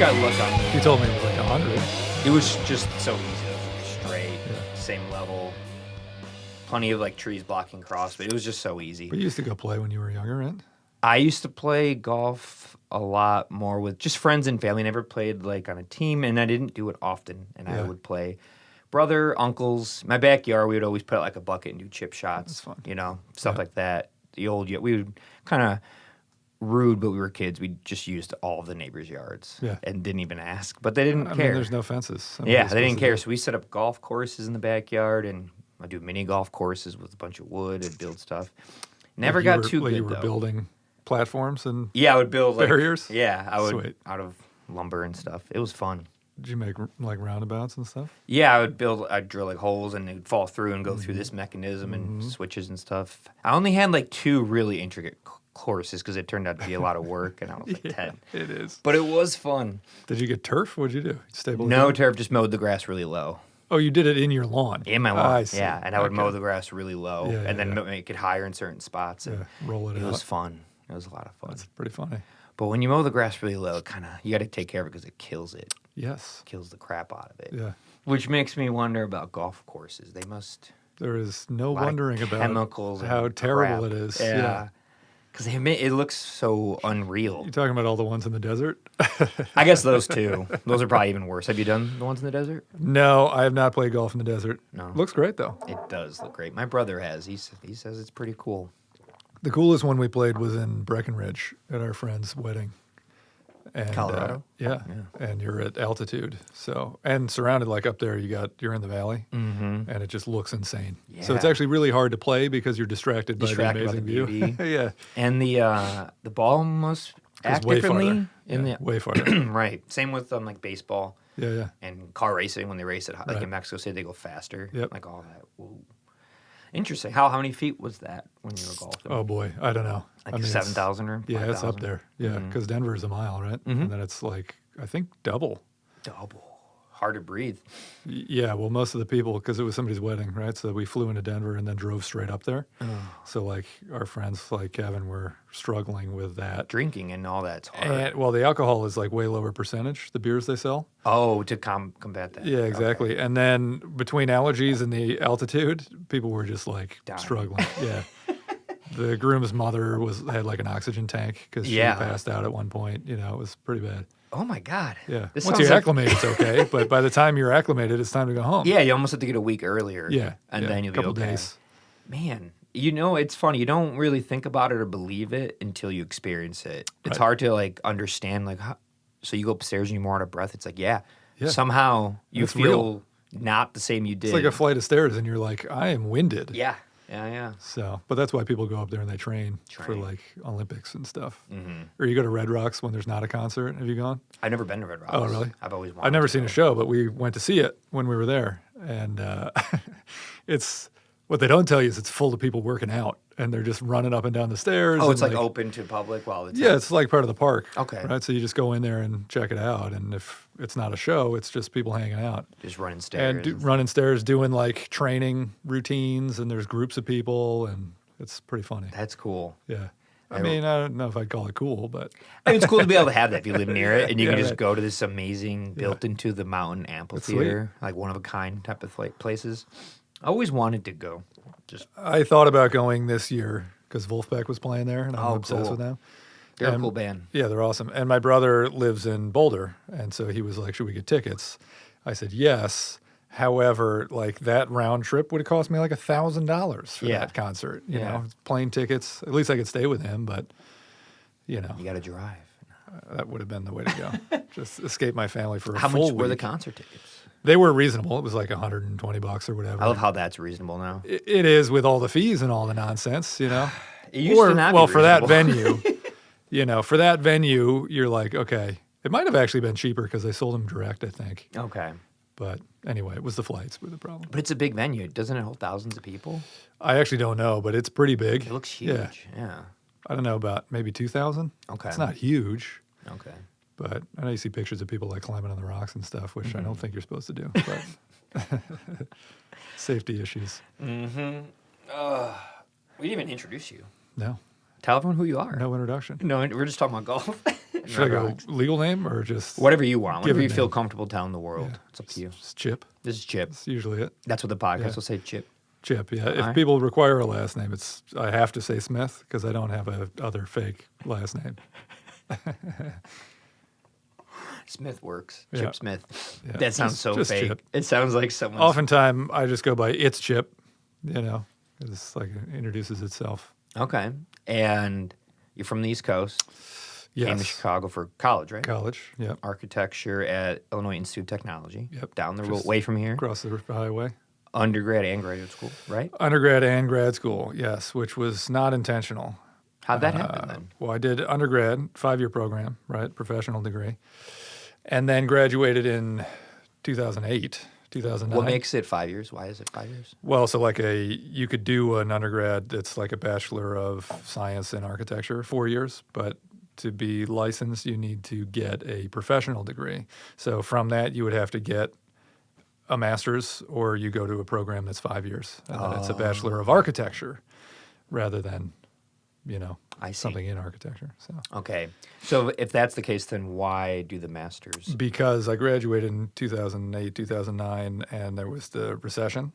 got luck on You told me it was like 100. it. Was just so easy. It was straight, same level. Plenty of like trees blocking cross, but it was just so easy. But you used to go play when you were younger, right? I used to play golf a lot more with just friends and family. Never played like on a team, and I didn't do it often. And I would play brother, uncles. My backyard, we would always put out like a bucket and do chip shots. That's fun. You know, stuff like that. We would kind of rude, but we were kids. We just used all of the neighbors' yards and didn't even ask. But they didn't care. Mean, there's no fences. They didn't care. So we set up golf courses in the backyard, and I do mini golf courses with a bunch of wood and build stuff. Never got too good, you were though. Building platforms and I would build like, barriers. Yeah, I would Sweet. out of lumber and stuff. It was fun. Did you make like roundabouts and stuff? Yeah, I'd drill like holes and it'd fall through and go through this mechanism and switches and stuff. I only had like 2 really intricate courses because it turned out to be a lot of work, and I was like 10. It is. But it was fun. Did you get turf? What'd you do? Stable? No turf, just mowed the grass really low. Oh, you did it in your lawn? In my lawn, I see. and I would mow the grass really low and then make it higher in certain spots. And roll it out. It was fun. It was a lot of fun. That's pretty funny. But when you mow the grass really low, you got to take care of it because it kills it. Yes. Kills the crap out of it. Yeah. Which makes me wonder about golf courses. They must... There is no wondering about chemicals how and terrible crap. it is. Yeah. Because it looks so unreal. You talking about all the ones in the desert? I guess those two. Those are probably even worse. Have you done the ones in the desert? No, I have not played golf in the desert. No. Looks great, though. It does look great. My brother has. He says it's pretty cool. The coolest one we played was in Breckenridge at our friend's wedding. And, Colorado? Yeah. And you're at altitude. So, and surrounded like up there, you're in the valley, and it just looks insane. Yeah. So it's actually really hard to play because you're distracted by the amazing view. Yeah. And the ball must act differently. Way farther. Right. Same with like baseball. Yeah. And car racing, when they race it, like in Mexico City, they go faster. Yep. Like all that. Whoa. Interesting. How many feet was that when you were golfing? Oh boy, I don't know. Like 7,000 or 5,000? Yeah, it's up there. Yeah, because Denver is a mile, right? And then it's like, I think double. Hard to breathe. Yeah, well, most of the people, because it was somebody's wedding, right? So we flew into Denver and then drove straight up there. So like our friends like Kevin were struggling with that. Drinking and all that's hard. And, well, the alcohol is like way lower percentage, the beers they sell. Oh, to combat that. Yeah, exactly. Okay. And then between allergies and the altitude, people were just like struggling. Yeah. The groom's mother had like an oxygen tank because she passed out at one point. You know, it was pretty bad. Oh my God. Yeah. Once you're acclimated, it's okay. But by the time you're acclimated, it's time to go home. Yeah, you almost have to get a week earlier. Yeah. And then you'll be okay. A couple days. Man, you know, it's funny. You don't really think about it or believe it until you experience it. It's hard to like understand. Like, so you go upstairs and you're more out of breath. It's like, somehow you feel not the same you did. It's like a flight of stairs, and you're like, I am winded. Yeah. So, but that's why people go up there and they train. For like Olympics and stuff. Or you go to Red Rocks when there's not a concert. Have you gone? I've never been to Red Rocks. Oh, really? I've always wanted I've never to seen a show, but we went to see it when we were there. And it's what they don't tell you is it's full of people working out, and they're just running up and down the stairs. Oh, it's like open to public while it's it's like part of the park. Okay. Right? So you just go in there and check it out. And if it's not a show, it's just people hanging out. Just running stairs. And running stairs, doing like training routines, and there's groups of people, and it's pretty funny. That's cool. Yeah. I mean, I don't know if I'd call it cool, but... I mean, it's cool to be able to have that if you live near it, and you can just go to this amazing, built into the mountain amphitheater, like one-of-a-kind type of places. I always wanted to go. I thought about going this year because Wolfpack was playing there, and I'm obsessed with them. They're a cool band. Yeah, they're awesome. And my brother lives in Boulder, and so he was like, should we get tickets? I said, yes. However, like that round trip would have cost me like $1,000 for that concert. You know, plane tickets. At least I could stay with him, but you know, you got to drive. That would have been the way to go. Just escape my family for a full week. How much were the week. Concert tickets? They were reasonable. It was like $120 or whatever. I love how that's reasonable now. It is with all the fees and all the nonsense. You know, it used to not be reasonable. For that venue, for that venue, you're like, okay, it might have actually been cheaper because they sold them direct, I think. Okay. But anyway, it was the flights were the problem. But it's a big venue. Doesn't it hold thousands of people? I actually don't know, but it's pretty big. It looks huge. Yeah. I don't know, about maybe 2,000. Okay. It's not huge. Okay. But I know you see pictures of people like climbing on the rocks and stuff, which I don't think you're supposed to do. But safety issues. Mm-hmm. We didn't even introduce you. No. Tell everyone who you are. No introduction. No, we're just talking about golf. Should I go legal name or just whatever you want? Whatever you feel comfortable telling the world. Yeah. It's up to you. It's Chip. This is Chip. That's usually it. That's what the podcast will say, Chip. Chip, yeah. If people require a last name, I have to say Smith because I don't have a other fake last name. Smith works. Chip Smith. Yeah. That sounds so fake. Chip. It sounds like someone. Oftentimes, I just go by It's Chip, it's like it introduces itself. Okay. And you're from the East Coast. Yes. Came to Chicago for college, right? College, yep. Architecture at Illinois Institute of Technology. Yep. Down the way from here. Across the highway. Undergrad and graduate school, right? Undergrad and grad school, yes, which was not intentional. How'd that happen then? Well, I did undergrad, 5-year program, right, professional degree, and then graduated in 2008, 2009. What makes it 5 years? Why is it 5 years? Well, so you could do an undergrad that's like a Bachelor of Science in Architecture, 4 years, but to be licensed, you need to get a professional degree. So from that, you would have to get a master's, or you go to a program that's 5 years, and then it's a Bachelor of Architecture rather than, something in architecture. So okay. So if that's the case, then why do the master's? Because I graduated in 2008, 2009, and there was the recession.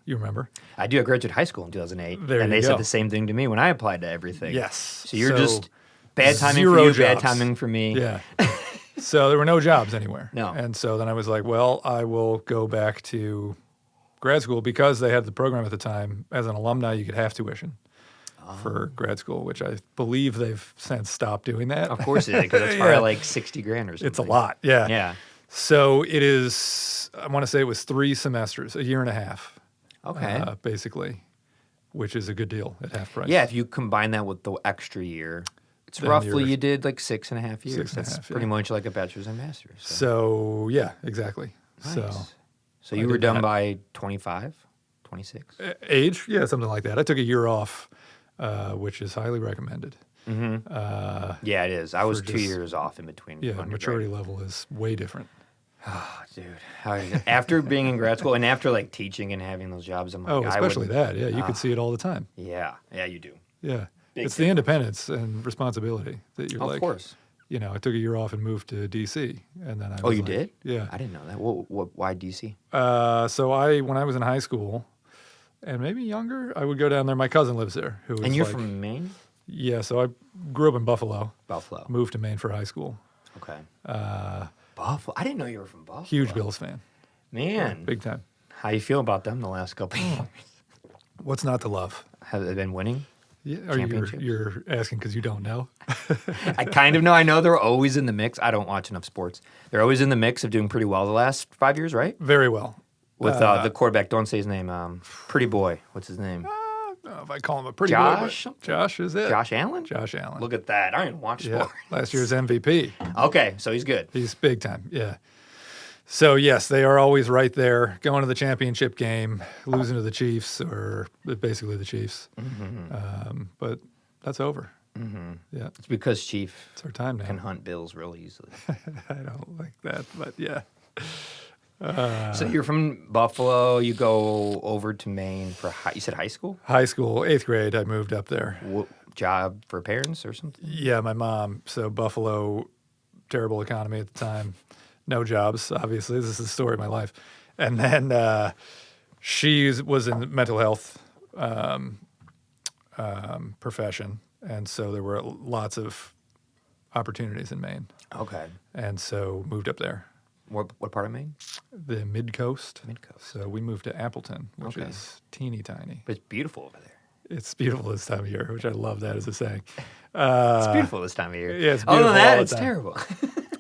You remember? I do. I graduated high school in 2008, and they said the same thing to me when I applied to everything. Yes. So you're just bad timing for you, bad timing for me. Yeah. So there were no jobs anywhere. No. And so then I was like, well, I will go back to grad school because they had the program at the time. As an alumni, you could have tuition for grad school, which I believe they've since stopped doing that. Of course it is, because it's probably like $60,000 or something. It's a lot, yeah. Yeah. So it is, I want to say it was 3 semesters, a year and a half. Okay. Basically, which is a good deal at half price. Yeah, if you combine that with the extra year, it's then roughly you did like 6.5 years. That's pretty much like a bachelor's and master's. So yeah, exactly. Nice. So you were done by 25, 26? Age? Yeah, something like that. I took a year off, which is highly recommended. Mm-hmm. Yeah, it is. I was 2 years off in between. Yeah, maturity level is way different. Oh, dude. After being in grad school and after like teaching and having those jobs, I'm like, especially that. Yeah, you could see it all the time. Yeah, you do. Yeah. It's the independence and responsibility that you're like. Of course. I took a year off and moved to D.C. and then I was Oh, you did? Yeah. I didn't know that. Why D.C.? So when I was in high school and maybe younger, I would go down there. My cousin lives there. And you're from Maine? Yeah, so I grew up in Buffalo. Buffalo. Moved to Maine for high school. Okay. Buffalo. I didn't know you were from Buffalo. Huge Bills fan. Man. Yeah, big time. How you feel about them the last couple of years? What's not to love? Have they been winning? Yeah, you're asking because you don't know? I kind of know. I know they're always in the mix. I don't watch enough sports. They're always in the mix of doing pretty well the last 5 years, right? Very well. With the quarterback, don't say his name, pretty boy. What's his name? If I call him a pretty Josh? boy. Josh is it. Josh Allen? Josh Allen. Look at that. I don't even watch sports. Last year's MVP. Okay, so he's good. He's big time, yeah. So, yes, they are always right there, going to the championship game, losing to the Chiefs, or basically the Chiefs. Mm-hmm. But that's over. Mm-hmm. Yeah. It's because Chief it's our time now. Can hunt bills really easily. I don't like that, but yeah. So you're from Buffalo. You go over to Maine for you said high school? High school, 8th grade. I moved up there. Job for parents or something? Yeah, my mom. So Buffalo, terrible economy at the time. No jobs, obviously. This is the story of my life. And then she was in mental health profession, and so there were lots of opportunities in Maine. Okay. And so moved up there. What part of Maine? The mid-coast. Mid-coast. So we moved to Appleton, which is teeny tiny. But it's beautiful over there. It's beautiful this time of year, which I love that as a saying. It's beautiful this time of year. Yeah, it's beautiful. Other than that, it's terrible.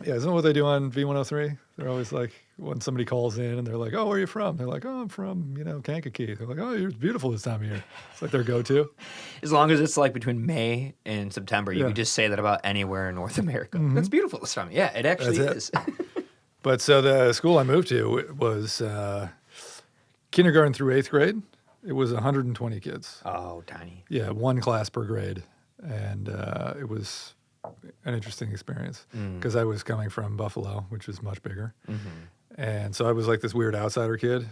Yeah, isn't that what they do on V103? They're always like, when somebody calls in and they're like, oh, where are you from? They're like, oh, I'm from, Kankakee. They're like, oh, it's beautiful this time of year. It's like their go-to. As long as it's like between May and September, you can just say that about anywhere in North America. Mm-hmm. That's beautiful this time. Yeah, it actually is. But so the school I moved to was kindergarten through 8th grade. It was 120 kids. Oh, tiny. Yeah, one class per grade. And it was an interesting experience because I was coming from Buffalo, which is much bigger. Mm-hmm. And so I was like this weird outsider kid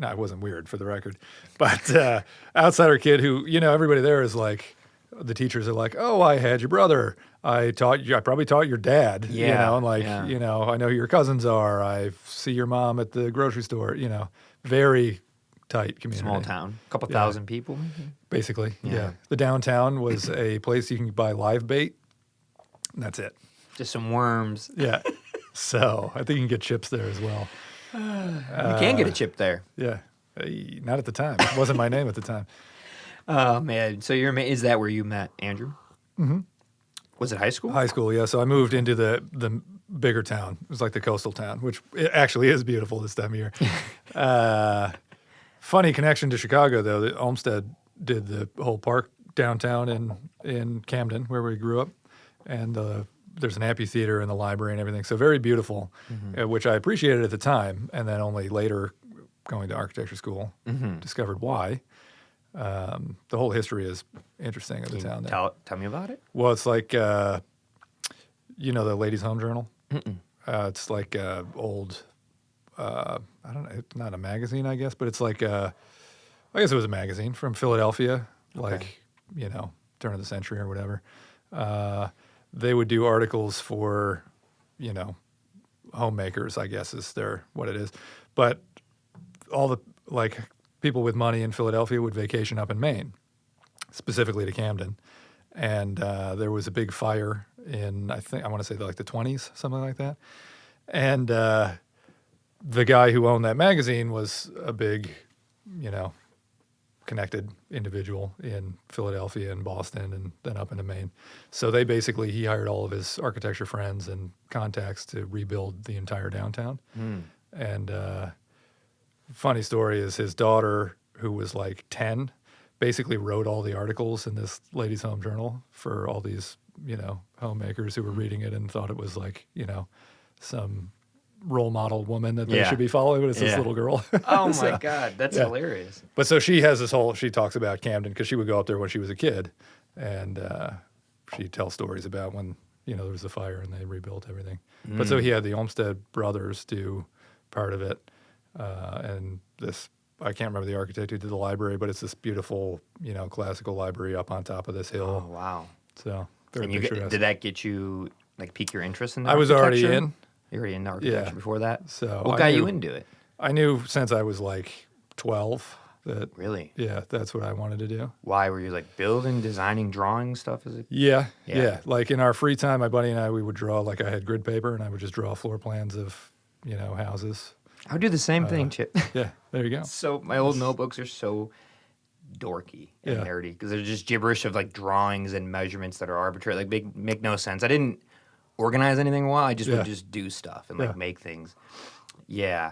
I wasn't weird for the record, but outsider kid who, everybody there is like the teachers are like, "Oh, I had your brother. I probably taught your dad. Yeah, You know, and like, yeah. you know, I know who your cousins are. I see your mom at the grocery store. You know, very tight community. Small town, a couple Yeah. thousand people. Maybe? Basically. Yeah. Yeah. The downtown was a place you can buy live bait. And that's it. Just some worms. Yeah. So I think you can get chips there as well. You can get a chip there. Yeah. Not at the time. It wasn't my name at the time. Oh man! So is that where you met Andrew? Mm-hmm. Was it high school? High school, yeah. So I moved into the bigger town. It was like the coastal town, which it actually is beautiful this time of year. Funny connection to Chicago, though. That Olmsted did the whole park downtown in Camden, where we grew up, and there's an amphitheater and the library and everything. So very beautiful, which I appreciated at the time, and then only later, going to architecture school, discovered why. The whole history is interesting of the town there. Tell me about it. Well, it's like, the Ladies' Home Journal. It's like old, I don't know, it's not a magazine, I guess, but it's like, I guess it was a magazine from Philadelphia, like, turn of the century or whatever. They would do articles for, homemakers, I guess is what it is. But all the, like, people with money in Philadelphia would vacation up in Maine, specifically to Camden. And there was a big fire in, I want to say like the 20s, something like that. And the guy who owned that magazine was a big, connected individual in Philadelphia and Boston and then up into Maine. So he hired all of his architecture friends and contacts to rebuild the entire downtown. And funny story is his daughter, who was like 10, basically wrote all the articles in this Ladies' Home Journal for all these, homemakers who were reading it and thought it was like, some role model woman that they should be following, but it's this little girl. Oh my God, that's hilarious. But so she has she talks about Camden because she would go up there when she was a kid, and she tells stories about when, there was a fire and they rebuilt everything. But so he had the Olmsted brothers do part of it. And this, I can't remember the architect who did the library, but it's this beautiful, classical library up on top of this hill. Oh, wow. So very And picturesque. did that get you, like, pique your interest in the I was already architecture? in. You were already into architecture before that? So what got you into it? I knew since I was like 12 that, Really? yeah, that's what I wanted to do. Why were you like building, designing, drawing stuff as a Yeah. Like in our free time, my buddy and I, we would draw, like I had grid paper and I would just draw floor plans of, houses. I would do the same thing, Chip. Yeah, there you go. So my old notebooks are so dorky and nerdy because they're just gibberish of like drawings and measurements that are arbitrary, like make no sense. I didn't organize anything well. I just would just do stuff and like make things. Yeah.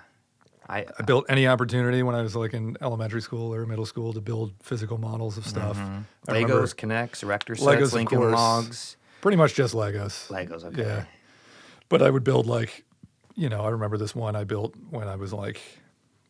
I built any opportunity when I was like in elementary school or middle school to build physical models of stuff. Legos, Connects, Erector sets, Legos, Lincoln of course. Logs. Pretty much just Legos. Legos, okay. Yeah. But I would build like, I remember this one I built when I was like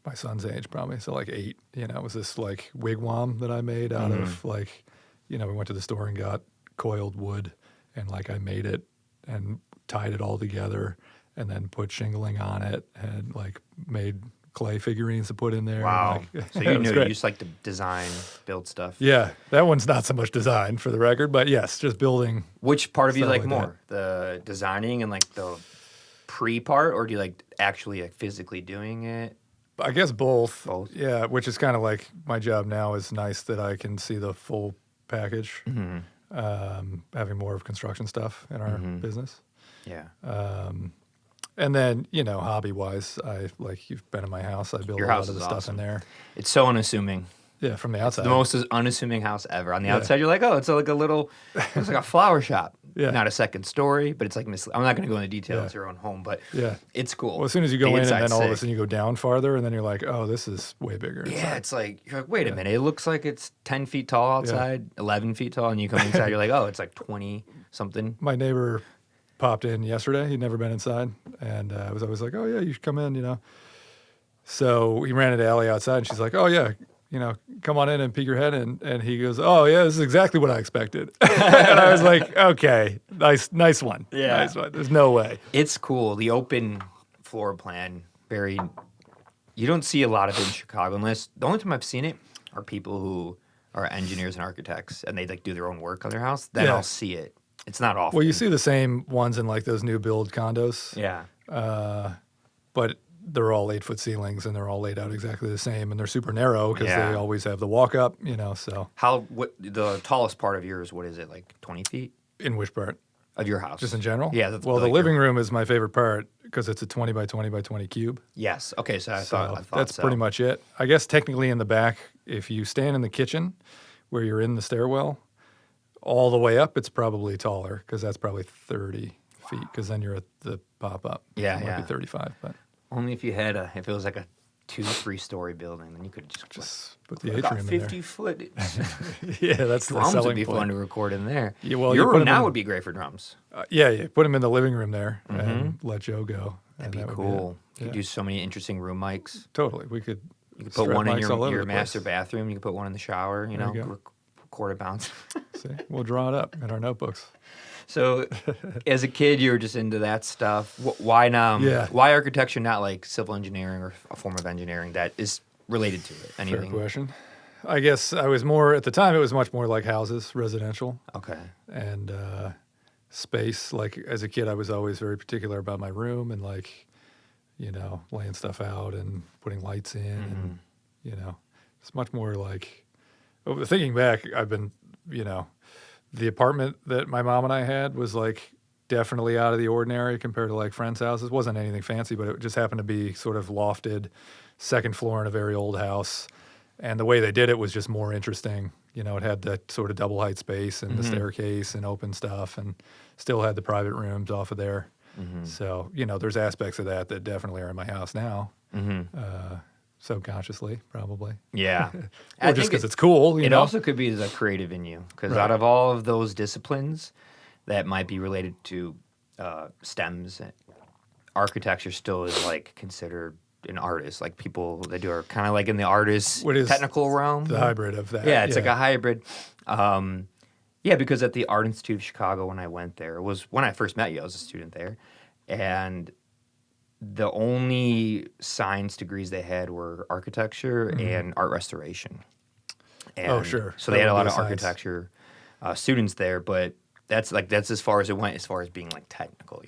my son's age probably, so like 8. It was this like wigwam that I made out of like, we went to the store and got coiled wood and like I made it and tied it all together and then put shingling on it and like made clay figurines to put in there. Wow. Like, So you used to like to design, build stuff. Yeah. That one's not so much design for the record, but yes, just building. Which part of you like more? that. The designing and like the pre-part, or do you like actually like physically doing it? I guess both. Both. Yeah, which is kind of like my job now is nice that I can see the full package, having more of construction stuff in our business. Yeah. And then, hobby-wise, you've been in my house, I build Your a lot house of the is stuff awesome. in there. It's so unassuming. Yeah, from the outside. The most unassuming house ever. On the outside, you're like, oh, it's like a little, it's like a flower shop. Yeah. Not a second story, but it's like, I'm not going to go into detail. It's your own home, but it's cool. Well, as soon as you go The in and inside's then all of a sick. sudden you go down farther and then you're like, oh, this is way bigger. Yeah, it's like, you're like, wait a minute. It looks like it's 10 feet tall outside, 11 feet tall, and you come inside, you're like, oh, it's like 20 something. My neighbor popped in yesterday. He'd never been inside. And I was always like, oh, yeah, you should come in, So he ran into Allie outside and she's like, oh, yeah, come on in and peek your head in. And he goes, oh, yeah, this is exactly what I expected. And I was like, okay, nice one. Yeah. Nice one. There's no way. It's cool. The open floor plan, you don't see a lot of it in Chicago unless, the only time I've seen it are people who or engineers and architects, and they like do their own work on their house, then I'll see it. It's not often. Well, you see the same ones in like those new build condos. Yeah. But they're all 8-foot ceilings and they're all laid out exactly the same, and they're super narrow because they always have the walk up, so. What the tallest part of yours, what is it, like 20 feet? In which part? Of your house. Just in general? Yeah. The living room is my favorite part because it's a 20 by 20 by 20 cube. Yes. Okay. So I thought that's pretty much it. I guess technically in the back, if you stand in the kitchen where you're in the stairwell, all the way up, it's probably taller because that's probably 30 feet because then you're at the pop-up. Yeah, so it might be 35, but. Only if it was like a 2-3-story building, then you could just put the atrium in there. 50 foot. Yeah, that's the drums selling would be point. fun to record in there. Yeah, well, your room now would be great for drums. Yeah, put them in the living room there and let Joe go. That'd be cool. You could do so many interesting room mics. Totally, we could. You could put one in your master bathroom. You could put one in the shower. Record a bounce. See, we'll draw it up in our notebooks. So, as a kid, you were just into that stuff. Why architecture, not like civil engineering or a form of engineering that is related to it? Anything? Fair question. I guess I was more, at the time, it was much more like houses, residential. Okay. And space. Like, as a kid, I was always very particular about my room and, like, laying stuff out and putting lights in. And, it's much more like, thinking back, I've been, the apartment that my mom and I had was like definitely out of the ordinary compared to like friends' houses. It wasn't anything fancy, but it just happened to be sort of lofted, second floor in a very old house. And the way they did it was just more interesting. It had that sort of double height space and the staircase and open stuff, and still had the private rooms off of there. So, there's aspects of that definitely are in my house now. Subconsciously, probably. Yeah. Or just because it's cool. It also could be the creative in you. Because out of all of those disciplines that might be related to STEMs, architecture still is like considered an artist. Like people that are kind of like in the artist technical realm. The hybrid of that. Yeah, it's like a hybrid. Because at the Art Institute of Chicago, when I went there, it was when I first met you. I was a student there. And the only science degrees they had were architecture and art restoration. And sure. So they had a lot of architecture students there, but that's as far as it went, as far as being like technical,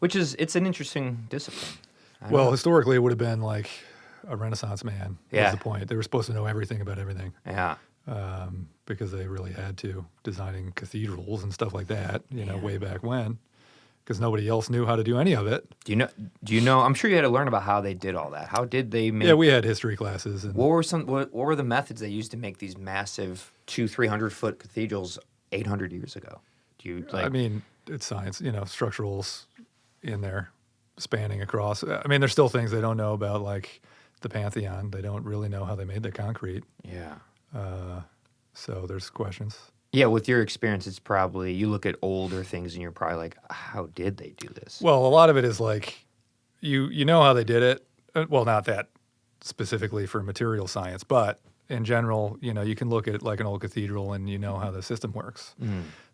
it's an interesting discipline. Well, historically, it would have been like a Renaissance man. Yeah. Was the point. They were supposed to know everything about everything. Yeah. Because they really had to, designing cathedrals and stuff like that, way back when. Because nobody else knew how to do any of it. Do you know? I'm sure you had to learn about how they did all that. How did they make? Yeah, we had history classes. And what were the methods they used to make these massive 200-300 foot cathedrals 800 years ago? I mean, it's science. Structurals in there, spanning across. I mean, there's still things they don't know about, like the Pantheon. They don't really know how they made the concrete. Yeah. So there's questions. Yeah, with your experience, it's probably, you look at older things and you're probably like, how did they do this? Well, a lot of it is like, you know how they did it. Well, not that specifically for material science, but in general, you can look at like an old cathedral and you know how the system works.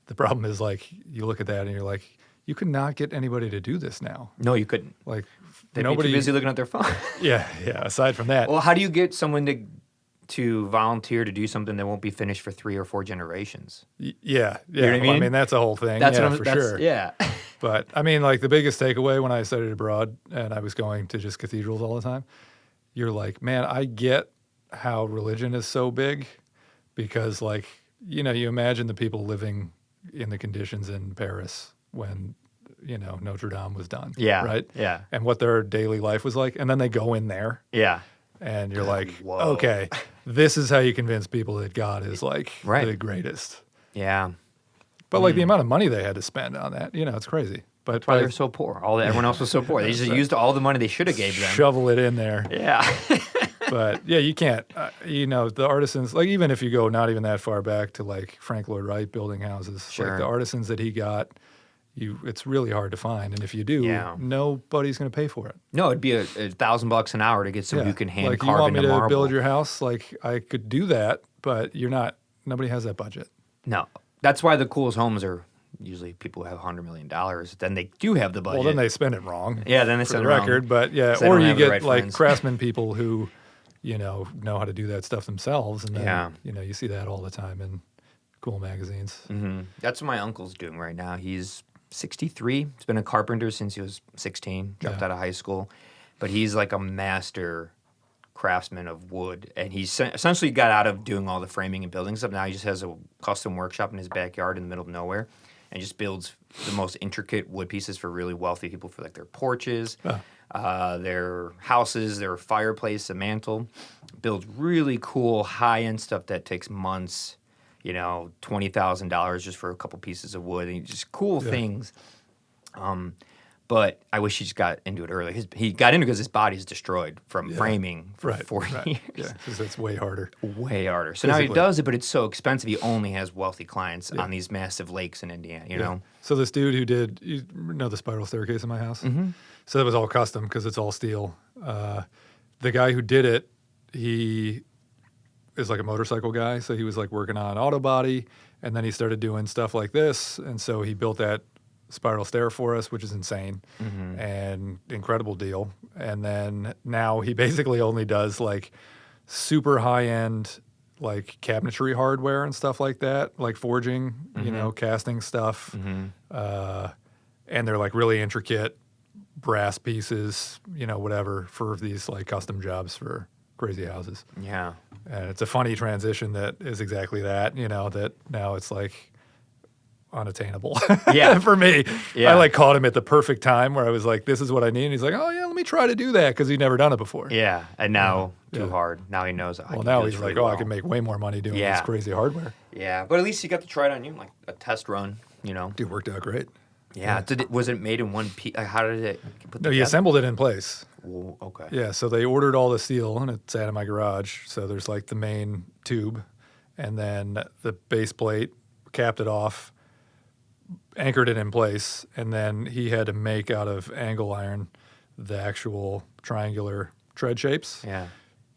The problem is like, you look at that and you're like, you could not get anybody to do this now. No, you couldn't. Like, they'd be too busy looking at their phone. Yeah. Aside from that. Well, how do you get someone to volunteer to do something that won't be finished for 3 or 4 generations? Yeah. You know what I mean? I mean, that's a whole thing. For sure. Yeah. But I mean, like the biggest takeaway when I studied abroad and I was going to just cathedrals all the time, you're like, man, I get how religion is so big because like, you imagine the people living in the conditions in Paris when, Notre Dame was done. Yeah. Right? Yeah. And what their daily life was like. And then they go in there. Yeah. And you're like, whoa. Okay, this is how you convince people that God is like the greatest. Yeah. But like the amount of money they had to spend on that, it's crazy. But that's why they're so poor. Everyone else was so poor. They just used all the money they should have gave them. Shovel it in there. Yeah. But yeah, you can't. The artisans, like even if you go not even that far back to like Frank Lloyd Wright building houses, sure. Like the artisans that he got, it's really hard to find. And if you do, nobody's going to pay for it. No, it'd be $1,000 an hour to get someone who can hand carve into marble. You want me to build your house? Like I could do that, but nobody has that budget. No. That's why the coolest homes are usually people who have $100 million. Then they do have the budget. Well, then they spend it wrong. Yeah, then they spend it wrong. But yeah, or you get like craftsman people who, know how to do that stuff themselves. And then, Yeah. you see that all the time in cool magazines. Mm-hmm. That's what my uncle's doing right now. He's 63. He's been a carpenter since he was 16, dropped out of high school. But he's like a master craftsman of wood. And he's essentially got out of doing all the framing and building stuff. Now he just has a custom workshop in his backyard in the middle of nowhere and just builds the most intricate wood pieces for really wealthy people for like their porches, their houses, their fireplace, a mantle. Builds really cool high-end stuff that takes months, $20,000 just for a couple pieces of wood, and just cool things. But I wish he just got into it early. He got into it because his body's destroyed from framing for 40 years. Yeah, because it's way harder. Way harder. So now he does it, but it's so expensive. He only has wealthy clients on these massive lakes in Indiana, you know? So this dude who did, the spiral staircase in my house? Mm-hmm. So that was all custom because it's all steel. The guy who did it, he is like a motorcycle guy. So he was like working on auto body, and then he started doing stuff like this. And so he built that spiral stair for us, which is insane and incredible deal. And then now he basically only does like super high end like cabinetry hardware and stuff like that, like forging, casting stuff. And they're like really intricate brass pieces, whatever, for these like custom jobs for crazy houses. Yeah. And it's a funny transition that is exactly that, that now it's like unattainable for me. Yeah. I like caught him at the perfect time where I was like, this is what I need. And he's like, oh yeah, let me try to do that, because he'd never done it before. Yeah. And now too hard. Now he knows. Well, now he's like, I can make way more money doing this crazy hardware. Yeah. But at least you got to try it on you, like a test run, Dude, worked out great. Yeah. Was it made in one piece? Like, how did it put together? No, he assembled it in place. Ooh, okay. Yeah, so they ordered all the steel, and it's out of my garage. So there's like the main tube, and then the base plate, capped it off, anchored it in place, and then he had to make out of angle iron the actual triangular tread shapes. Yeah.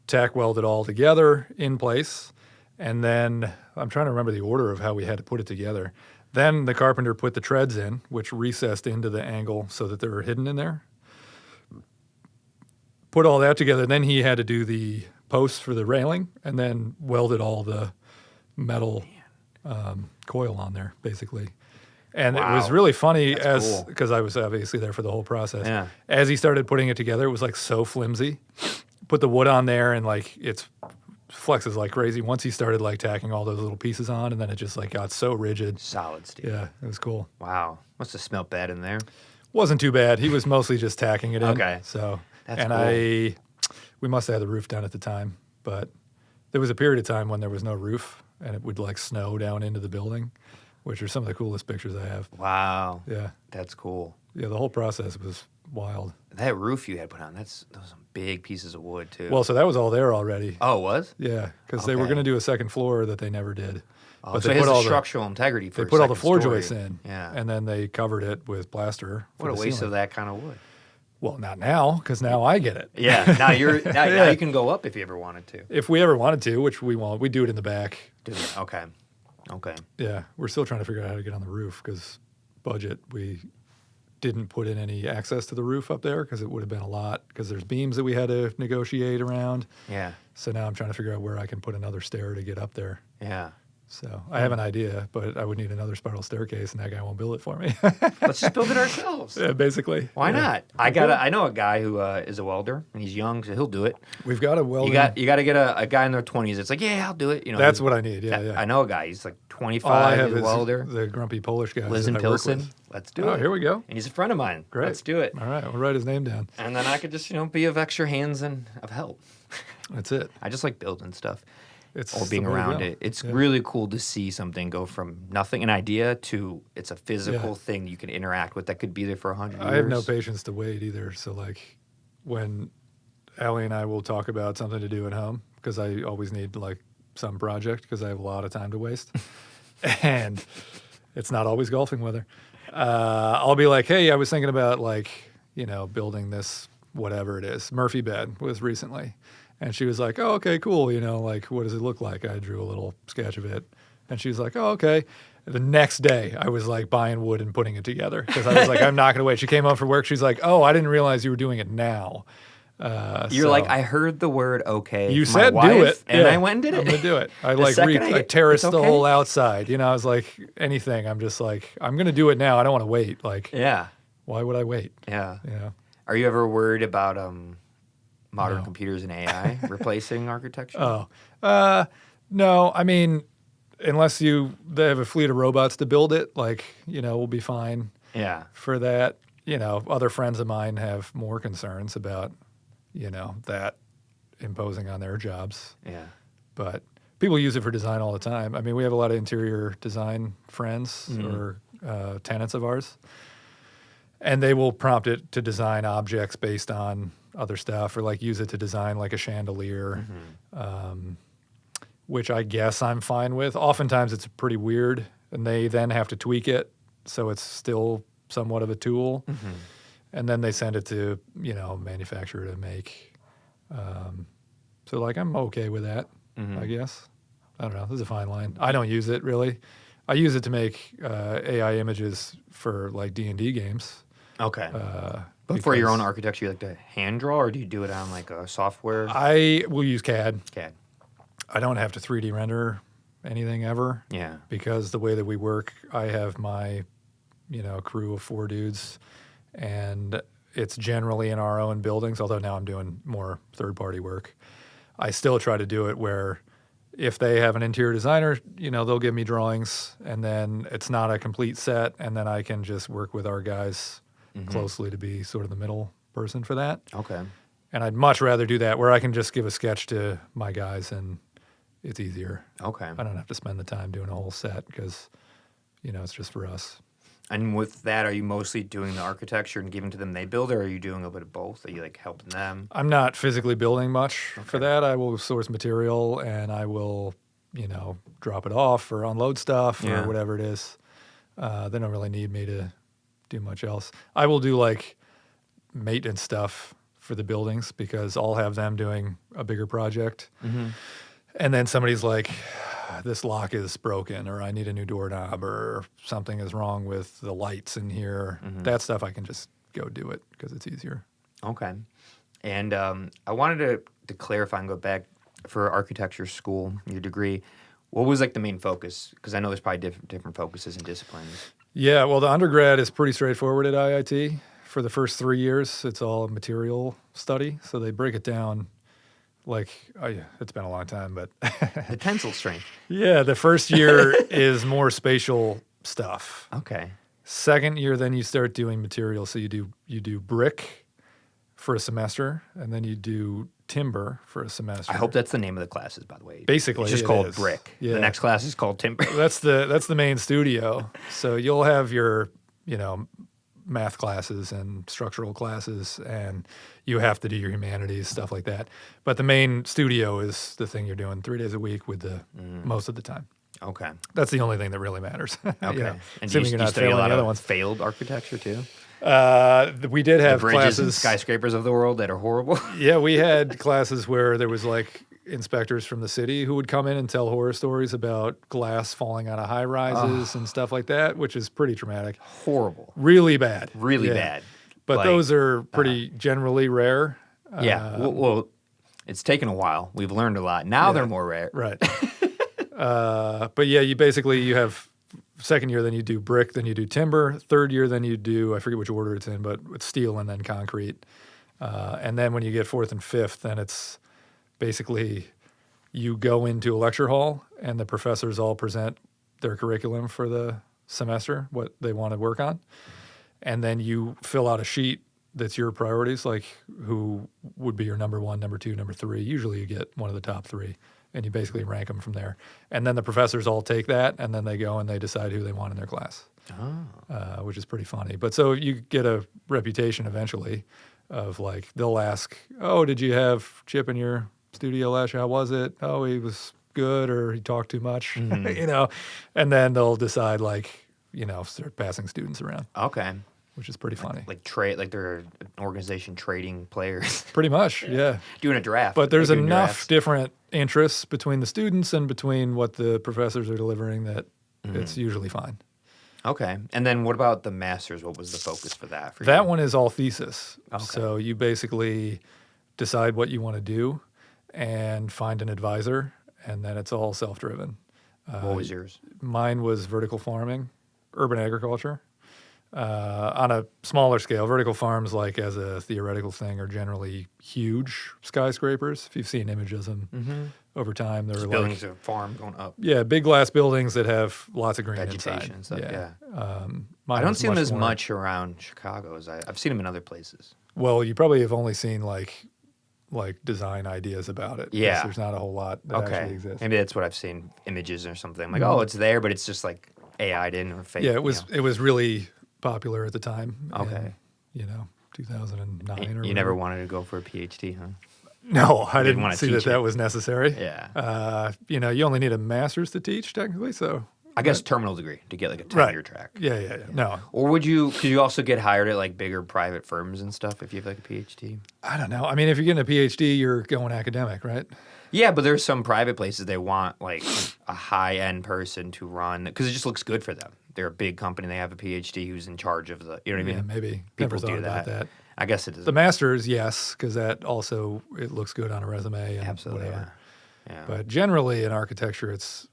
Tack weld it all together in place, and then I'm trying to remember the order of how we had to put it together. Then the carpenter put the treads in, which recessed into the angle so that they were hidden in there. Put all that together. Then he had to do the posts for the railing, and then welded all the metal coil on there, basically. And it was really funny because I was obviously there for the whole process. Yeah. As he started putting it together, it was like so flimsy. Put the wood on there, and like it's flexes like crazy. Once he started like tacking all those little pieces on, and then it just like got so rigid. Solid steel. Yeah, it was cool. Wow. Must have smelled bad in there. Wasn't too bad. He was mostly just tacking it in. Okay. So that's cool. We must have had the roof down at the time, but there was a period of time when there was no roof, and it would like snow down into the building, which are some of the coolest pictures I have. Wow. Yeah. That's cool. Yeah, the whole process was wild. That roof you had put on, those are some big pieces of wood, too. Well, so that was all there already. Oh, it was? Yeah, because they were going to do a second floor that they never did. Oh, but so it has a structural integrity for They put all the floor story. joists in, yeah, and then they covered it with plaster. What a waste of that kind of wood. Well, not now, because now I get it. Yeah, now you can go up if you ever wanted to. If we ever wanted to, which we won't, we do it in the back. Okay. Yeah, we're still trying to figure out how to get on the roof because budget. We didn't put in any access to the roof up there because it would have been a lot because there's beams that we had to negotiate around. Yeah. So now I'm trying to figure out where I can put another stair to get up there. Yeah. So I have an idea, but I would need another spiral staircase, and that guy won't build it for me. Let's just build it ourselves. Yeah, basically. Why not? I know a guy who is a welder, and he's young, so he'll do it. We've got a welder. You got to get a guy in their 20s. It's like, yeah, I'll do it. That's what I need. Yeah. I know a guy. He's like 25. All I have he's a is welder. The grumpy Polish guy. Lives in Pilsen. Let's do it. Oh, here we go. And he's a friend of mine. Great. Let's do it. All right, we'll write his name down. And then I could just be of extra hands and of help. That's it. I just like building stuff. It's or being around it. It's really cool to see something go from nothing, an idea, to it's a physical thing you can interact with that could be there for 100 years. I have no patience to wait either. So like when Allie and I will talk about something to do at home, because I always need like some project because I have a lot of time to waste. And it's not always golfing weather. I'll be like, hey, I was thinking about building this, whatever it is. Murphy bed was recently. And she was like, oh, okay, cool. What does it look like? I drew a little sketch of it. And she was like, oh, okay. The next day, I was like buying wood and putting it together because I was like, I'm not going to wait. She came home from work. She's like, oh, I didn't realize you were doing it now. You're like, I heard the word okay. You from my said wife, do it. and I went and did it. I'm going to do it. I I terraced it's the okay? whole outside. You know, I was like, anything. I'm just like, I'm going to do it now. I don't want to wait. Like, Yeah. why would I wait? Yeah. You know? Are you ever worried about modern No. computers and AI replacing architecture? No. I mean, unless they have a fleet of robots to build it, like, you know, we'll be fine Yeah. for that. You know, other friends of mine have more concerns about, you know, that imposing on their jobs. Yeah. But people use it for design all the time. I mean, we have a lot of interior design friends or tenants of ours, and they will prompt it to design objects based on other stuff, or like use it to design like a chandelier, which I guess I'm fine with. Oftentimes it's pretty weird, and they then have to tweak it so it's still somewhat of a tool, and then they send it to, you know, manufacturer to make. So like I'm okay with that, I guess. I don't know. This is a fine line. I don't use it really. I use it to make AI images for like D&D games. Okay. But for your own architecture, you like to hand draw, or do you do it on like a software? I will use CAD. CAD. I don't have to 3D render anything ever. Yeah. Because the way that we work, I have my, you know, crew of 4 dudes, and it's generally in our own buildings, although now I'm doing more third-party work. I still try to do it where if they have an interior designer, you know, they'll give me drawings, and then it's not a complete set, and then I can just work with our guys closely to be sort of the middle person for that. Okay. And I'd much rather do that where I can just give a sketch to my guys and it's easier. Okay. I don't have to spend the time doing a whole set because, you know, it's just for us. And with that, are you mostly doing the architecture and giving to them they build, or are you doing a bit of both? Are you like helping them? I'm not physically building much for that. I will source material and I will, you know, drop it off or unload stuff or whatever it is. They don't really need me to do much else. I will do like maintenance stuff for the buildings because I'll have them doing a bigger project. And then somebody's like, this lock is broken, or I need a new doorknob, or something is wrong with the lights in here. That stuff I can just go do it because it's easier. Okay. And I wanted to clarify and go back for architecture school, your degree. What was like the main focus? Because I know there's probably different focuses and disciplines. Yeah, well, the undergrad is pretty straightforward at IIT. For the first 3 years, it's all a material study. So they break it down like, it's been a long time, but The tensile strength. yeah, the first year is more spatial stuff. Okay. Second year, then you start doing material. So you do brick for a semester, and then you do timber for a semester. I hope that's the name of the classes, by the way. Basically, it's just it called is. brick. Yeah. The next class is called timber. That's the main studio. So you'll have your, you know, math classes and structural classes, and you have to do your humanities, stuff like that. But the main studio is the thing you're doing 3 days a week with the most of the time. Okay. That's the only thing that really matters. Okay. You know, And do you not study a failing lot the other of ones. failed architecture too? We did have The bridges classes. and skyscrapers of the world that are horrible. Yeah, we had classes where there was like inspectors from the city who would come in and tell horror stories about glass falling out of high rises and stuff like that, which is pretty traumatic. Horrible. Really bad. Really Yeah. bad. But Like, those are pretty generally rare. Yeah. Well, it's taken a while. We've learned a lot. Now they're more rare. Right. But yeah, you have second year, then you do brick, then you do timber. Third year, then you do, I forget which order it's in, but it's steel and then concrete. And then when you get fourth and fifth, then it's basically you go into a lecture hall and the professors all present their curriculum for the semester, what they want to work on. And then you fill out a sheet that's your priorities, like who would be your number 1, number 2, number 3. Usually you get one of the top 3, and you basically rank them from there. And then the professors all take that, and then they go and they decide who they want in their class, which is pretty funny. But so you get a reputation eventually of like, they'll ask, oh, did you have Chip in your studio last year? How was it? Oh, he was good, or he talked too much, you know? And then they'll decide like, you know, start passing students around. Okay. Which is pretty funny. Like they're an organization trading players. Pretty much, yeah. Doing a draft. But there's Like doing enough drafts. different interests between the students and between what the professors are delivering that it's usually fine. Okay. And then what about the masters? What was the focus for that? For That you? one is all thesis. Okay. So you basically decide what you want to do and find an advisor, and then it's all self-driven. What was yours? Mine was vertical farming, urban agriculture. On a smaller scale, vertical farms, like as a theoretical thing, are generally huge skyscrapers. If you've seen images of them over time, they're like buildings of a farm going up. Yeah, big glass buildings that have lots of green Vegetation inside. and stuff, yeah. Mine I don't was see them as more- much around Chicago as I've seen them in other places. Well, you probably have only seen like design ideas about it. 'Cause Yeah. there's not a whole lot that actually exists. Maybe that's what I've seen, images or something. I'm like, oh, it's there, but it's just like AI'd in or fake. Yeah, it was really popular at the time. Okay. In, 2009 or You whatever. never wanted to go for a PhD, huh? No, I didn't didn't wanna see teach that it. was necessary. Yeah. You only need a master's to teach technically, so I guess terminal degree to get like a tenure track. Yeah. No, Or could you also get hired at like bigger private firms and stuff if you have like a PhD? I don't know. I mean, if you're getting a PhD, you're going academic, right? Yeah, but there's some private places they want like a high-end person to run because it just looks good for them. They're a big company. They have a PhD who's in charge of the, you know what I mean? Yeah, maybe. People Never thought do about that. I guess it does. The master's, yes, because that also, it looks good on a resume and Absolutely, whatever. yeah. But generally in architecture, it's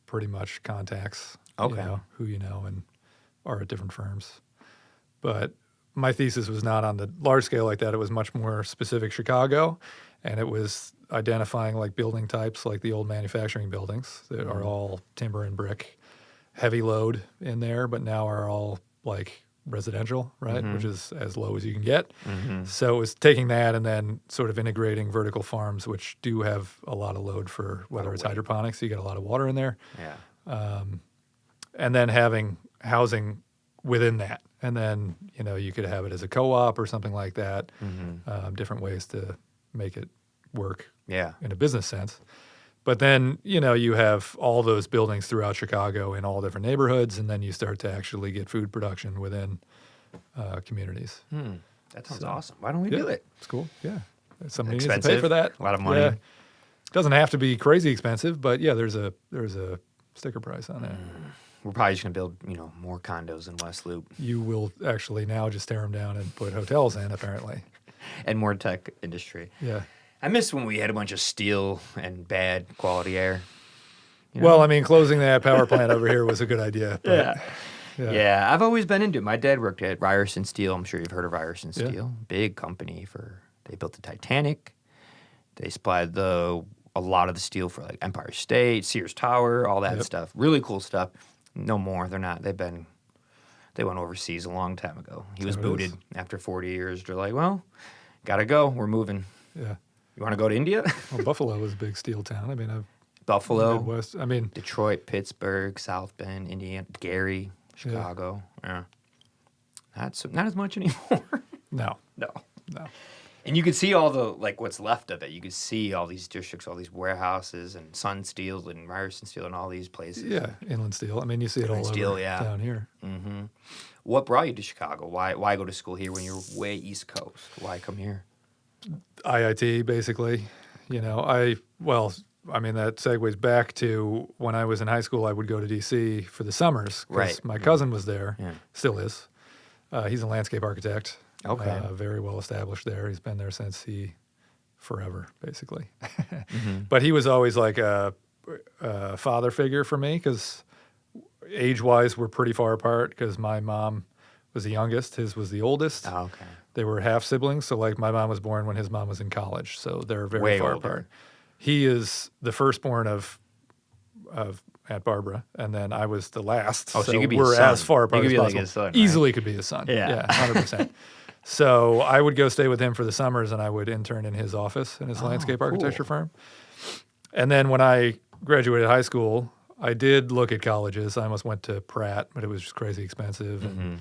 pretty much contacts, Okay. who you know and are at different firms. But my thesis was not on the large scale like that. It was much more specific Chicago, and it was identifying like building types like the old manufacturing buildings that are all timber and brick, heavy load in there, but now are all like residential, right? Which is as low as you can get. So it was taking that and then sort of integrating vertical farms, which do have a lot of load for whether it's hydroponics, so you get a lot of water in there, Yeah. and then having housing within that. And then, you could have it as a co-op or something like that, different ways to make it work Yeah. in a business sense. But then, you have all those buildings throughout Chicago in all different neighborhoods, and then you start to actually get food production within communities. That sounds awesome. Why don't we do it? It's cool. Yeah. Somebody needs to pay Expensive, for that. a lot of money. Yeah. Doesn't have to be crazy expensive, but yeah, there's a sticker price on that. We're probably just gonna build, more condos in West Loop You will actually now just tear them down and put hotels in, apparently. and more tech industry. Yeah. I miss when we had a bunch of steel and bad quality air. Well, I mean, closing that power plant over here was a good idea. But, Yeah, I've always been into it. My dad worked at Ryerson Steel. I'm sure you've heard of Ryerson Yeah. Steel. Big company they built the Titanic. They supplied a lot of the steel for like Empire State, Sears Tower, all that stuff. Really cool stuff. No more. They're not. They went overseas a long time ago. He was it booted is. after 40 years. They're like, well, gotta go. We're moving. Yeah. You want to go to India? Well, Buffalo was a big steel town. I mean, Buffalo, Midwest. I mean, Detroit, Pittsburgh, South Bend, Indiana, Gary, Chicago. Yeah. Not as much anymore. no. No. And you could see all the, like, what's left of it. You could see all these districts, all these warehouses, and Sun Steel and Ryerson Steel and all these places. Yeah, inland steel. I mean, you see it all Inland steel, over down here. What brought you to Chicago? Why go to school here when you're way East Coast? Why come here? IIT, basically. That segues back to when I was in high school, I would go to D.C. for the summers. 'Cause Right. my cousin was there, Yeah. still is. He's a landscape architect. Okay. Very well established there. He's been there since forever, basically. But he was always like a father figure for me because age-wise, we're pretty far apart because my mom was the youngest. His was the oldest. Oh, okay. They were half siblings. So like my mom was born when his mom was in college. So they're very Way far older. apart. He is the firstborn of Aunt Barbara, and then I was the last. Oh, so you could be his we're son. as far You apart could as be like possible. his son, right? Easily could be his son. Yeah. 100%. So I would go stay with him for the summers, and I would intern in his office in his landscape architecture cool. firm. And then when I graduated high school, I did look at colleges. I almost went to Pratt, but it was just crazy expensive. And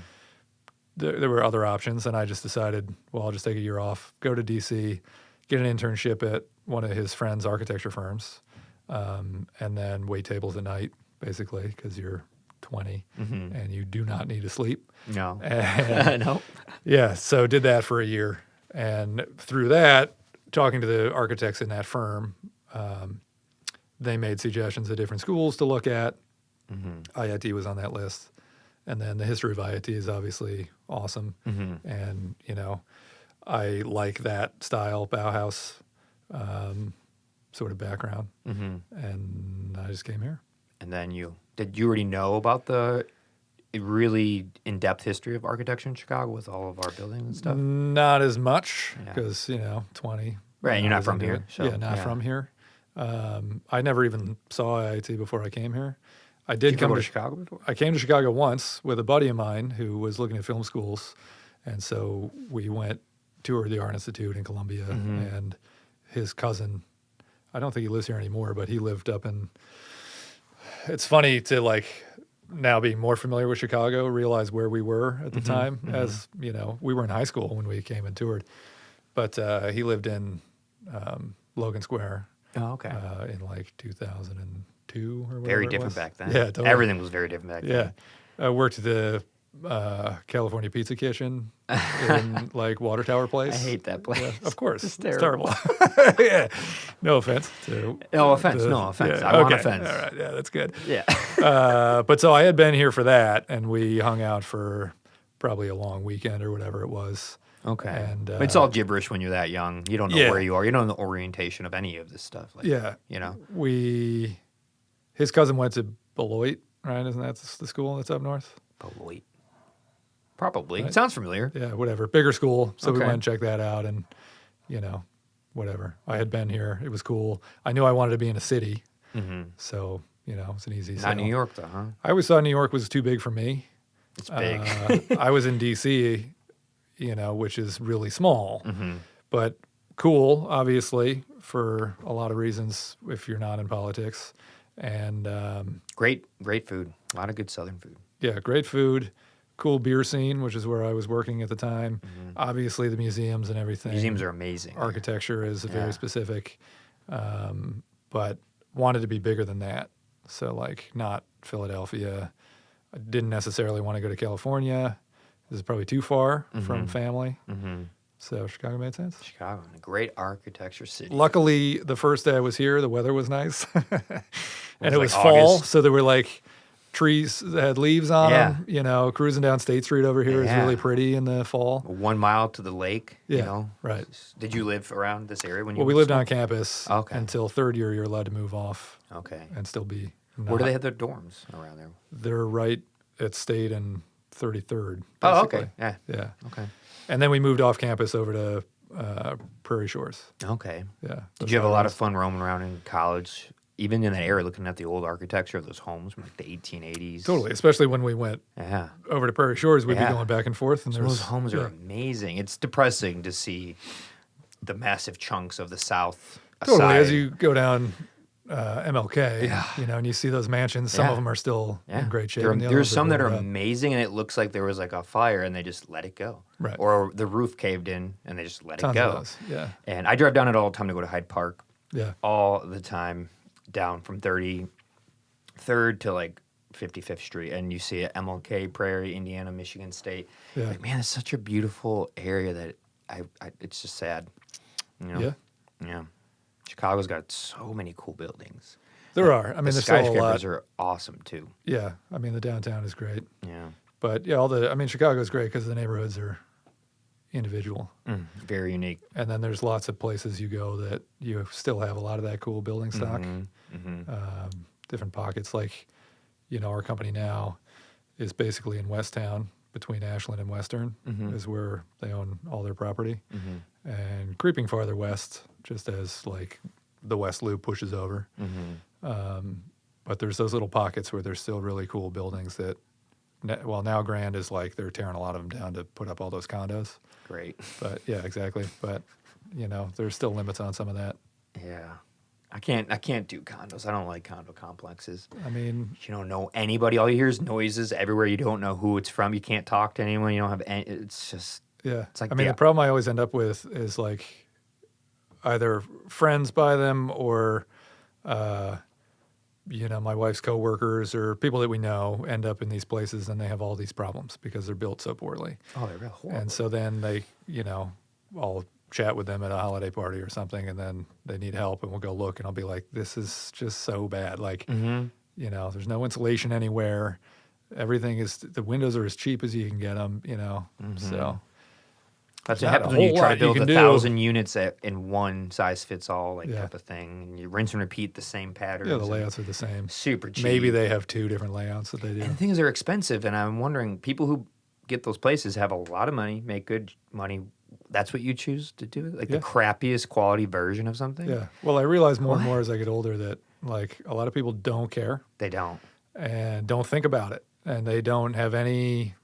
there were other options, and I just decided, well, I'll just take a year off, go to D.C., get an internship at one of his friends' architecture firms, and then wait tables at night, basically, because you're 20 and you do not need to sleep. No. And, No. yeah, so did that for a year. And through that, talking to the architects in that firm, they made suggestions of different schools to look at. IIT was on that list. And then the history of IIT is obviously awesome. And, I like that style Bauhaus sort of background, and I just came here. And then did you already know about the really in-depth history of architecture in Chicago with all of our buildings and stuff? Not as much because 20. Right, and you're not from here. So, not from here. I never even saw IIT before I came here. I did come to Chicago before? I came to Chicago once with a buddy of mine who was looking at film schools, and so we went toured the Art Institute in Columbia, and his cousin, I don't think he lives here anymore, but he lived up in. It's funny to like now being more familiar with Chicago, realize where we were at the time. As we were in high school when we came and toured, but he lived in Logan Square. Oh, okay. In like 2002 or whatever. Very different back then. Yeah, totally. Everything was very different back then. Yeah, I worked at the California Pizza Kitchen in like Water Tower Place. I hate that place. Yeah, of course, It's it's terrible. terrible. Yeah, no offense. No offense. I want offense. All right, yeah, that's good. Yeah. But so I had been here for that, and we hung out for probably a long weekend or whatever it was. Okay. And it's all gibberish when you're that young. You don't know where you are. You don't know the orientation of any of this stuff. Like, his cousin went to Beloit, right? Isn't that the school that's up north? Beloit. Probably. Right. It sounds familiar. Yeah, whatever. Bigger school. So we Okay. went and checked that out, and whatever. I had been here. It was cool. I knew I wanted to be in a city, so it's an easy. Not New York though, huh? I always thought New York was too big for me. It's big. I was in D.C., which is really small, but cool, obviously, for a lot of reasons if you're not in politics. And Great food. A lot of good Southern food. yeah, great food, cool beer scene, which is where I was working at the time. Obviously, the museums and everything. Museums are amazing. Architecture is very specific, but wanted to be bigger than that. So, like, not Philadelphia. I didn't necessarily want to go to California. This is probably too far from family. So Chicago made sense. Chicago, a great architecture city. Luckily, the first day I was here, the weather was nice. And it was like fall, August? so there were like trees that had leaves on them. Cruising down State Street over here is really pretty in the fall. 1 mile to the lake. Yeah, right. Did you live around this area when you? Well, we lived on campus Okay. until third year. You're allowed to move off Okay. and still be. Where do they have their dorms around there? They're right at State and 33rd. Oh, basically. okay. Yeah. Yeah. Okay. And then we moved off campus over to Prairie Shores. Okay. Yeah. Did you have a lot of fun roaming around in college, even in that area, looking at the old architecture of those homes from like the 1880s? Totally, especially when we went Yeah. over to Prairie Shores, we'd be going back and forth. And Those homes are amazing. It's depressing to see the massive chunks of the South. Totally, aside. as you go down MLK, and you see those mansions, some of them are still in great shape. And the There's others some that are blown up. amazing, and it looks like there was like a fire, and they just let it go. Right. Or the roof caved in, and they just let Tons it go. of those, yeah. And I drive down it all the time to go to Hyde Park. Yeah. All the time, down from 33rd to like 55th Street, and you see it, MLK, Prairie, Indiana, Michigan State. Yeah. Like, man, it's such a beautiful area that it's just sad. Yeah. Yeah. Chicago's got so many cool buildings. There are. I mean, The there's still a lot. skyscrapers are awesome too. Yeah. I mean, the downtown is great. Yeah. But yeah, Chicago's great because the neighborhoods are individual. Very unique. And then there's lots of places you go that you still have a lot of that cool building stock. Different pockets. Like, our company now is basically in Westtown between Ashland and Western is where they own all their property. And creeping farther west, just as like the West Loop pushes over. But there's those little pockets where there's still really cool buildings that, now Grand is like they're tearing a lot of them down to put up all those condos. Great. But yeah, exactly. But there's still limits on some of that. Yeah. I can't do condos. I don't like condo complexes. I mean, You don't know anybody. All you hear is noises everywhere. You don't know who it's from. You can't talk to anyone. You don't have any. It's just. yeah. It's like the problem I always end up with is like either friends buy them or, my wife's coworkers or people that we know end up in these places and they have all these problems because they're built so poorly. Oh, they're real horrible. And so then they, I'll chat with them at a holiday party or something, and then they need help, and we'll go look, and I'll be like, this is just so bad. Like, there's no insulation anywhere. Everything is, the windows are as cheap as you can get them, so. That's what happens when you try to build 1,000 units in one size fits all type of thing, and you rinse and repeat the same patterns. Yeah, the layouts are the same. Super cheap. Maybe they have 2 different layouts that they do. And the thing is, they're expensive, and I'm wondering, people who get those places have a lot of money, make good money. That's what you choose to do? Like the crappiest quality version of something? Yeah. Well, I realize more and more as I get older that like a lot of people don't care. They don't. And don't think about it. And they don't have any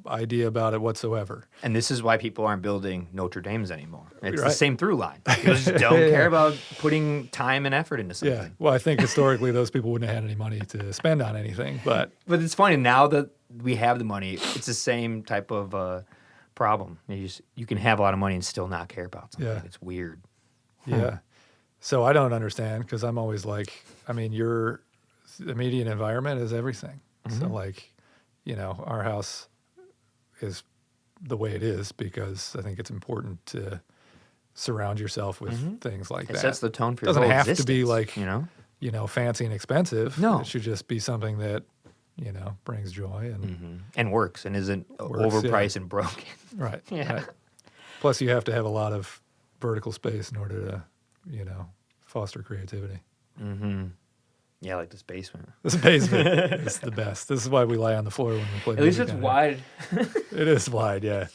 idea about it whatsoever. And this is why people aren't building Notre Dames anymore. It's the same through line. People just don't care about putting time and effort into something. Yeah. Well, I think historically those people wouldn't have had any money to spend on anything. But it's funny, now that we have the money, it's the same type of problem. You can have a lot of money and still not care about something. Yeah. It's weird. Yeah. So I don't understand because I'm always like, I mean, your immediate environment is everything. So like, you know, our house is the way it is because I think it's important to surround yourself with things like that. It sets the tone for your whole existence. It doesn't have to be like, you know, fancy and expensive. No. It should just be something that, you know, brings joy and works and isn't overpriced and broken. Right. Yeah. Right. Plus, you have to have a lot of vertical space in order to, you know, foster creativity. Yeah, like this basement. This basement is the best. This is why we lie on the floor when we play. At least it's wide. It is wide, yeah.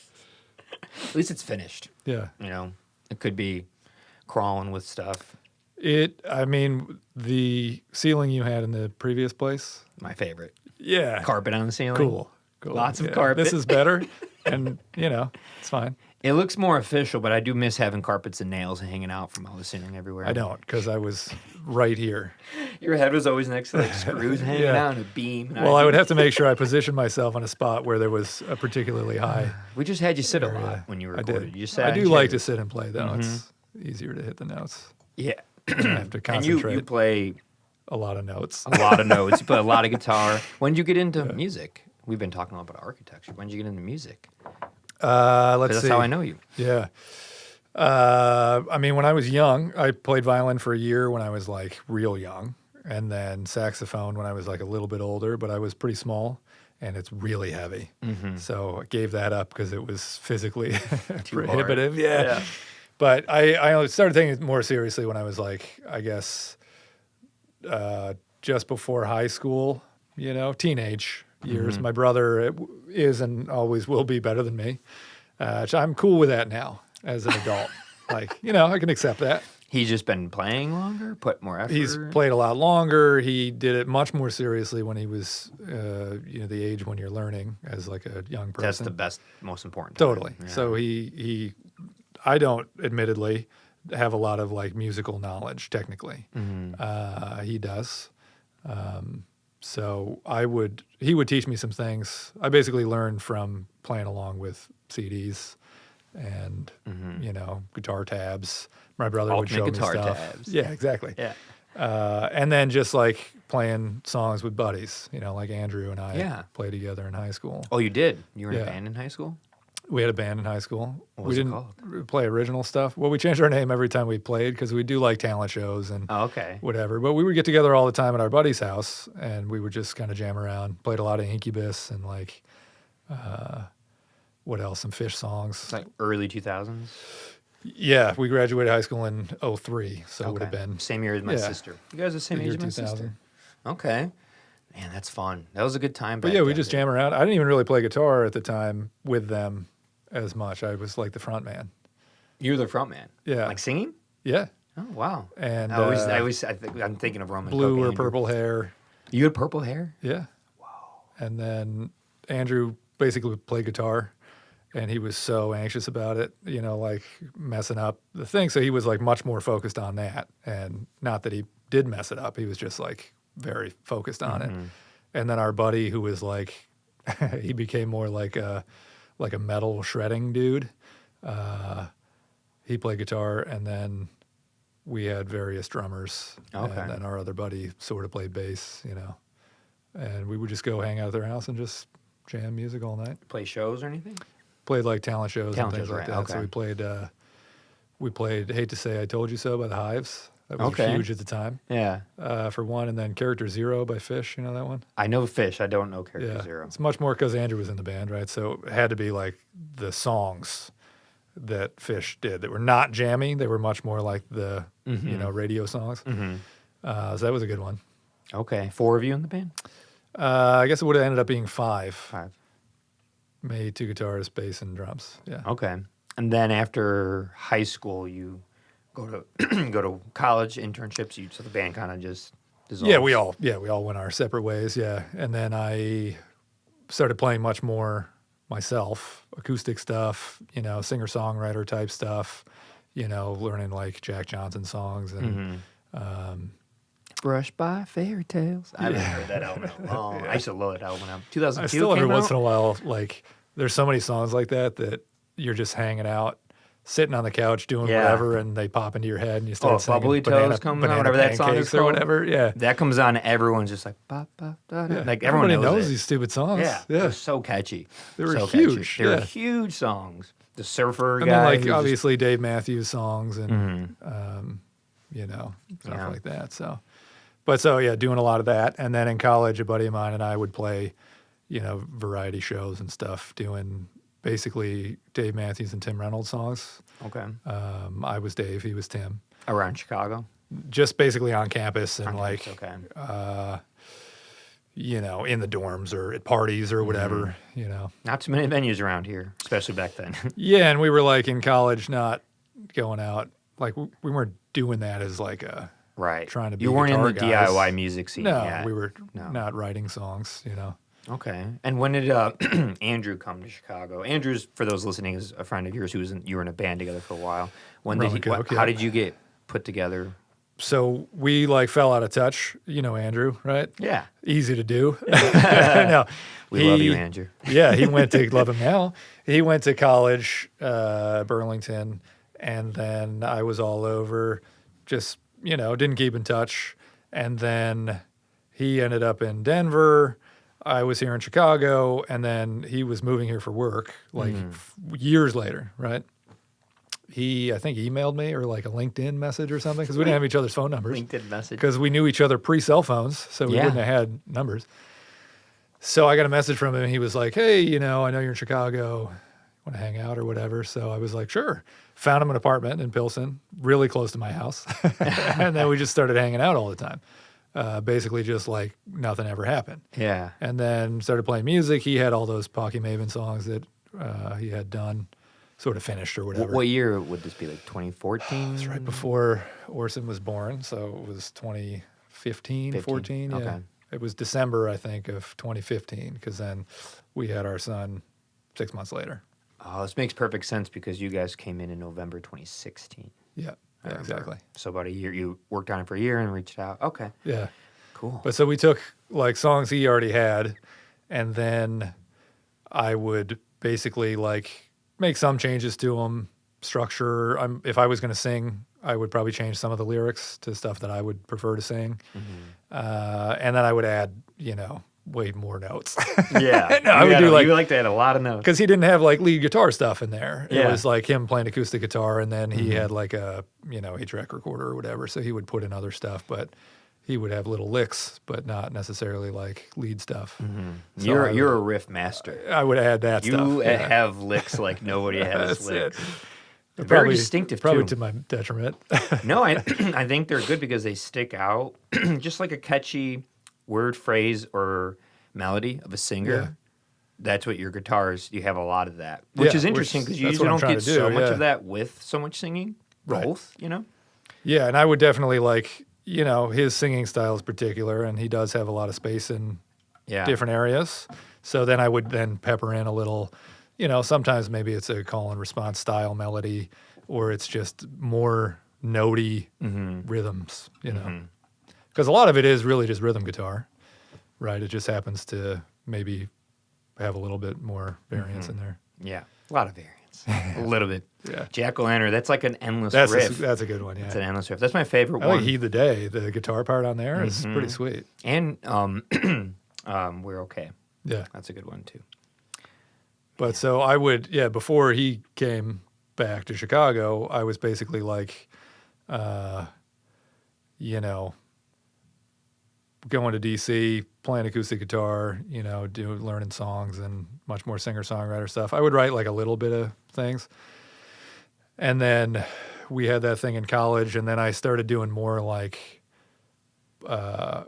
At least it's finished. Yeah. You know, it could be crawling with stuff. I mean, the ceiling you had in the previous place. My favorite. Yeah. Carpet on the ceiling. Cool. Lots of carpet. This is better, and, you know, it's fine. It looks more official, but I do miss having carpets and nails hanging out from all the ceiling everywhere. I don't, because I was right here. Your head was always next to like screws hanging out and a beam. Well, I would have to make sure I positioned myself on a spot where there was a particularly high. We just had you sit a lot when you recorded. I did. You sat I do like to sit and play, though. It's easier to hit the notes. Yeah. I have to concentrate. And you play a lot of notes. A lot of notes. You play a lot of guitar. When did you get into music? We've been talking a lot about architecture. When did you get into music? Let's see. That's how I know you. Yeah. I mean, when I was young, I played violin for a year when I was like real young, and then saxophone when I was like a little bit older, but I was pretty small and it's really heavy. So I gave that up because it was physically prohibitive. Yeah. But I started taking it more seriously when I was like, I guess, just before high school, you know, teenage years. My brother is and always will be better than me. I'm cool with that now as an adult. Like, you know, I can accept that. He's just been playing longer, put more effort. He's played a lot longer. He did it much more seriously when he was, you know, the age when you're learning as like a young person. That's the best, most important time. Totally. Yeah. So I don't admittedly have a lot of like musical knowledge technically. He does. So he would teach me some things. I basically learned from playing along with CDs and, you know, guitar tabs. My brother would show me stuff. Tabs. Yeah, exactly. Yeah. And then just like playing songs with buddies, you know, like Andrew and I played together in high school. Oh, you did? You were in a band in high school? We had a band in high school. What was it called? Play original stuff. Well, we changed our name every time we played because we do like talent shows and whatever. But we would get together all the time at our buddy's house and we would just kind of jam around. Played a lot of Incubus and like, what else? Some Fish songs. It's like early 2000s? Yeah, we graduated high school in 2003, so it would have been. Same year as my sister. You guys are the same age as my sister? Okay. Man, that's fun. That was a good time back But yeah, we just jam around. I didn't even really play guitar at the time with them as much. I was like the front man. You were the front man? Yeah. Like singing? Yeah. Oh, wow. And I'm thinking of Romancoke. Blue or purple hair. You had purple hair? Yeah. Wow. And then Andrew basically played guitar, and he was so anxious about it, you know, like messing up the thing. So he was like much more focused on that. And not that he did mess it up. He was just like very focused on it. And then our buddy who was like, he became more like a metal shredding dude. He played guitar, and then we had various drummers. Okay. And then our other buddy sort of played bass, you know. And we would just go hang out at their house and just jam music all night. Play shows or anything? Played like talent shows and things like that. Okay. So we played Hate to Say I Told You So by the Hives. That was huge at the time. Yeah. For one, and then Character Zero by Fish. You know that one? I know Fish. I don't know Character Zero. It's much more because Andrew was in the band, right? So it had to be like the songs that Fish did that were not jammy. They were much more like the, radio songs. So that was a good one. Okay. 4 of you in the band? I guess it would have ended up being 5. 5. Me, 2 guitars, bass, and drums. Yeah. Okay. And then after high school, you go to go to college internships. So the band kind of just dissolves. Yeah, we all went our separate ways. Yeah, and then I started playing much more myself, acoustic stuff, singer-songwriter type stuff, learning like Jack Johnson songs and Brushed by Fairy Tales. I haven't heard that album in a long. I used to love that album. 2002 I still every came once out. in a while, like there's so many songs like that you're just hanging out, sitting on the couch doing whatever, and they pop into your head and you start singing Bubbly Toes comes on, whatever that song is or called. whatever. Yeah, that comes on. Everyone's just like, ba, ba, da, da. Like everyone Everybody knows it. these stupid songs. Yeah, they're so catchy. They were so huge. Catchy. They were huge songs. The surfer I guy. mean, like obviously Dave Matthews songs and stuff like that. So yeah, doing a lot of that. And then in college, a buddy of mine and I would play, variety shows and stuff, doing basically Dave Matthews and Tim Reynolds songs. Okay. I was Dave, he was Tim. Around Chicago? Just basically on campus and Okay. in the dorms or at parties or whatever, Not too many venues around here, especially back then. Yeah, and we were like in college, not going out. Like we weren't doing that as like a right. trying to be You weren't in the guitar guys. DIY music scene No, yet. we were not writing songs, Okay. And when did Andrew come to Chicago? Andrew's, for those listening, is a friend of yours you were in a band together for a while. When did Romancoke, how did you get put together? So we like fell out of touch, Andrew, right? Yeah. Easy to do. No, We love you, Andrew. Yeah, he went to love him now. He went to college, Burlington, and then I was all over, just didn't keep in touch. And then he ended up in Denver. I was here in Chicago, and then he was moving here for work, like years later, right? I think emailed me or like a LinkedIn message or something because we didn't have each other's phone numbers. LinkedIn message. Because we knew each other pre-cell phones, so we wouldn't have had numbers. So I got a message from him, and he was like, hey, I know you're in Chicago. Want to hang out or whatever? So I was like, sure. Found him an apartment in Pilsen, really close to my house. And then we just started hanging out all the time. Basically just like nothing ever happened. Yeah. And then started playing music. He had all those Pocky Maven songs that he had done, sort of finished or whatever. What year would this be, like 2014? It was right before Orson was born, so it was 2015, 14. Yeah. Okay. It was December, I think, of 2015, because then we had our son 6 months later. Oh, this makes perfect sense because you guys came in November 2016. Yeah, exactly. So about a year, you worked on it for a year and reached out. Okay. Yeah. Cool. But so we took like songs he already had, and then I would basically like make some changes to them, structure. If I was going to sing, I would probably change some of the lyrics to stuff that I would prefer to sing. And then I would add, way more notes. Yeah. No, I would do like, you like to add a lot of notes. because he didn't have like lead guitar stuff in there. It Yeah. was like him playing acoustic guitar, and then he had like a, H-Rec recorder or whatever. So he would put in other stuff, but he would have little licks, but not necessarily like lead stuff. So You're a riff master. I would add that stuff. You Yeah. have licks like nobody has That's licks. it. Very distinctive, probably too. to my detriment. No, I think they're good because they stick out. Just like a catchy word, phrase, or melody of a singer. Yeah. That's what your guitars, you have a lot of that. Which is interesting because you that's usually what I'm don't trying get to do, so much yeah. of that with so much singing. Right. Both, Yeah, and I would definitely like, his singing style is particular, and he does have a lot of space in Yeah. different areas. So then I would then pepper in a little, sometimes maybe it's a call and response style melody, or it's just more notey rhythms, Because a lot of it is really just rhythm guitar, right? It just happens to maybe have a little bit more variance in there. Yeah. A lot of variance. A little bit. Yeah. Jack-o'-lantern, that's like an endless That's riff. that's a good one, yeah. It's an endless riff. That's my favorite I one. like Heed the Day. The guitar part on there is pretty sweet. And We're Okay. Yeah. That's a good one, too. But so I would, before he came back to Chicago, I was basically like, going to DC, playing acoustic guitar, learning songs and much more singer-songwriter stuff. I would write like a little bit of things. And then we had that thing in college, and then I started doing more like the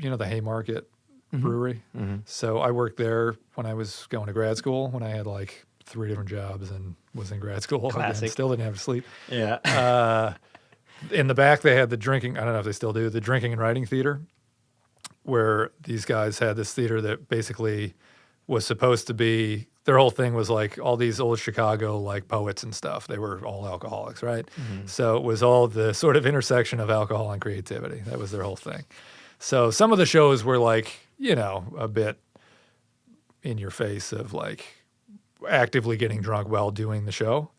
Haymarket Brewery. Mm-hmm. So I worked there when I was going to grad school, when I had like 3 different jobs and was in grad school. Classic. Again, still didn't have to sleep. Yeah. In the back, they had the drinking, I don't know if they still do, the drinking and writing theater, where these guys had this theater that basically was supposed to be, their whole thing was like all these old Chicago like poets and stuff. They were all alcoholics, right? Mm-hmm. So it was all the sort of intersection of alcohol and creativity. That was their whole thing. So some of the shows were like, a bit in your face of like actively getting drunk while doing the show,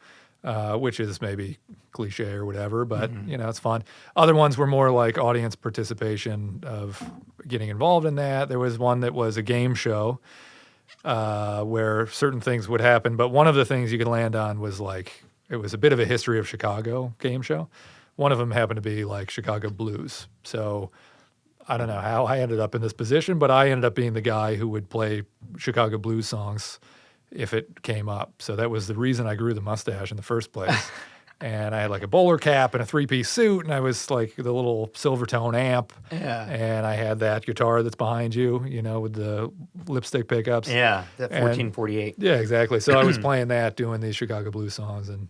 which is maybe cliche or whatever, but it's fun. Other ones were more like audience participation of getting involved in that. There was one that was a game show where certain things would happen, but one of the things you could land on was like, it was a bit of a history of Chicago game show. One of them happened to be like Chicago blues. So I don't know how I ended up in this position, but I ended up being the guy who would play Chicago blues songs if it came up. So that was the reason I grew the mustache in the first place. And I had like a bowler cap and a 3-piece suit, and I was like the little Silvertone amp. Yeah. And I had that guitar that's behind you, with the lipstick pickups. Yeah, that 1448. Yeah, exactly. So I was playing that, doing these Chicago blues songs, and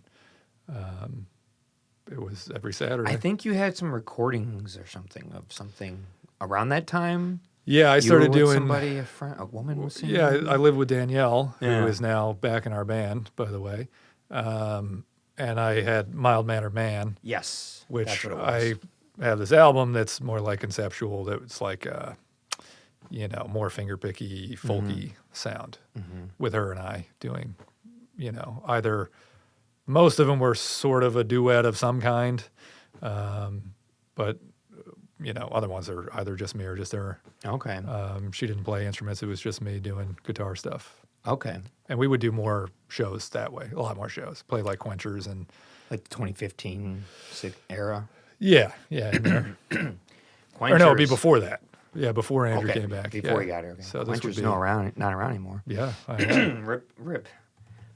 it was every Saturday. I think you had some recordings or something of something around that time. Yeah, I started doing somebody, a woman was singing. Yeah, I lived with Danielle, who is now back in our band, by the way. And I had Mild Mannered Man. Yes, which I have this album that's more like conceptual. That's like more fingerpicky, folky sound with her and I doing. Either most of them were sort of a duet of some kind, but. Other ones are either just me or just her. Okay. She didn't play instruments. It was just me doing guitar stuff. Okay. And we would do more shows that way, a lot more shows. Play like Quenchers and... Like the 2015 era? Yeah, in there. Or no, it'd be before that. Yeah, before Andrew came back. Before he got here. Okay. So Quenchers not around anymore. Yeah. Rip.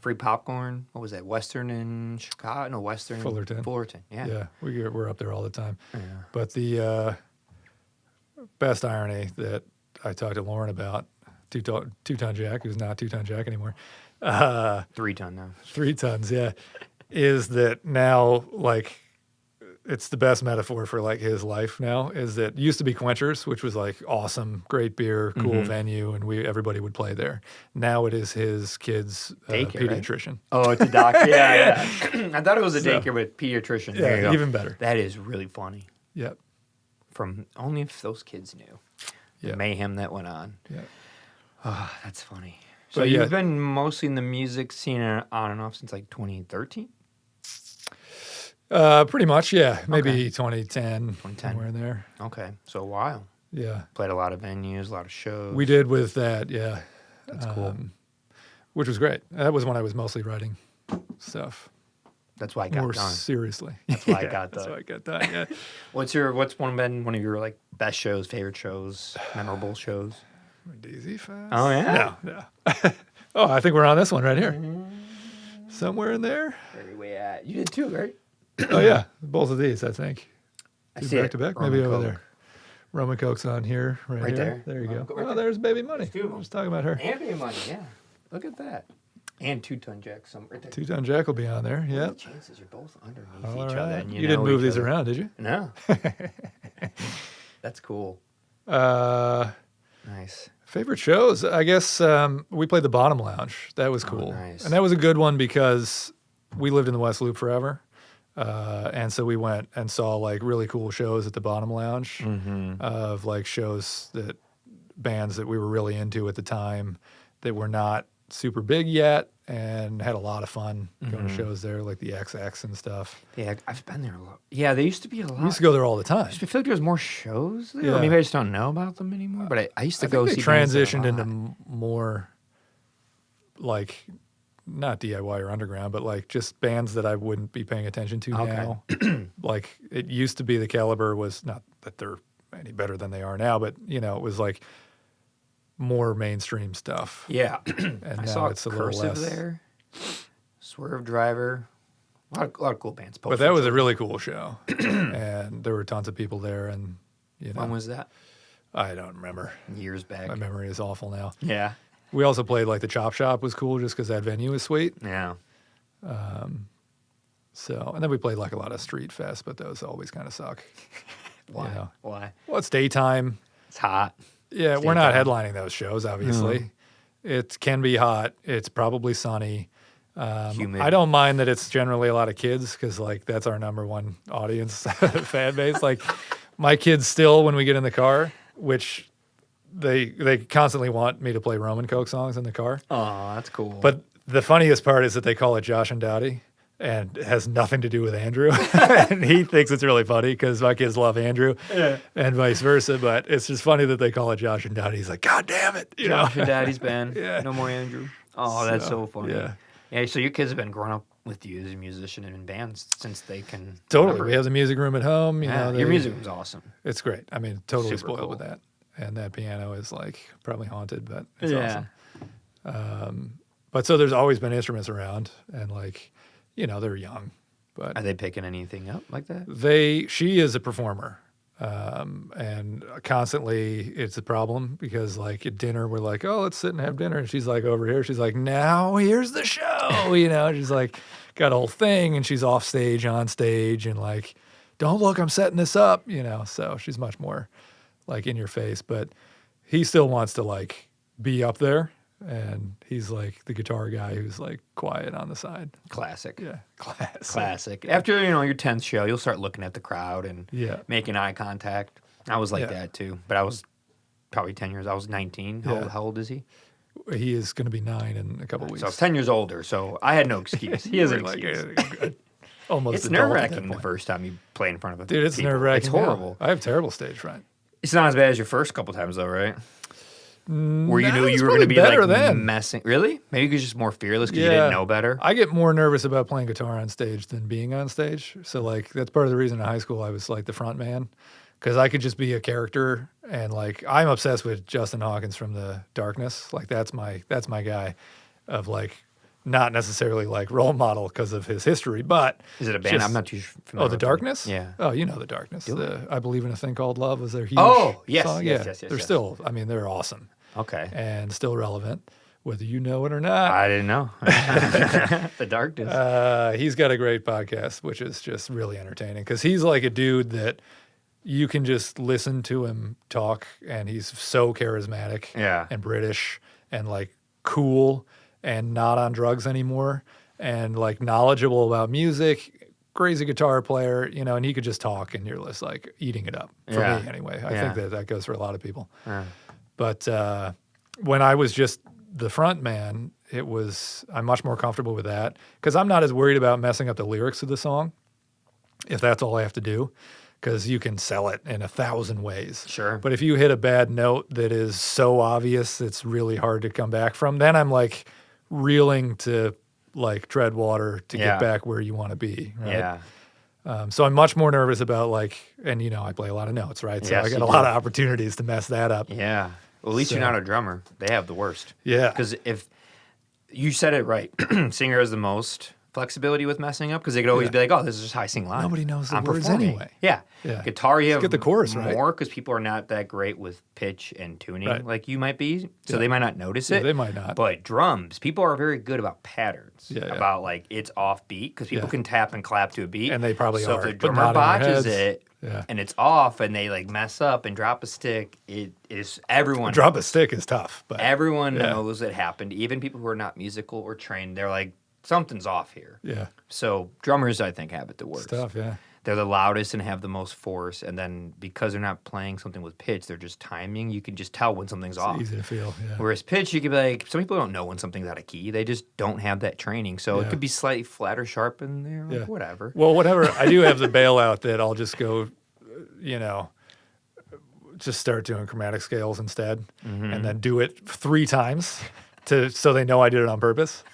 Free Popcorn. What was that? Western in Chicago? No, Western. Fullerton. Yeah. Yeah, we're up there all the time. Yeah. But the best irony that I talked to Lauren about, two-ton Jack, who's not two-ton Jack anymore. 3-ton now. 3 tons, yeah. Is that now, like, it's the best metaphor for, like, his life now, is that it used to be Quenchers, which was, like, awesome, great beer, cool venue, and everybody would play there. Now it is his kid's pediatrician. Right? Oh, it's a doctor. Yeah. I thought it was a daycare, but pediatrician. Yeah, there you go. Even better. That is really funny. Yep. From only if those kids knew. The mayhem that went on. Yeah. Oh, that's funny. So you've been mostly in the music scene on and off since like 2013? Pretty much, yeah. Maybe 2010, somewhere in there. Okay, so a while. Yeah. Played a lot of venues, a lot of shows. We did with that, yeah. That's cool. Which was great. That was when I was mostly writing stuff. That's why I got done. More seriously. That's why I got done. That's why I got done, yeah. What's been one of your like best shows, favorite shows, memorable shows? Daisy Fest? Oh, yeah? No. Oh, I think we're on this one right here. Somewhere in there. Where are we at? You did too, right? Oh, yeah. Both of these, I think. I see back to back, maybe over there. Romancoke's on here, right here. There you go. Right there's Baby Money. I was talking about her. And Baby Money, yeah. Look at that. And 2-ton Jack, right there. 2-ton Jack will be on there, yeah. The chances you're both underneath each other. And you didn't move these around, did you? No. That's cool. Nice. Favorite shows? I guess we played the Bottom Lounge. That was cool. Nice. And that was a good one because we lived in the West Loop forever. And so we went and saw like really cool shows at the Bottom Lounge of like bands that we were really into at the time that were not super big yet and had a lot of fun going to shows there, like the XX and stuff. Yeah, I've been there a lot. Yeah, there used to be a lot. We used to go there all the time. I feel like there's more shows there. Yeah. Maybe I just don't know about them anymore. But I used to go see bands. They transitioned into more like not DIY or underground, but like just bands that I wouldn't be paying attention to now. Like it used to be the caliber was not that they're any better than they are now, but it was like more mainstream stuff. Yeah. And I now saw it's a little Cursive less. there. Swerve Driver. A lot of cool bands. But that was a really cool show. And there were tons of people there. And, When was that? I don't remember. Years back. My memory is awful now. Yeah. We also played like the Chop Shop was cool just because that venue was sweet. Yeah. So, and then we played like a lot of street fest, but those always kind of suck. Why? Why? Well, it's daytime. It's hot. Yeah, we're not headlining those shows, obviously. It can be hot. It's probably sunny. Humid. I don't mind that it's generally a lot of kids because like that's our number one audience fan base. Like my kids still, when we get in the car, which they constantly want me to play Romancoke songs in the car. Oh, that's cool. But the funniest part is that they call it Josh and Dottie. And it has nothing to do with Andrew. And he thinks it's really funny because my kids love Andrew and vice versa. But it's just funny that they call it Josh and Dottie. He's like, God damn it. Josh and Daddy's band. No more Andrew. Oh, that's so funny. Yeah, so your kids have been growing up with you as a musician and in bands since they can. Totally. remember. We have the music room at home. Your music room's awesome. It's great. I mean, totally Super spoiled cool. with that. And that piano is like probably haunted, but it's awesome. But so there's always been instruments around and like, they're young. But Are they picking anything up like that? She is a performer. And constantly it's a problem because like at dinner, we're like, oh, let's sit and have dinner. And she's like over here. She's like, now here's the show, she's like got a whole thing and she's off stage, on stage and like, don't look, I'm setting this up, so she's much more like in your face, but he still wants to like be up there. And he's like the guitar guy who's like quiet on the side. Classic. Yeah, classic. After your 10th show, you'll start looking at the crowd and making eye contact. I was like that too, but I was probably 10 years. I was 19. How old is he? He is going to be 9 in a couple weeks. So I was 10 years older. So I had no excuse. He has an excuse. Almost. It's nerve wracking the first time you play in front of a dude. It's people. Nerve wracking. It's horrible. I have terrible stage fright. It's not as bad as your first couple times though, right? Where you No, knew it's you were going to be better like then. messing. Really? Maybe because you're just more fearless because you didn't know better. I get more nervous about playing guitar on stage than being on stage. So like that's part of the reason in high school I was like the front man because I could just be a character and like I'm obsessed with Justin Hawkins from The Darkness. Like that's my guy of like not necessarily like role model because of his history, but is it a band? I'm not too familiar. Oh, The Darkness? Yeah. Oh, The Darkness. I Believe in a Thing Called Love was their huge yes, song. Yes. They're still, they're awesome. Okay. And still relevant, whether you know it or not. I didn't know. The Darkness. He's got a great podcast, which is just really entertaining because he's like a dude that you can just listen to him talk and he's so charismatic and British and like cool and not on drugs anymore and like knowledgeable about music, crazy guitar player, and he could just talk and you're just like eating it up for me anyway. I think that goes for a lot of people. But when I was just the front man, I'm much more comfortable with that because I'm not as worried about messing up the lyrics of the song if that's all I have to do because you can sell it in 1,000 ways. Sure. But if you hit a bad note that is so obvious it's really hard to come back from, then I'm like reeling to like tread water to get back where you want to be. Right? Yeah. So I'm much more nervous about like, and I play a lot of notes, right? So I got a lot of opportunities to mess that up. Yeah. Well, at least you're not a drummer. They have the worst. Yeah. Because if you said it right, singer has the most flexibility with messing up because they could always be like, oh, this is just how I sing live. Nobody knows the I'm words performing. anyway. Yeah. Guitar, you have get the chorus right. more because people are not that great with pitch and tuning like you might be. So they might not notice it. They might not. But drums, people are very good about patterns. About like it's offbeat because people can tap and clap to a beat. And they probably so are. So if the drummer botches it Yeah. and it's off and they like mess up and drop a stick, it is everyone Drop a stick is tough, but everyone knows it happened. Even people who are not musical or trained, they're like, something's off here. Yeah. So drummers, I think, have it the worst. It's tough, yeah. They're the loudest and have the most force, and then because they're not playing something with pitch, they're just timing. You can just tell when something's off. Easy to feel, yeah. Whereas pitch, you could be like, some people don't know when something's out of key. They just don't have that training. So it could be slightly flat or sharp, and they're like, whatever. Well, whatever. I do have the bailout that I'll just go, just start doing chromatic scales instead, and then do it 3 times so they know I did it on purpose.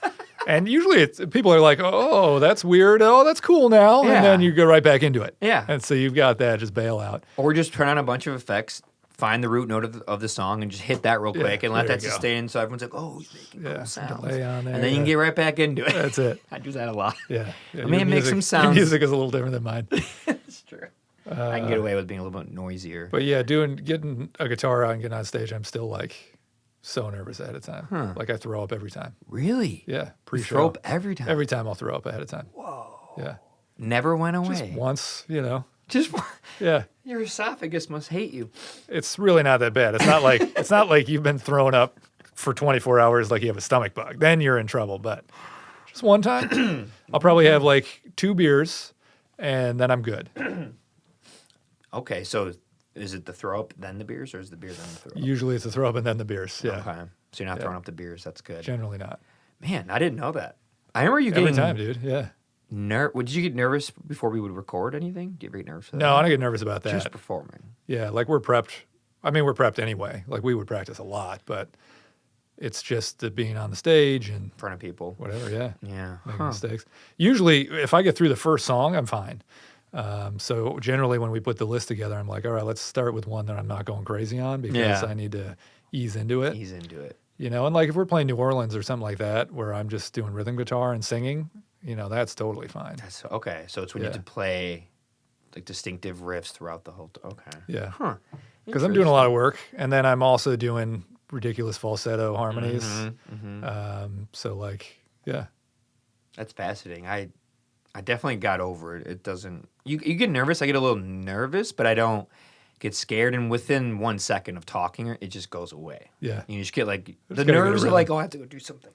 And usually people are like, oh, that's weird. Oh, that's cool now. Yeah. And then you go right back into it. Yeah. And so you've got that, just bail out. Or just turn on a bunch of effects find the root note of the song and just hit that real quick and let that sustain. So everyone's like, oh, he's making cool sounds. Delay on there, and then you can get right back into it. That's it. I do that a lot. Yeah. I mean, it makes some sounds. Your music is a little different than mine. It's true. I can get away with being a little bit noisier. But yeah, getting a guitar out and getting on stage, I'm still like so nervous ahead of time. Like I throw up every time. Really? Yeah. You throw up every time? Every time I'll throw up ahead of time. Whoa. Yeah. Never went away. Just once, Just yeah. Your esophagus must hate you. It's really not that bad. It's not like you've been thrown up for 24 hours like you have a stomach bug. Then you're in trouble. But just one time, I'll probably have like 2 beers, and then I'm good. Okay, so is it the throw up then the beers, or is the beer then the throw up? Usually it's the throw up and then the beers. Yeah. Okay, so you're not throwing up the beers. That's good. Generally not. Man, I didn't know that. I remember you getting every time, dude. Yeah. Did you get nervous before we would record anything? Do you ever get nervous for that? No, I don't get nervous about that. Just performing. Yeah, like we're prepped. I mean, we're prepped anyway. Like we would practice a lot, but it's just the being on the stage and in front of people. Whatever, yeah. Yeah. Making mistakes. Usually, if I get through the first song, I'm fine. So generally, when we put the list together, I'm like, all right, let's start with one that I'm not going crazy on because I need to ease into it. Ease into it. And like if we're playing New Orleans or something like that, where I'm just doing rhythm guitar and singing, that's totally fine. That's okay. So it's when you have to play like distinctive riffs throughout the whole. Okay. Yeah. Huh. Because I'm doing a lot of work, and then I'm also doing ridiculous falsetto harmonies. So like, yeah. That's fascinating. I definitely got over it. It doesn't. You get nervous. I get a little nervous, but I don't get scared. And within 1 second of talking, it just goes away. Yeah. You just get like the nerves are like, oh, I have to go do something,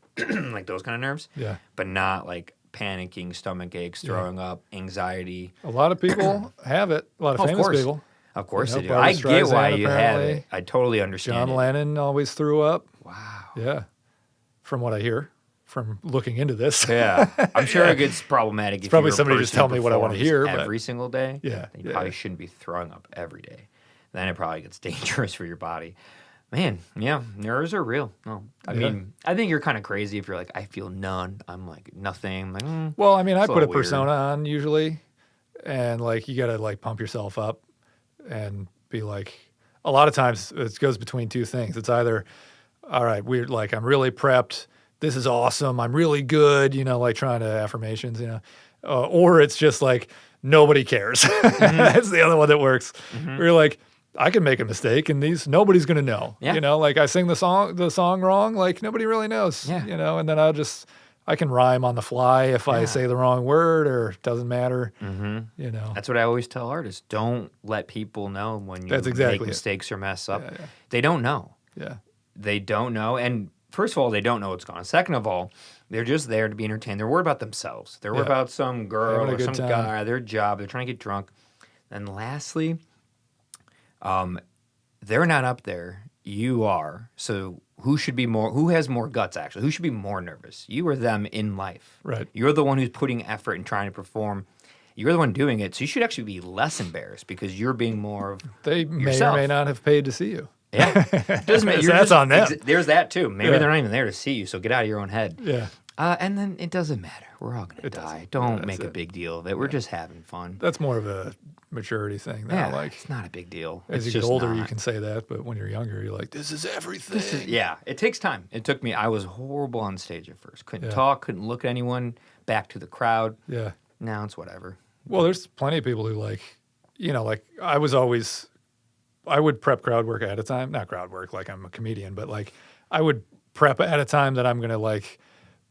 like those kind of nerves. Yeah. But not like panicking, stomach aches, throwing up, anxiety. A lot of people have it. A lot of famous people. Of course they do. I get why you have it. I totally understand. John Lennon always threw up. Wow. Yeah. From what I hear. From looking into this. Yeah. I'm sure it gets problematic. If probably somebody just tell me what I want to hear. Every single day. Yeah. You probably shouldn't be throwing up every day. Then it probably gets dangerous for your body. Man, yeah, nerves are real. No, I mean, I think you're kind of crazy if you're like, I feel none. I'm like, nothing. I'm like, well, I mean, I put a persona on usually. And like, you got to like pump yourself up and be like, a lot of times it goes between 2 things. It's either, all right, I'm really prepped. This is awesome. I'm really good, like trying to affirmations, or it's just like, nobody cares. That's the other one that works. Where you're like, I can make a mistake and nobody's going to know, like I sing the song wrong. Like nobody really knows, and then I can rhyme on the fly if I say the wrong word or it doesn't matter, That's what I always tell artists. Don't let people know when you make mistakes or mess up. Yeah. They don't know. Yeah. They don't know. And first of all, they don't know what's going on. Second of all, they're just there to be entertained. They're worried about themselves. They're worried about some girl or some guy, their job. They're trying to get drunk. And lastly, they're not up there. You are. So who has more guts, actually? Who should be more nervous? You or them in life. Right. You're the one who's putting effort and trying to perform. You're the one doing it. So you should actually be less embarrassed because you're being more of They yourself. may or may not have paid to see you. Yeah. Doesn't matter. That's on them. There's that too. Maybe they're not even there to see you, so get out of your own head. Yeah. And then it doesn't matter. We're all going to die. Don't make a big deal of it. We're just having fun. That's more of a maturity thing now. Yeah, like, it's not a big deal. As you get older, you can say that, but when you're younger, you're like, this is everything. It takes time. It took me, I was horrible on stage at first. Couldn't talk, couldn't look at anyone, back to the crowd. Yeah. Now it's whatever. Well, there's plenty of people who like I would prep crowd work ahead of time. Not crowd work like I'm a comedian, but like I would prep at a time that I'm going to like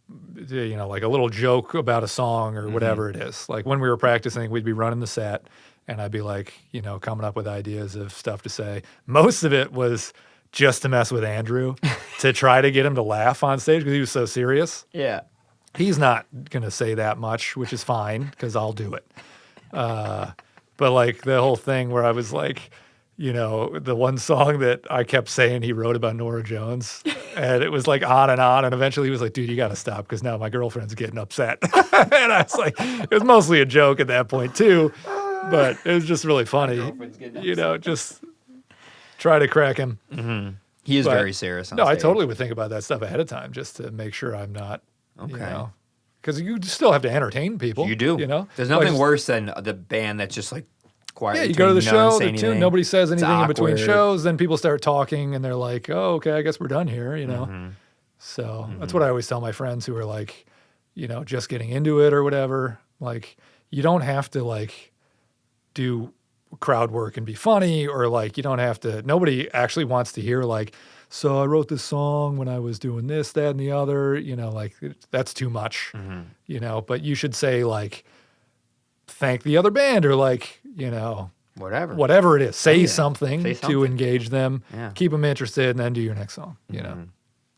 a little joke about a song or whatever it is. Like when we were practicing, we'd be running the set and I'd be like, coming up with ideas of stuff to say. Most of it was just to mess with Andrew to try to get him to laugh on stage because he was so serious. Yeah. He's not going to say that much, which is fine because I'll do it. But like the whole thing where I was like, the one song that I kept saying he wrote about Norah Jones, and it was like on, and eventually he was like, dude, you got to stop because now my girlfriend's getting upset. And I was like, it was mostly a joke at that point too, but it was just really funny, just try to crack him. Mm-hmm. He is very serious on No, stage. I totally would think about that stuff ahead of time just to make sure I'm not, because you still have to entertain people. You do. There's nothing worse than the band that's just like quiet. Yeah, you go to the show, the tune, nobody says anything in between awkward. shows. Then people start talking, and they're like, "Oh, okay, I guess we're done here." So that's what I always tell my friends who are like, just getting into it or whatever. Like, you don't have to like do crowd work and be funny, or like you don't have to. Nobody actually wants to hear like, so I wrote this song when I was doing this, that, and the other. Like that's too much. But you should say like, thank the other band, or like, whatever it is. Say something to engage them, keep them interested, and then do your next song.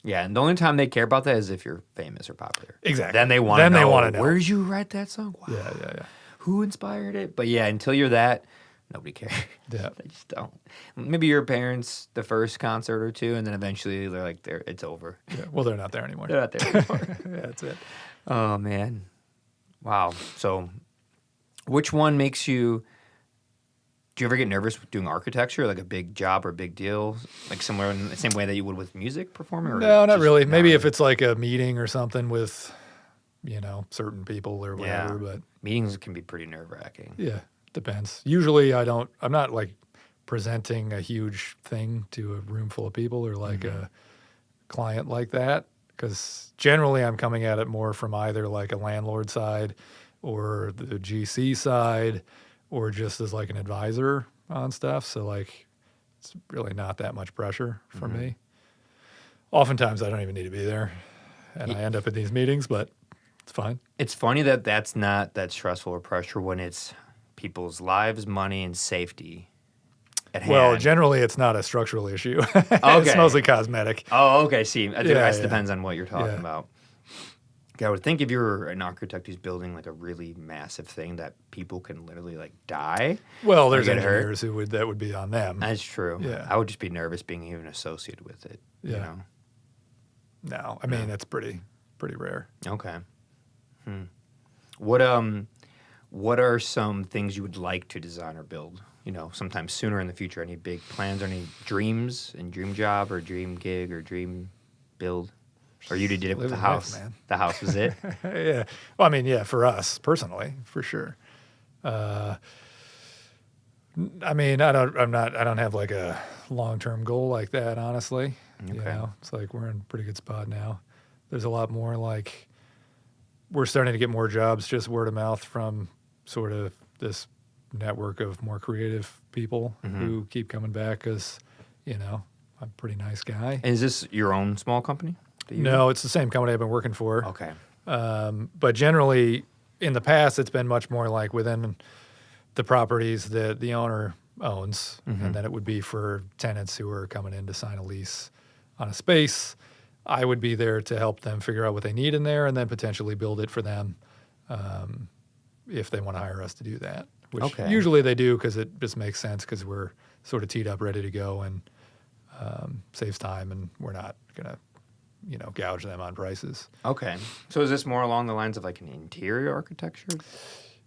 Yeah, and the only time they care about that is if you're famous or popular. Exactly. Then they want to know. Where did you write that song? Wow. Yeah. Who inspired it? But yeah, until you're that, nobody cares. Yeah. They just don't. Maybe your parents, the first concert or two, and then eventually they're like, it's over. Yeah. Well, they're not there anymore. They're not there anymore. Yeah, that's it. Oh, man. Wow. So which one makes you... Do you ever get nervous with doing architecture, like a big job or a big deal, like similar in the same way that you would with music performing? No, not really. Maybe if it's like a meeting or something with, certain people or whatever. But meetings can be pretty nerve-wracking. Yeah, depends. Usually I'm not like presenting a huge thing to a room full of people or like a client like that, because generally I'm coming at it more from either like a landlord side or the GC side, or just as like an advisor on stuff. So like, it's really not that much pressure for me. Oftentimes I don't even need to be there, and I end up at these meetings, but it's fine. It's funny that that's not that stressful or pressure when it's people's lives, money, and safety at hand. Well, generally it's not a structural issue. It's mostly cosmetic. Oh, okay. See, I think that depends on what you're talking about. I would think if you're an architect who's building like a really massive thing that people can literally like die. Well, there's engineers that would be on them. That's true. Yeah. I would just be nervous being even associated with it. Yeah. No, I mean that's pretty rare. Okay. What are some things you would like to design or build? Sometime sooner in the future. Any big plans or any dreams and dream job or dream gig or dream build? Or you did it with the house? Life, man. The house was it? Yeah. Well, I mean, yeah, for us personally, for sure. I mean, I don't have like a long-term goal like that, honestly. Okay. It's like we're in a pretty good spot now. There's a lot more like we're starting to get more jobs, just word of mouth from sort of this network of more creative people who keep coming back because, I'm a pretty nice guy. And is this your own small company? No, it's the same company I've been working for. Okay. But generally, in the past, it's been much more like within the properties that the owner owns, and then it would be for tenants who are coming in to sign a lease on a space. I would be there to help them figure out what they need in there and then potentially build it for them if they want to hire us to do that, which usually they do because it just makes sense because we're sort of teed up, ready to go, and saves time, and we're not going to gouge them on prices. Okay. So is this more along the lines of like an interior architecture?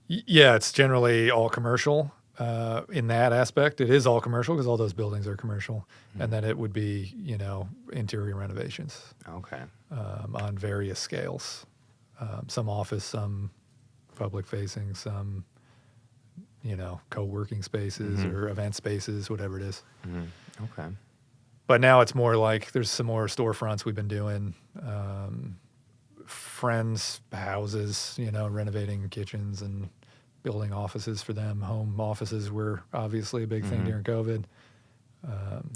Yeah, it's generally all commercial in that aspect. It is all commercial because all those buildings are commercial. And then it would be, interior renovations. Okay. On various scales. Some office, some public facing, some, co-working spaces or event spaces, whatever it is. Okay. But now it's more like there's some more storefronts we've been doing, friends' houses, renovating kitchens and building offices for them. Home offices were obviously a big thing during COVID.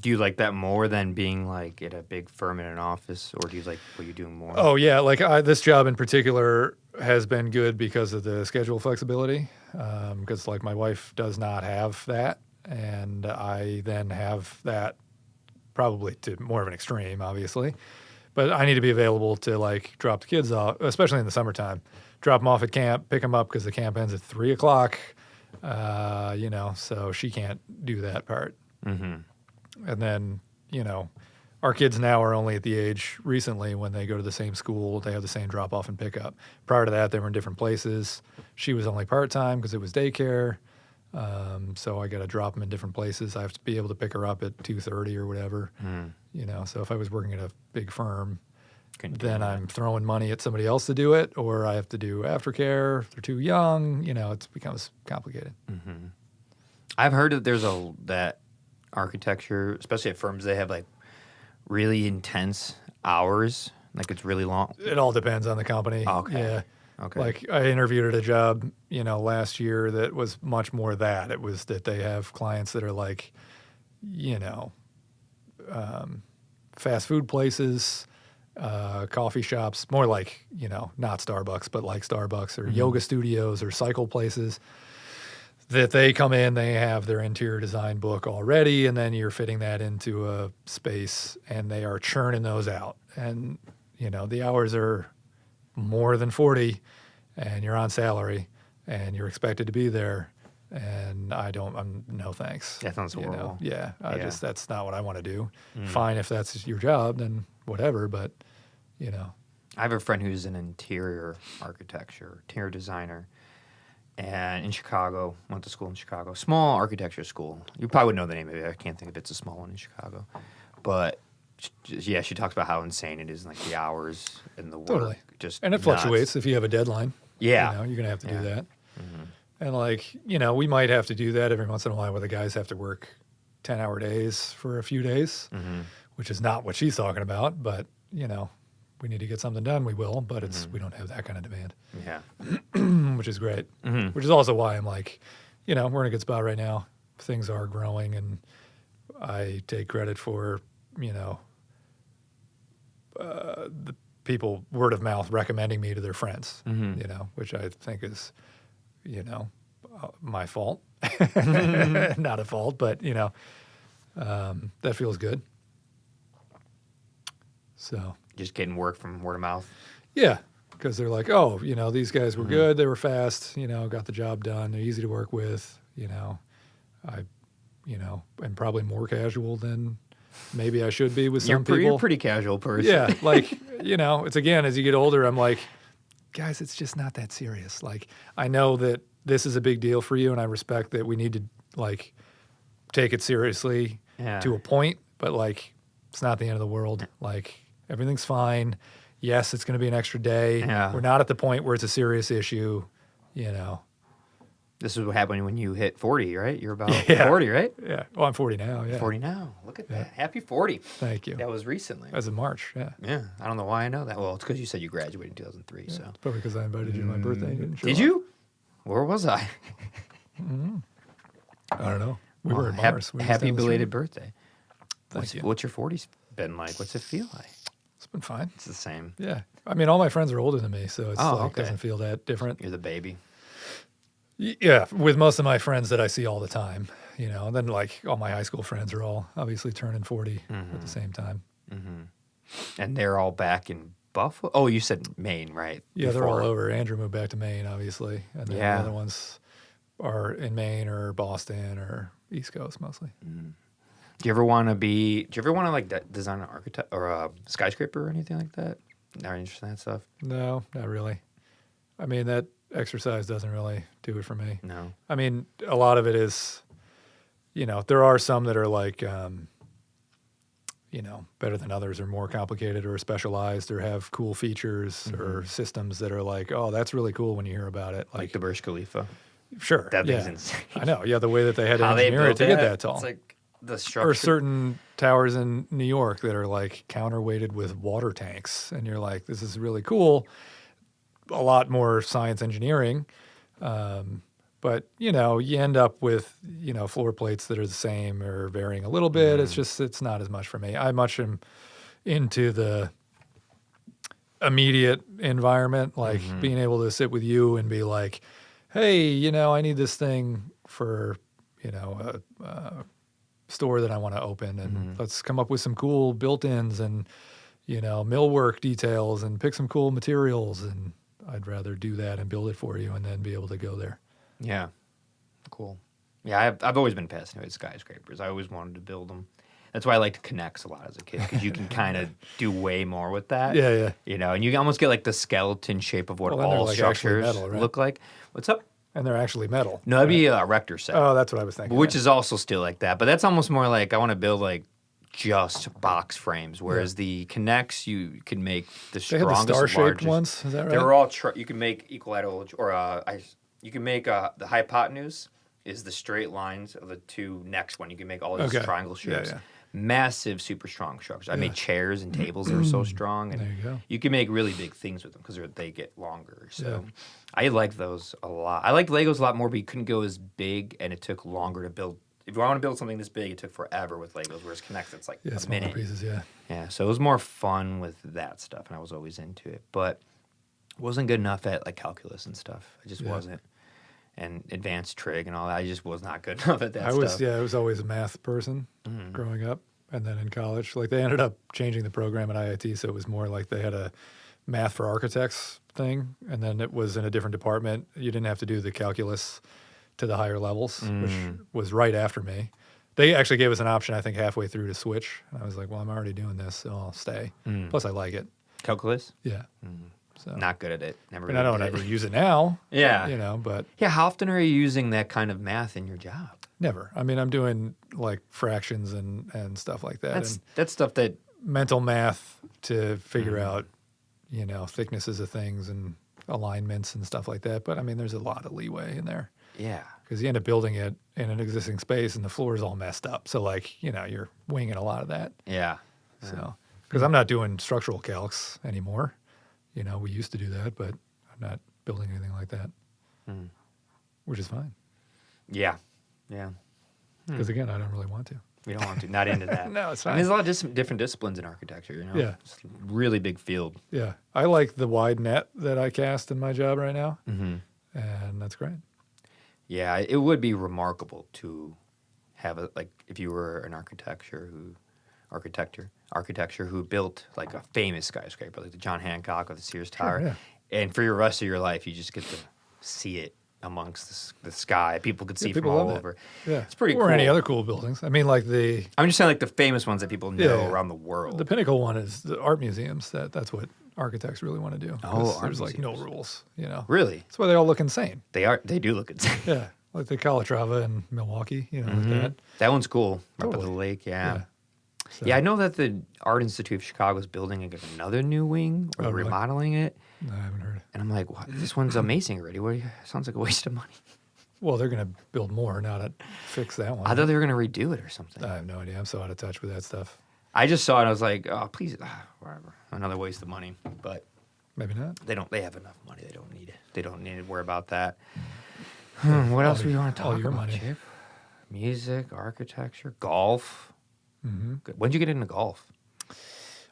Do you like that more than being like at a big firm in an office, or do you like what you're doing more? Oh, yeah. Like this job in particular has been good because of the schedule flexibility, because like my wife does not have that, and I then have that probably to more of an extreme, obviously. But I need to be available to like drop the kids off, especially in the summertime. Drop them off at camp, pick them up because the camp ends at 3:00. So she can't do that part. And then, our kids now are only at the age recently when they go to the same school, they have the same drop off and pick up. Prior to that, they were in different places. She was only part-time because it was daycare. So I got to drop them in different places. I have to be able to pick her up at 2:30 or whatever. So if I was working at a big firm, then I'm throwing money at somebody else to do it, or I have to do aftercare if they're too young. It becomes complicated. I've heard that that architecture, especially at firms, they have like really intense hours. Like it's really long. It all depends on the company. Okay. Yeah. Okay. Like I interviewed at a job, last year that was much more that. It was that they have clients that are like, fast food places, coffee shops, more like, not Starbucks, but like Starbucks or yoga studios or cycle places that they come in, they have their interior design book already, and then you're fitting that into a space and they are churning those out. And, the hours are more than 40 and you're on salary and you're expected to be there. And no thanks. That sounds horrible. Yeah. That's not what I want to do. Fine. If that's your job, then whatever. But, I have a friend who's an interior designer. And in Chicago, went to school in Chicago, small architecture school. You probably would know the name of it. I can't think if it's a small one in Chicago. But she talks about how insane it is, like the hours and the work. Totally. Just and it fluctuates if you have a deadline. Yeah. You're going to have to do that. And we might have to do that every once in a while where the guys have to work 10-hour days for a few days, which is not what she's talking about. But, we need to get something done, we will. But we don't have that kind of demand. Yeah. Which is great. Which is also why I'm like, we're in a good spot right now. Things are growing, and I take credit for, the people word of mouth recommending me to their friends, which I think is, my fault, not a fault, but, that feels good. So just getting work from word of mouth. Yeah. Because they're like, oh, these guys were good. They were fast, got the job done. They're easy to work with, and probably more casual than maybe I should be with some people. You're a pretty casual person. Yeah. Like, it's again, as you get older, I'm like, guys, it's just not that serious. Like, I know that this is a big deal for you, and I respect that we need to, like, take it seriously to a point, but, like, it's not the end of the world. Like, everything's fine. Yes, it's going to be an extra day. Yeah. We're not at the point where it's a serious issue, This is what happened when you hit 40, right? You're about 40, right? Yeah. Well, I'm 40 now, yeah. 40 now. Look at that. Happy 40. Thank you. That was recently. As of March, yeah. Yeah. I don't know why I know that. Well, it's because you said you graduated in 2003, so. It's probably because I invited you to my birthday. You didn't show Did up. you? Where was I? I don't know. We were at Mars. We were just Happy down the belated street. birthday. Thank you. What's your 40s been like? What's it feel like? It's been fine. It's the same. Yeah. I mean, all my friends are older than me, so it's doesn't feel that different. You're the baby. Yeah, with most of my friends that I see all the time, and then like all my high school friends are all obviously turning 40 at the same time. And they're all back in Buffalo? Oh, you said Maine, right? Yeah, they're all over. Andrew moved back to Maine, obviously, and then the other ones are in Maine or Boston or East Coast mostly. Do you ever want to like design an architect or a skyscraper or anything like that? Not interested in that stuff? No, not really. I mean, that exercise doesn't really do it for me. No. I mean, a lot of it is, there are some that are like, better than others or more complicated or specialized or have cool features or systems that are like, oh, that's really cool when you hear about it. Like the Burj Khalifa. Sure. That thing's insane. I know. Yeah, the way that they had to How they engineer it built to get that tall. It's like the structure. Or certain towers in New York that are like counterweighted with water tanks. And you're like, this is really cool. A lot more science engineering. But, you end up with, floor plates that are the same or varying a little bit. It's not as much for me. I much am into the immediate environment, like being able to sit with you and be like, hey, I need this thing for, a store that I want to open, and let's come up with some cool built-ins and, millwork details and pick some cool materials. And I'd rather do that and build it for you and then be able to go there. Yeah. Cool. Yeah, I've always been fascinated with skyscrapers. I always wanted to build them. That's why I liked Connects a lot as a kid, because you can kind of do way more with that. Yeah. And you almost get like the skeleton shape of what all like structures metal, right? look like. What's up? And they're actually metal. No, that'd be a Rector set. Oh, that's what I was thinking. Which is also still like that. But that's almost more like I want to build like just box frames, whereas the Connects, you can make the strongest, they had the star-shaped largest ones. Is that right? They were all you can make equilateral, or you can make the hypotenuse is the straight lines of the two next one. You can make all these triangle shapes. Yeah. Massive, super strong structures. I made chairs and tables that were so strong, and there you go. You can make really big things with them because they get longer. So I like those a lot. I liked Legos a lot more, but you couldn't go as big, and it took longer to build. If you want to build something this big, it took forever with Legos, whereas Connect, it's like a minute. Pieces, Yeah, so it was more fun with that stuff, and I was always into it, but wasn't good enough at like calculus and stuff. I just wasn't. And advanced trig and all that. I just was not good enough at that stuff. I was always a math person growing up. And then in college, like they ended up changing the program at IIT. So it was more like they had a math for architects thing. And then it was in a different department. You didn't have to do the calculus to the higher levels, which was right after me. They actually gave us an option, I think, halfway through to switch. And I was like, well, I'm already doing this, so I'll stay. Plus, I like it. Calculus? Yeah. So. Not good at it. Never. And I don't ever use it now. Yeah. But. Yeah, how often are you using that kind of math in your job? Never. I mean, I'm doing like fractions and stuff like that. That's stuff that. Mental math to figure out, thicknesses of things and alignments and stuff like that. But I mean, there's a lot of leeway in there. Yeah. Because you end up building it in an existing space and the floor is all messed up. So like, you're winging a lot of that. Yeah. So, because I'm not doing structural calcs anymore. We used to do that, but I'm not building anything like that, which is fine. Yeah. Yeah. Because again, I don't really want to. We don't want to. Not into that. No, it's fine. And there's a lot of different disciplines in architecture, Yeah. It's a really big field. Yeah. I like the wide net that I cast in my job right now, and that's great. Yeah, it would be remarkable to have if you were an architecture who built like a famous skyscraper, like the John Hancock or the Sears Tower, and for the rest of your life, you just get to see it amongst the sky. People could see from all over. Yeah, it's pretty cool. Or any other cool buildings. I mean, like I'm just saying, like the famous ones that people know around the world. The pinnacle one is the art museums. That's what architects really want to do. Oh, there's like no rules. Really? That's why they all look insane. They do look insane. Yeah, like the Calatrava in Milwaukee. Like that one's cool. Totally. Up at the lake. Yeah. So. Yeah, I know that the Art Institute of Chicago is building another new wing or remodeling it. No, I haven't heard. And I'm like, what? This one's amazing already. Sounds like a waste of money. Well, they're going to build more now to fix that one. I thought they were going to redo it or something. I have no idea. I'm so out of touch with that stuff. I just saw it. I was like, oh, please, whatever. Another waste of money. But maybe not. They have enough money. They don't need it. They don't need to worry about that. What else do we want to talk about, money. Chip? Music, architecture, golf. Good. When did you get into golf?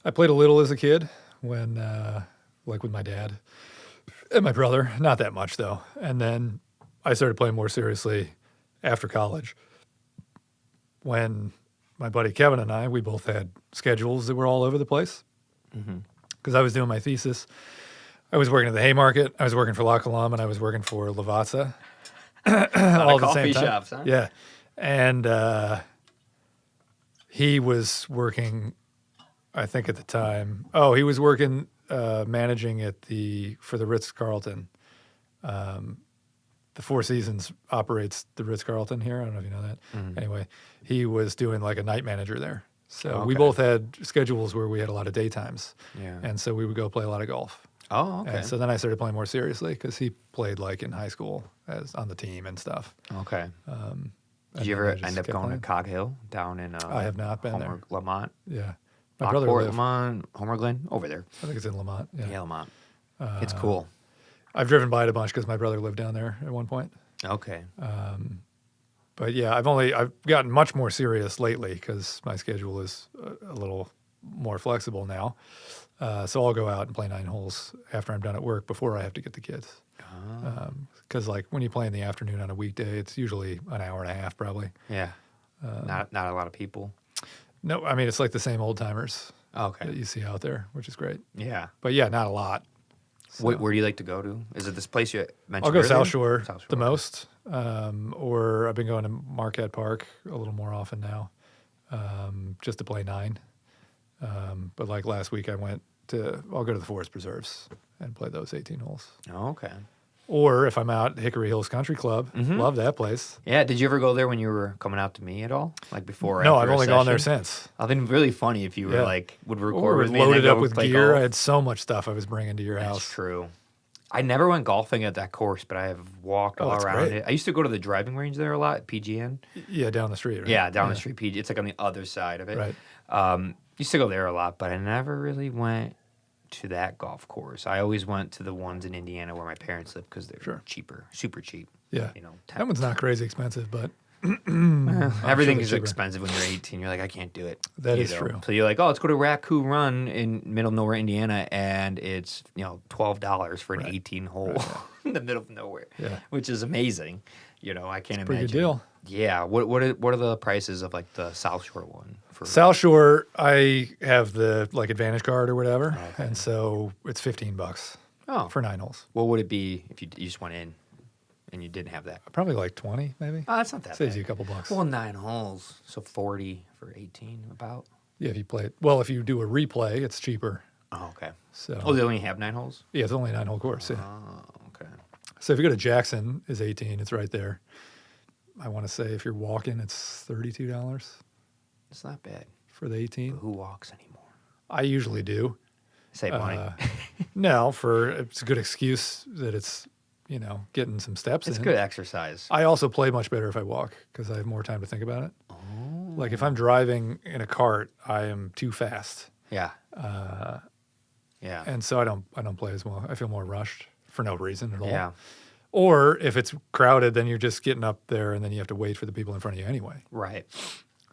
I played a little as a kid when, like with my dad and my brother. Not that much though. And then I started playing more seriously after college when my buddy Kevin and we both had schedules that were all over the place. Because I was doing my thesis. I was working at the Haymarket. I was working for La Colombe, and I was working for Lavazza. All at the same time. Shops, huh? Yeah. And he was working, I think at the time. Oh, he was working managing for the Ritz-Carlton. The Four Seasons operates the Ritz-Carlton here. I don't know if you know that. Anyway, he was doing like a night manager there. So we both had schedules where we had a lot of daytimes. Yeah. And so we would go play a lot of golf. Oh, okay. And so then I started playing more seriously because he played like in high school on the team and stuff. Okay. Did you ever end up going to Cog Hill down in I have not been there. Lamont? Yeah. My brother lived. Lamont, Homer Glen, over there. I think it's in Lamont. Yeah, Lamont. It's cool. I've driven by it a bunch because my brother lived down there at one point. Okay. But yeah, I've gotten much more serious lately because my schedule is a little more flexible now. So I'll go out and play 9 holes after I'm done at work before I have to get the kids. Because like when you play in the afternoon on a weekday, it's usually an hour and a half probably. Yeah. Not a lot of people. No, I mean it's like the same old timers that you see out there, which is great. Yeah. But yeah, not a lot. So. Where do you like to go to? Is it this place you mentioned? I'll go earlier? South Shore the most, or I've been going to Marquette Park a little more often now, just to play 9. But like last week, I'll go to the Forest Preserves and play those 18 holes. Oh, okay. Or if I'm out at Hickory Hills Country Club, love that place. Yeah, did you ever go there when you were coming out to me at all? Like before? No, I've only gone there since. I've been really funny if you were would record with me. Loaded up with gear. I had so much stuff I was bringing to your house. That's true. I never went golfing at that course, but I have walked all around great. it. I used to go to the driving range there a lot, PGN. Yeah, down the street, right? Yeah, down the street, PG. It's like on the other side of it. Right. Used to go there a lot, but I never really went to that golf course. I always went to the ones in Indiana where my parents live because they're cheaper, super cheap. Yeah. You know, that one's not crazy expensive, but everything is expensive when you're 18. You're like, I can't do it. That is true. So you're like, oh, let's go to Raccoon Run in middle of nowhere, Indiana, and it's $12 for an 18 hole in the middle of nowhere, which is amazing. I can't imagine. Pretty good deal. Yeah. What are the prices of like the South Shore one? South Shore, I have the like Advantage card or whatever, and so it's $15 for 9 holes. What would it be if you just went in and you didn't have that? Probably like 20, maybe. Oh, that's not that Saves bad. you a couple bucks. Well, 9 holes, so 40 for 18 about. Yeah, if you play it. Well, if you do a replay, it's cheaper. Oh, okay. So. Oh, they only have 9 holes? Yeah, it's only a 9-hole course. Yeah. Oh, okay. So if you go to Jackson, is 18. It's right there. I want to say if you're walking, it's $32. It's not bad. For the 18. But who walks anymore? I usually do. Save money. No, it's a good excuse that it's, getting some steps in. It's good exercise. I also play much better if I walk because I have more time to think about it. Oh. Like if I'm driving in a cart, I am too fast. Yeah. Yeah. And so I don't play as well. I feel more rushed for no reason at all. Yeah. Or if it's crowded, then you're just getting up there and then you have to wait for the people in front of you anyway. Right.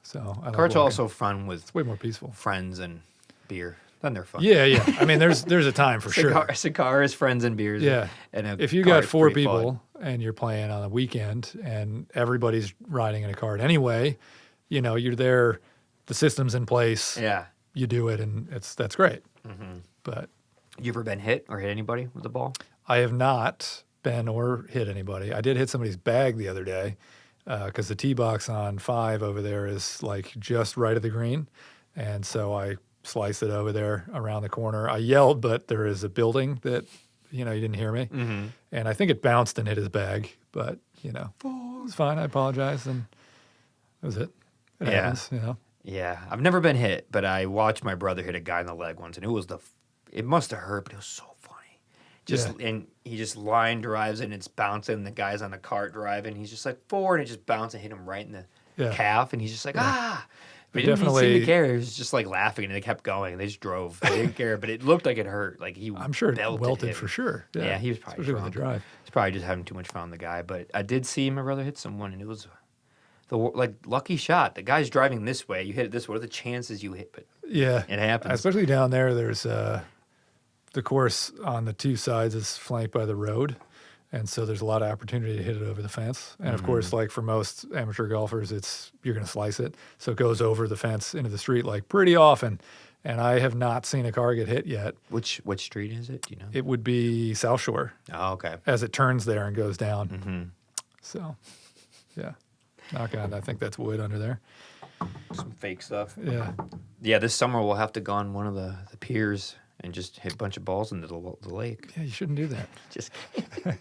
So I like carts are walking. also fun with It's way more peaceful. friends and beer. Then they're fun. Yeah, yeah. I mean, there's a time for sure. Cigars, friends, and beers. Yeah. And if you got 4 people and you're playing on a weekend and everybody's riding in a cart anyway, you're there, the system's in place. Yeah. You do it, and that's great. Mm-hmm. But you ever been hit or hit anybody with a ball? I have not been or hit anybody. I did hit somebody's bag the other day because the tee box on 5 over there is like just right of the green, and so I sliced it over there around the corner. I yelled, but there is a building that you didn't hear me, and I think it bounced and hit his bag. But it was fine. I apologized, and that was it. It happens, Yeah, I've never been hit, but I watched my brother hit a guy in the leg once, and it must have hurt, but it was so funny. And he just line drives it, and it's bouncing, and the guy's on the cart driving. He's just like forward, and it just bounced and hit him right in the calf, and he's just like, ah. But he didn't seem to care. He was just like laughing, and they kept going. They just drove. They didn't care, but it looked like it hurt. Like I'm sure it welted him. For sure. Yeah, he was probably especially with the drive. He's probably just having too much fun, the guy. But I did see my brother hit someone, and it was the lucky shot. The guy's driving this way. You hit it this way. What are the chances you hit? But yeah, it happens. Especially down there. There's the course on the 2 sides is flanked by the road. And so there's a lot of opportunity to hit it over the fence. And of course, like for most amateur golfers, you're going to slice it. So it goes over the fence into the street like pretty often. And I have not seen a car get hit yet. Which street is it? Do you know? It would be South Shore. Oh, okay. As it turns there and goes down. Mm-hmm. So, yeah. Knock on. I think that's wood under there. Some fake stuff. Yeah. Yeah, this summer we'll have to go on one of the piers and just hit a bunch of balls into the lake. Yeah, you shouldn't do that. Just kidding.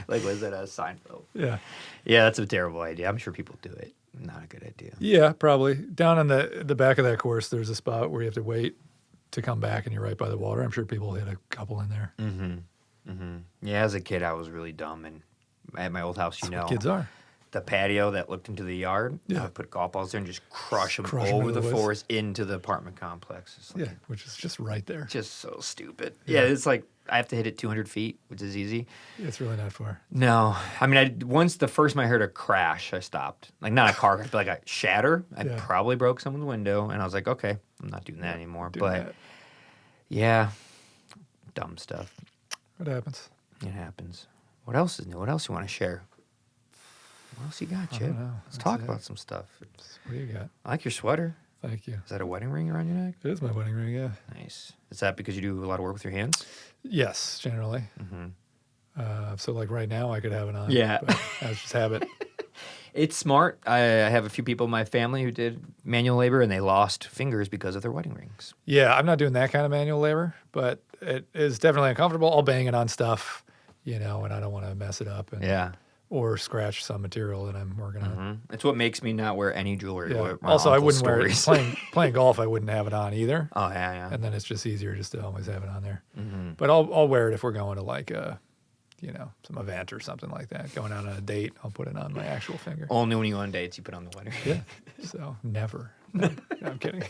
Like, was it a Seinfeld? Yeah. Yeah, that's a terrible idea. I'm sure people do it. Not a good idea. Yeah, probably. Down on the back of that course, there's a spot where you have to wait to come back, and you're right by the water. I'm sure people hit a couple in there. Mm-hmm. Mm-hmm. Yeah, as a kid, I was really dumb. And at my old house, That's what kids are. The patio that looked into the yard, I would put golf balls there and just crush them over the forest into the apartment complex. Like, which is just right there. Just so stupid. Yeah, it's like I have to hit it 200 feet, which is easy. Yeah, it's really not far. No. I mean, once the first time I heard a crash, I stopped. Like, not a car crash, but like a shatter. I probably broke someone's window, and I was like, okay, I'm not doing that anymore. Yeah, dumb stuff. It happens. It happens. What else is new? What else you want to share? What else you got, Chip? Let's talk about some stuff. What do you got? I like your sweater. Thank you. Is that a wedding ring around your neck? It is my wedding ring, yeah. Nice. Is that because you do a lot of work with your hands? Yes, generally. Mm-hmm. So like right now I could have it on. Yeah. But that's just habit. It's smart. I have a few people in my family who did manual labor, and they lost fingers because of their wedding rings. Yeah, I'm not doing that kind of manual labor, but it is definitely uncomfortable. I'll bang it on stuff, and I don't want to mess it up. And, or scratch some material that I'm working on. It's what makes me not wear any jewelry. Yeah. Also, I wouldn't wear it. Playing golf, I wouldn't have it on either. Oh, yeah. And then it's just easier just to always have it on there. Mm-hmm. But I'll wear it if we're going to like a some event or something like that. Going out on a date, I'll put it on my actual finger. Only when you go on dates, you put on the wedding. Yeah. So never. No, I'm kidding.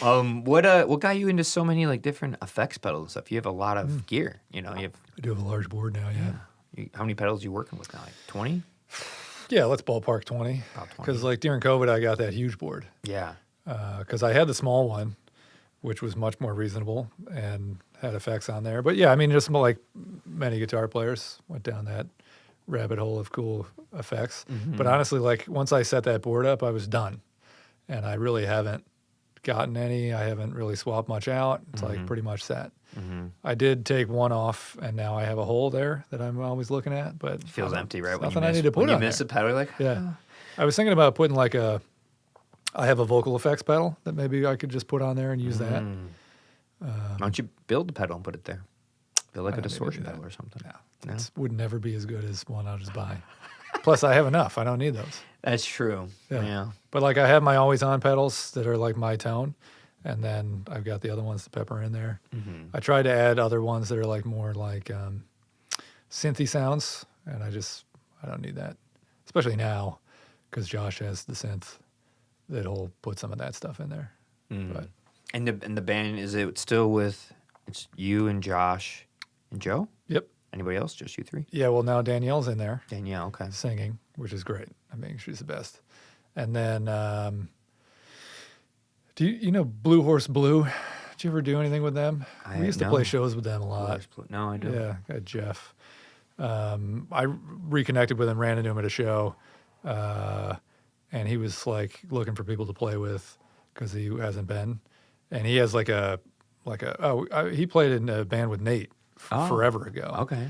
What got you into so many like different effects pedals and stuff? You have a lot of gear. You have. I do have a large board now. Yeah. How many pedals are you working with now? Like 20? Yeah, let's ballpark 20. About 20. Because like during COVID, I got that huge board. Yeah. Because I had the small one, which was much more reasonable and had effects on there. But yeah, I mean, just like many guitar players went down that rabbit hole of cool effects. Mm-hmm. But honestly, like once I set that board up, I was done. And I really haven't gotten any. I haven't really swapped much out. It's like pretty much set. Mm-hmm. I did take one off, and now I have a hole there that I'm always looking at. But it feels empty, right? Nothing I need to put on you miss there. a pedal, like yeah. I was thinking about putting like I have a vocal effects pedal that maybe I could just put on there and use that. Why don't you build a pedal and put it there? Build like a distortion pedal or something. No, it would never be as good as one I'll just buy. Plus, I have enough. I don't need those. That's true. Yeah. But like I have my always on pedals that are like my tone, and then I've got the other ones to pepper in there. Mm-hmm. I tried to add other ones that are like more like synthy sounds, and I don't need that, especially now because Josh has the synth that'll put some of that stuff in there. Mm. But and the band, is it still with it's you and Josh and Joe? Yep. Anybody else? Just you three? Yeah, well, now Danielle's in there. Danielle, okay. Singing, which is great. I mean, she's the best. And then, do you know Blue Horse Blue? Did you ever do anything with them? We used to play shows with them a lot. No, I don't. Yeah, Jeff. I reconnected with him, ran into him at a show, and he was like looking for people to play with because he hasn't been. And he has he played in a band with Nate forever ago. Okay.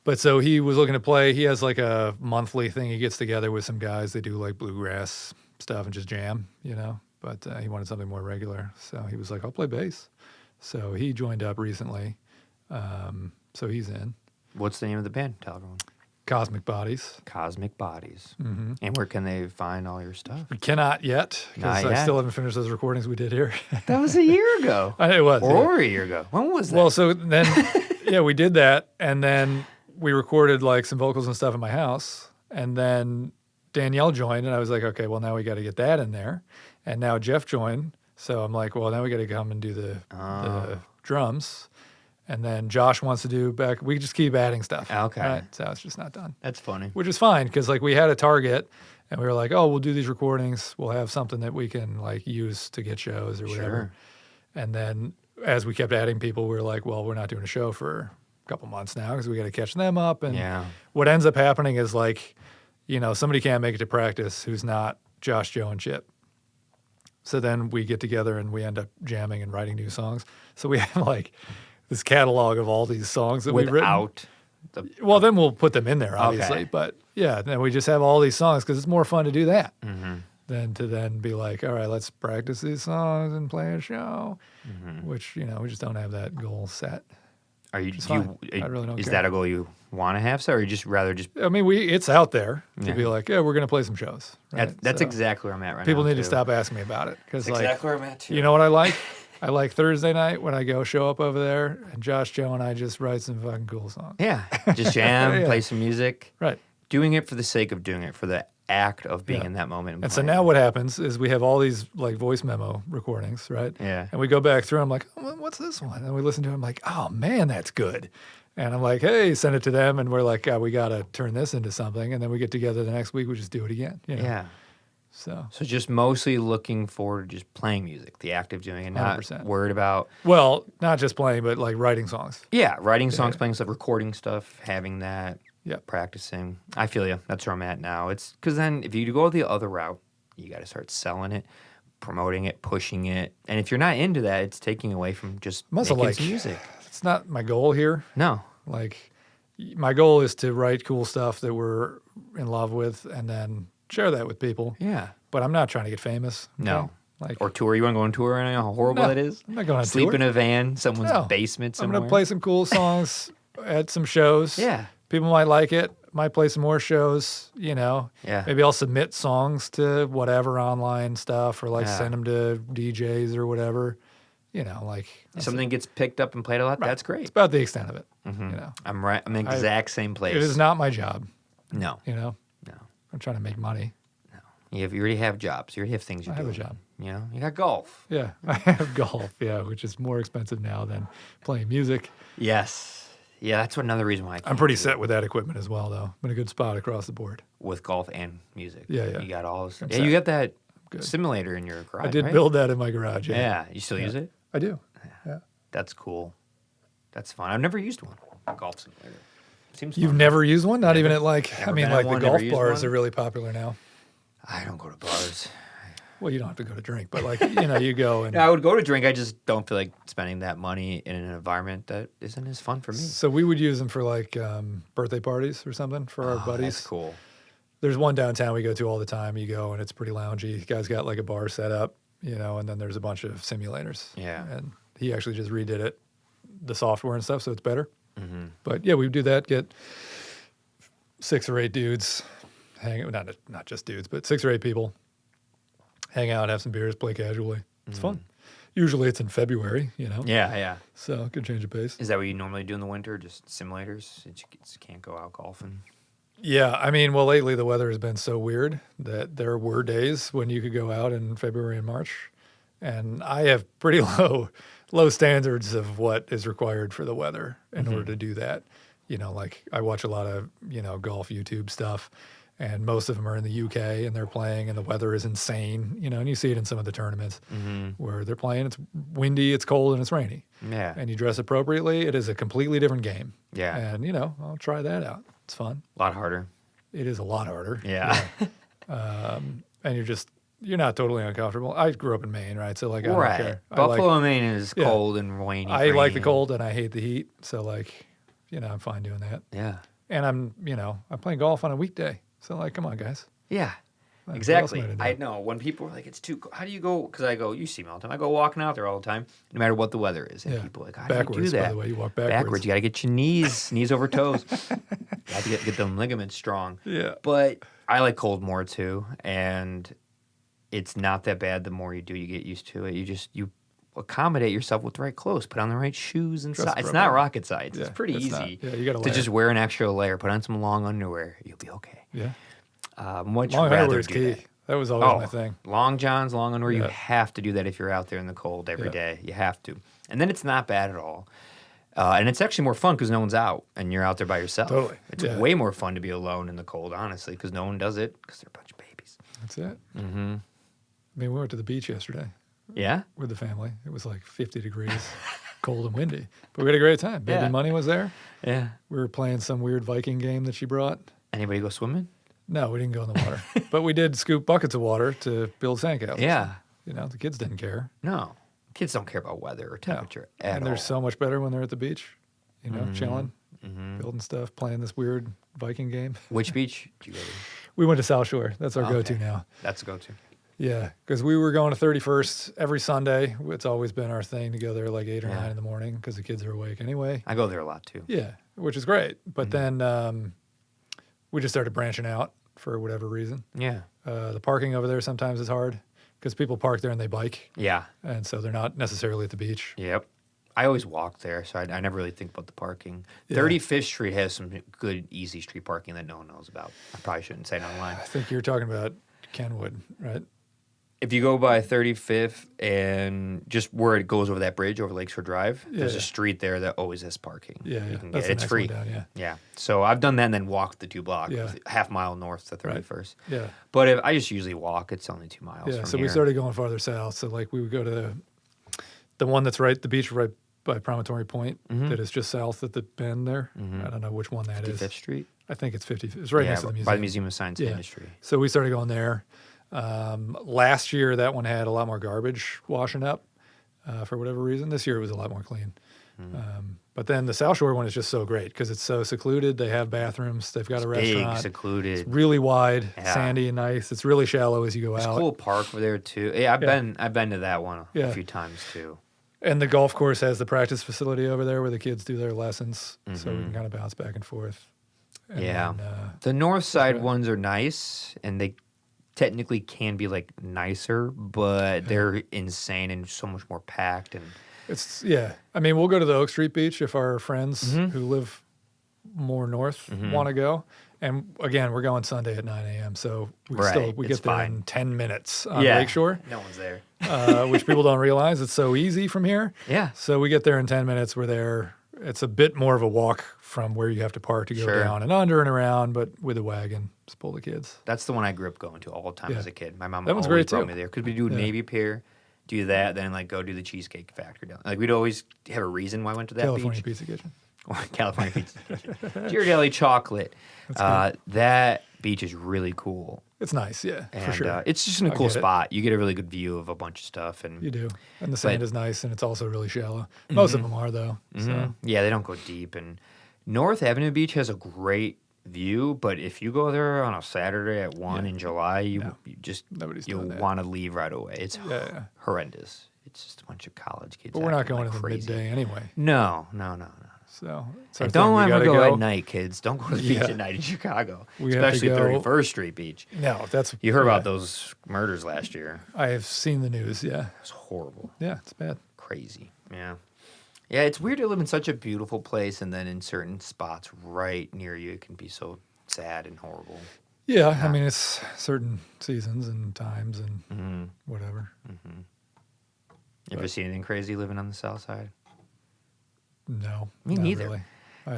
But so he was looking to play. He has like a monthly thing. He gets together with some guys. They do like bluegrass stuff and just jam, But he wanted something more regular. So he was like, I'll play bass. So he joined up recently. So he's in. What's the name of the band? Tell everyone. Cosmic Bodies. Cosmic Bodies. Mm-hmm. And where can they find all your stuff? We cannot yet, because I still haven't finished those recordings we did here. That was a year ago. It was. Or a year ago. When was that? Well, so then, we did that. And then we recorded like some vocals and stuff in my house. And then Danielle joined, and I was like, okay, well, now we got to get that in there. And now Jeff joined. So I'm like, well, now we got to come and do the drums. And then Josh wants to do back. We just keep adding stuff. Okay. Right? So it's just not done. That's funny. Which is fine, because like we had a target, and we were like, oh, we'll do these recordings. We'll have something that we can like use to get shows or whatever. Sure. And then as we kept adding people, we were like, well, we're not doing a show for a couple months now because we got to catch them up. And what ends up happening is like, somebody can't make it to practice who's not Josh, Joe, and Chip. So then we get together and we end up jamming and writing new songs. So we have like this catalog of all these songs that we've written. Well, then we'll put them in there, obviously. Okay. But yeah, then we just have all these songs because it's more fun to do that than to then be like, all right, let's practice these songs and play a show, which, we just don't have that goal set. I really don't care. That a goal you want to have, so, or you just rather just... I mean, it's out there to be like, yeah, we're going to play some shows. Right? That's exactly where I'm at right now. People need to stop asking me about it. That's exactly where I'm at, too. You know what I like? I like Thursday night when I go show up over there, and Josh, Joe, and I just write some fucking cool songs. Yeah, just jam, play some music. Right. Doing it for the sake of doing it, for the act of being in that moment. And so now what happens is we have all these like voice memo recordings, right? Yeah. And we go back through, I'm like, oh, what's this one? And we listen to it, I'm like, oh man, that's good. And I'm like, hey, send it to them, and we're like, we got to turn this into something. And then we get together the next week, we just do it again. Yeah. So just mostly looking forward to just playing music, the act of doing it, not 100%. Worried about... Well, not just playing, but like writing songs. Yeah, writing songs, playing stuff, recording stuff, having that, practicing. I feel you. That's where I'm at now. It's because then if you go the other route, you got to start selling it, promoting it, pushing it. And if you're not into that, it's taking away from just making some music. It's not my goal here. No. Like, my goal is to write cool stuff that we're in love with and then... share that with people. Yeah. But I'm not trying to get famous. Okay? No. Or tour. You want to go on tour and how horrible that is? I'm not going on Sleep tour. in a van, someone's basement somewhere. I'm going to play some cool songs at some shows. Yeah. People might like it. Might play some more shows, Yeah. Maybe I'll submit songs to whatever online stuff or like send them to DJs or whatever. Like... If something gets picked up and played a lot, that's great. It's about the extent of it. You know, I'm right. I'm in the exact same place. It is not my job. No. You know, No. I'm trying to make money. No. You already have jobs. You already have things you're doing. I have a job. You know, you got golf. Yeah, I have golf. Yeah, which is more expensive now than playing music. Yes. Yeah, that's another reason why I'm pretty set with that equipment as well, though. I'm in a good spot across the board. with golf and music. Yeah. You got all this. Yeah, set. you got that simulator in your garage. I did right? build that in my garage. Yeah. Yeah. You still use it? I do. Yeah. That's cool. That's fun. I've never used one. A golf simulator. Seems You've fun. never used one? Not even at like, Never I mean, been at like the one, golf never used bars one? are really popular now. I don't go to bars. Well, you don't have to go to drink, but like, you know, you go and. Yeah, I would go to drink. I just don't feel like spending that money in an environment that isn't as fun for me. So we would use them for like birthday parties or something for our buddies. That's cool. There's one downtown we go to all the time. You go and it's pretty loungy. The guy's got like a bar set up, you know, and then there's a bunch of simulators. Yeah. And he actually just redid it, the software and stuff, so it's better. Mm-hmm. But yeah, we do that. Get 6 or 8 dudes, not just dudes, but 6 or 8 people, hang out, have some beers, play casually. It's fun. Usually it's in February, you know. Yeah, yeah. So good change of pace. Is that what you normally do in the winter? Just simulators? You just can't go out golfing? Yeah, I mean, well, lately the weather has been so weird that there were days when you could go out in February and March, and I have pretty low standards of what is required for the weather in order to do that. You know, like I watch a lot of, you know, golf YouTube stuff, and most of them are in the UK and they're playing and the weather is insane, you know, and you see it in some of the tournaments where they're playing, it's windy, it's cold, and it's rainy. Yeah. And you dress appropriately, it is a completely different game. Yeah. And, you know, I'll try that out. It's fun. A lot harder. It is a lot harder. Yeah. And you're not totally uncomfortable. I grew up in Maine, right? So like, I don't Right. care. Buffalo, Maine is cold and rainy. I like the cold and I hate the heat. So like, you know, I'm fine doing that. Yeah. And I'm playing golf on a weekday. So like, come on, guys. Yeah. Like, Exactly. what else am I I to do? know when people are like, it's too. How do you go? Because I go, you see me all the time. I go walking out there all the time, no matter what the weather is. And Yeah. people are like, how do Backwards, you do that? by the way. You walk backwards. You got to get your knees over toes. You got to get them ligaments strong. Yeah. But I like cold more too, and it's not that bad. The more you do, you get used to it. You accommodate yourself with the right clothes, put on the right shoes and Dress socks. It's not appropriately. rocket science. Yeah, It's pretty it's easy. not. Yeah, you got to just wear an extra layer, put on some long underwear. You'll be okay. Yeah. Much Long rather underwear is do key. That was always my thing. Long johns, long underwear. You Yeah. have to do that if you're out there in the cold every Yeah. day. You have to. And then it's not bad at all. And it's actually more fun because no one's out and you're out there by yourself. Totally. It's Yeah. way more fun to be alone in the cold, honestly, because no one does it because they're a bunch of babies. That's it. Mm-hmm. I mean, we went to the beach yesterday Yeah? with the family. It was like 50 degrees, cold and windy. But we had a great time. Baby Yeah. Money was there. Yeah. We were playing some weird Viking game that she brought. Anybody go swimming? No, we didn't go in the water. But we did scoop buckets of water to build sandcastles. Yeah. You know, the kids didn't care. No. Kids don't care about weather or temperature at And they're all. so much better when they're at the beach, you know, chilling, Mm-hmm. building stuff, playing this weird Viking game. Which beach did you go to? We went to South Shore. That's our go-to Okay. now. That's a go-to. Yeah, because we were going to 31st every Sunday. It's always been our thing to go there like 8 or Yeah. 9 in the morning because the kids are awake anyway. I go there a lot, too. Yeah, which is great. But then we just started branching out for whatever reason. Yeah. The parking over there sometimes is hard because people park there and they bike. Yeah. And so they're not necessarily at the beach. Yep. I always walk there, so I never really think about the parking. Yeah. 35th Street has some good, easy street parking that no one knows about. I probably shouldn't say it online. I think you're talking about Kenwood, right? If you go by 35th and just where it goes over that bridge over Lakeshore Drive, there's Yeah. a street there that always has parking. Yeah, You yeah. can That's get the it. It's next free. one down, yeah. Yeah. So I've done that and then walked the 2 blocks, Yeah. half mile north to 31st. Yeah. But if I just usually walk. It's only 2 miles Yeah, from so here. we started going farther south. So like we would go to the one that's the beach right by Promontory Point that is just south at the bend there. I don't know which one that is. 55th Street? I think it's 50. It's right next to the museum. by the Museum of Science and Yeah. Industry. So we started going there. Last year, that one had a lot more garbage washing up for whatever reason. This year, it was a lot more clean. But then the South Shore one is just so great because it's so secluded. They have bathrooms. They've got a Big, restaurant. secluded. It's really wide, Yeah. sandy and nice. It's really shallow as you go There's a out. cool park over there too. Yeah, I've been to that one Yeah. a few times too. And the golf course has the practice facility over there where the kids do their lessons. So we can kind of bounce back and forth. And Yeah. then, The north side right. ones are nice, and they technically can be like nicer, but they're insane and so much more packed. And I mean, we'll go to the Oak Street Beach if our friends who live more north want to go. And again, we're going Sunday at 9 a.m. So we get there in 10 minutes on Lakeshore. No one's there. Which people don't realize. It's so easy from here. Yeah. So we get there in 10 minutes. We're there. It's a bit more of a walk from where you have to park to go down and under and around, but with a wagon, just pull the kids. That's the one I grew up going to all the time as a kid. My mom always brought me there because we do Navy Pier, do that, then like go do the Cheesecake Factory down. Like we'd always have a reason why I went to that California beach. Pizza Kitchen. California Pizza Kitchen. Ghirardelli chocolate. That beach is really cool. It's nice, for sure. It's just in a cool spot. You get a really good view of a bunch of stuff, and you do. And the sand is nice, and it's also really shallow. Most of them are though. So. Yeah, they don't go deep. And North Avenue Beach has a great view, but if you go there on a Saturday at 1 in July, you'll want to leave right away. It's horrendous. It's just a bunch of college kids. But we're not going in the midday anyway. No. So don't ever go at night, kids. Don't go to the beach at night in Chicago, especially 31st Street Beach. No, you heard about those murders last year. I have seen the news. Yeah, it's horrible. Yeah, it's bad. Crazy. Yeah. It's weird to live in such a beautiful place, and then in certain spots right near you, it can be so sad and horrible. Yeah, I mean, it's certain seasons and times and whatever. You ever seen anything crazy living on the south side? No. Me neither. Really.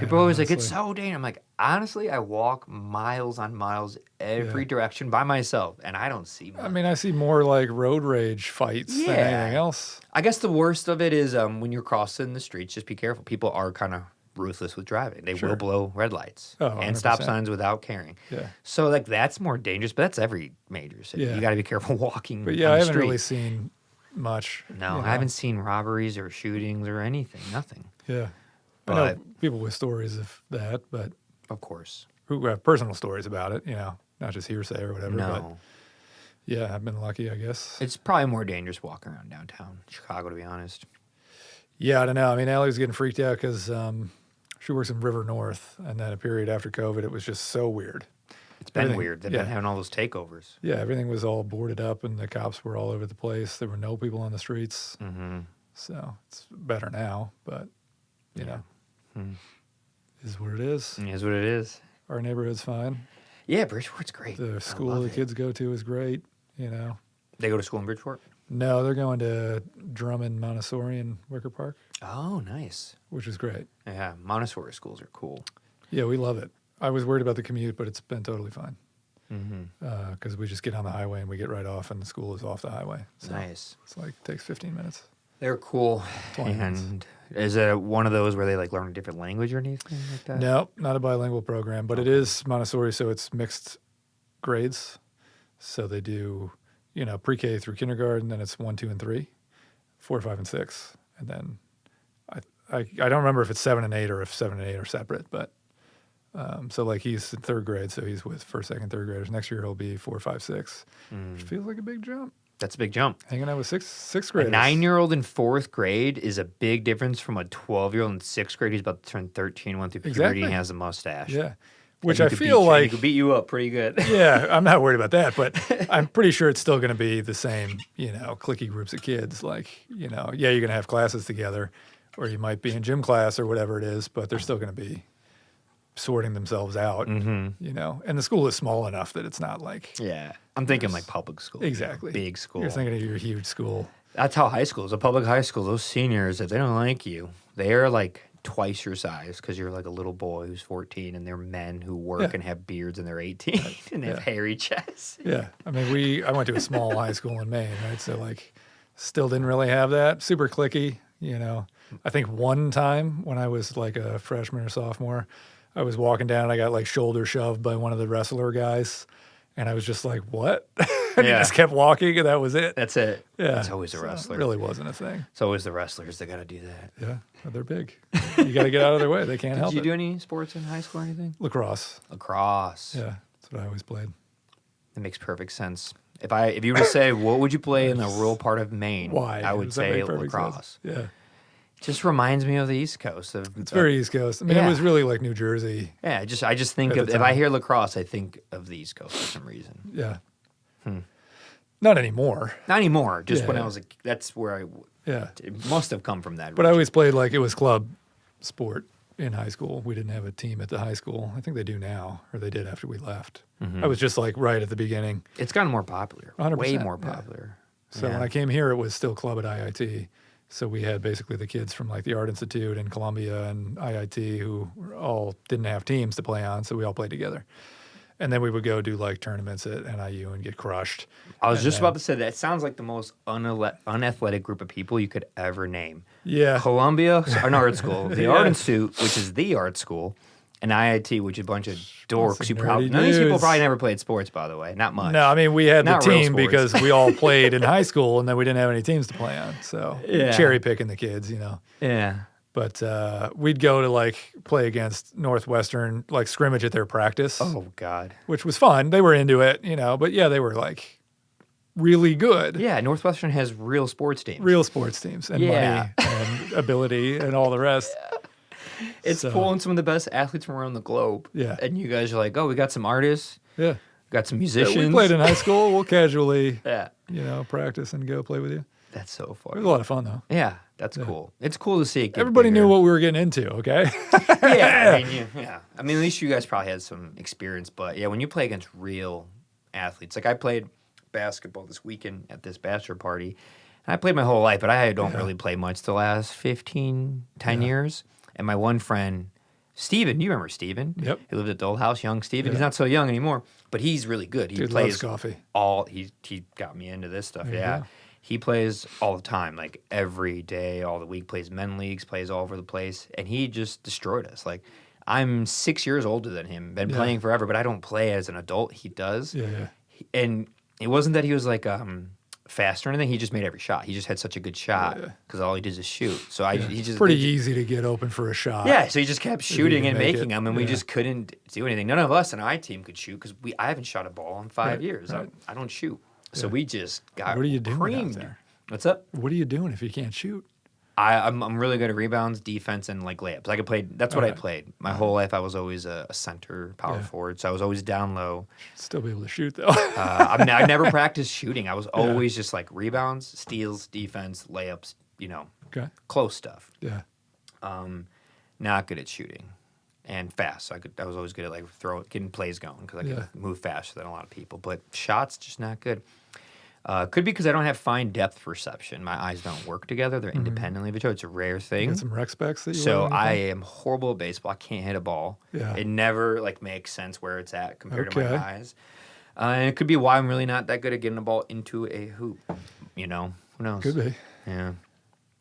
People are always like, it's so dangerous. I'm like, honestly, I walk miles on miles every direction by myself, and I don't see much. I mean, I see more like road rage fights than anything else. I guess the worst of it is when you're crossing the streets, just be careful. People are kind of ruthless with driving. They will blow red lights and stop signs without caring. Yeah. So, like, that's more dangerous, but that's every major city. You got to be careful walking But on the I haven't street. really seen much. No, I haven't seen robberies or shootings or anything. Nothing. Yeah. But I know people with stories of that, but of course, who have personal stories about it, not just hearsay or whatever. No. But yeah, I've been lucky, I guess. It's probably more dangerous walking around downtown Chicago, to be honest. Yeah, I don't know. I mean, Allie was getting freaked out because she works in River North, and then a period after COVID, it was just so weird. It's been weird. They've been having all those takeovers. Yeah, everything was all boarded up, and the cops were all over the place. There were no people on the streets. So it's better now, but, is what it is. It is what it is. Our neighborhood's fine. Yeah, Bridgeport's great. The school the kids go to is great, They go to school in Bridgeport? No, they're going to Drummond Montessori in Wicker Park. Oh, nice. Which is great. Yeah, Montessori schools are cool. Yeah, we love it. I was worried about the commute, but it's been totally fine. Because we just get on the highway and we get right off, and the school is off the highway. So nice. It's like takes 15 minutes. They're cool. 20 minutes. And is it one of those where they like learn a different language or anything like that? No, not a bilingual program, but it is Montessori, so it's mixed grades. So they do, pre-K through kindergarten, then it's 1, 2, and 3, 4, 5, and 6, and then I don't remember if it's 7 and 8 or if 7 and 8 are separate, but so like he's in 3rd grade, so he's with 1st, 2nd, 3rd graders. Next year he'll be 4, 5, 6, which feels like a big jump. That's a big jump. Hanging out with sixth graders. A 9-year-old in 4th grade is a big difference from a 12-year-old in 6th grade who's about to turn 13, went through puberty and has a mustache. Yeah. Which I feel like... He could beat you up pretty good. Yeah, I'm not worried about that, but I'm pretty sure it's still going to be the same, cliquey groups of kids. Like, you're going to have classes together, or you might be in gym class or whatever it is, but they're still going to be sorting themselves out, and the school is small enough that it's not like... Yeah. I'm thinking like public school. Exactly. Big school. You're thinking of your huge school. That's how high school is. A public high school, those seniors, if they don't like you, they are like twice your size because you're like a little boy who's 14 and they're men who work and have beards and they're 18 and they have hairy chests. Yeah. I mean, I went to a small high school in Maine, right? So like still didn't really have that. Super cliquey, I think one time when I was like a freshman or sophomore, I was walking down and I got like shoulder shoved by one of the wrestler guys. And I was just like, what? And he just kept walking and that was it. That's it. Yeah. It's always a wrestler. It really wasn't a thing. It's always the wrestlers that got to do that. Yeah. They're big. You got to get out of their way. They can't help it. Did you do any sports in high school or anything? Lacrosse. Lacrosse. Yeah. That's what I always played. That makes perfect sense. If you were to say, what would you play in the rural part of Maine? Why? I would say lacrosse. Sense? Yeah. Just reminds me of the East Coast. It's very East Coast. I mean, it was really like New Jersey. Yeah, I just think of, if I hear lacrosse, I think of the East Coast for some reason. Yeah. No, Not anymore. Not anymore. Just when I was that's where it must have come from that. But I always played like it was club sport in high school. We didn't have a team at the high school. I think they do now, or they did after we left. I was just like right at the beginning. It's gotten more popular. 100%, Way more popular. So when I came here, it was still club at IIT. So we had basically the kids from like the Art Institute and Columbia and IIT who all didn't have teams to play on. So we all played together. And then we would go do like tournaments at NIU and get crushed. I was just about to say that. It sounds like the most unathletic group of people you could ever name. Yeah. Columbia, an art school. The Art Institute, which is the art school. And IIT, which is a bunch of dorks. None of these people probably never played sports, by the way. Not much. No, I mean, we had the team because we all played in high school and then we didn't have any teams to play on. So cherry picking the kids, you know. Yeah. But we'd go to like play against Northwestern, like scrimmage at their practice. Oh, God. Which was fun. They were into it, you know. But yeah, they were like really good. Yeah, Northwestern has real sports teams. Real sports teams and money and ability and all the rest. It's pulling some of the best athletes from around the globe. Yeah. And you guys are like, oh, we got some artists. Yeah. We got some musicians. Yeah, we played in high school. We'll casually, you know, practice and go play with you. That's so fun. It was a lot of fun, though. Yeah, that's cool. It's cool to see it get Everybody bigger. knew what we were getting into, okay? I mean, at least you guys probably had some experience. But, yeah, when you play against real athletes. Like, I played basketball this weekend at this bachelor party. And I played my whole life, but I don't really play much the last 10 years. And my one friend, Steven, you remember Steven? Yep. He lived at the old house, young Steven. He's not so young anymore, but he's really good. He plays loves coffee. He got me into this stuff, He plays all the time, like every day, all the week, plays men leagues, plays all over the place, and he just destroyed us. Like, I'm 6 years older than him, been playing forever, but I don't play as an adult. He does. And it wasn't that he was like fast or anything. He just made every shot. He just had such a good shot because all he did is shoot. So he just pretty easy to get open for a shot. Yeah, so he just kept shooting and making them, and we just couldn't do anything. None of us in our team could shoot because I haven't shot a ball in 5 years. Right. I don't shoot. So we just got What are you doing creamed. out there? What's up? What are you doing if you can't shoot? I'm really good at rebounds, defense, and like layups. I could play. That's what I played my whole life. I was always a center, power forward. So I was always down low. Still be able to shoot though. I never practiced shooting. I was always just like rebounds, steals, defense, layups. You know, close stuff. Yeah. Not good at shooting, and fast. So I was always good at like getting plays going because I could move faster than a lot of people. But shots just not good. Could be because I don't have fine depth perception. My eyes don't work together. They're independently of each other. It's a rare thing. You got some rec specs that you So I am horrible at baseball. I can't hit a ball. Yeah. It never like makes sense where it's at compared to my eyes. And it could be why I'm really not that good at getting a ball into a hoop. You know, who knows? Could be. Yeah.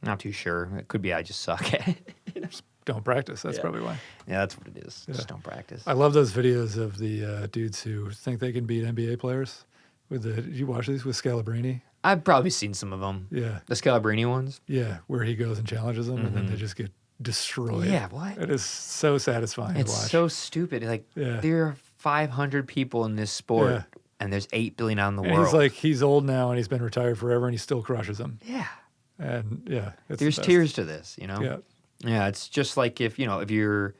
Not too sure. It could be I just suck at it. Just don't practice. That's probably why. Yeah, that's what it is. Just don't practice. I love those videos of the dudes who think they can beat NBA players. Did you watch these with Scalabrini? I've probably seen some of them. Yeah. The Scalabrini ones? Yeah, where he goes and challenges them, and then they just get destroyed. Yeah, what? It is so satisfying to watch. It's so stupid. Like, there are 500 people in this sport, and there's 8 billion out in the world. He's like, he's old now, and he's been retired forever, and he still crushes them. Yeah. And, there's tears to this, you know? Yeah. Yeah, it's just like if you're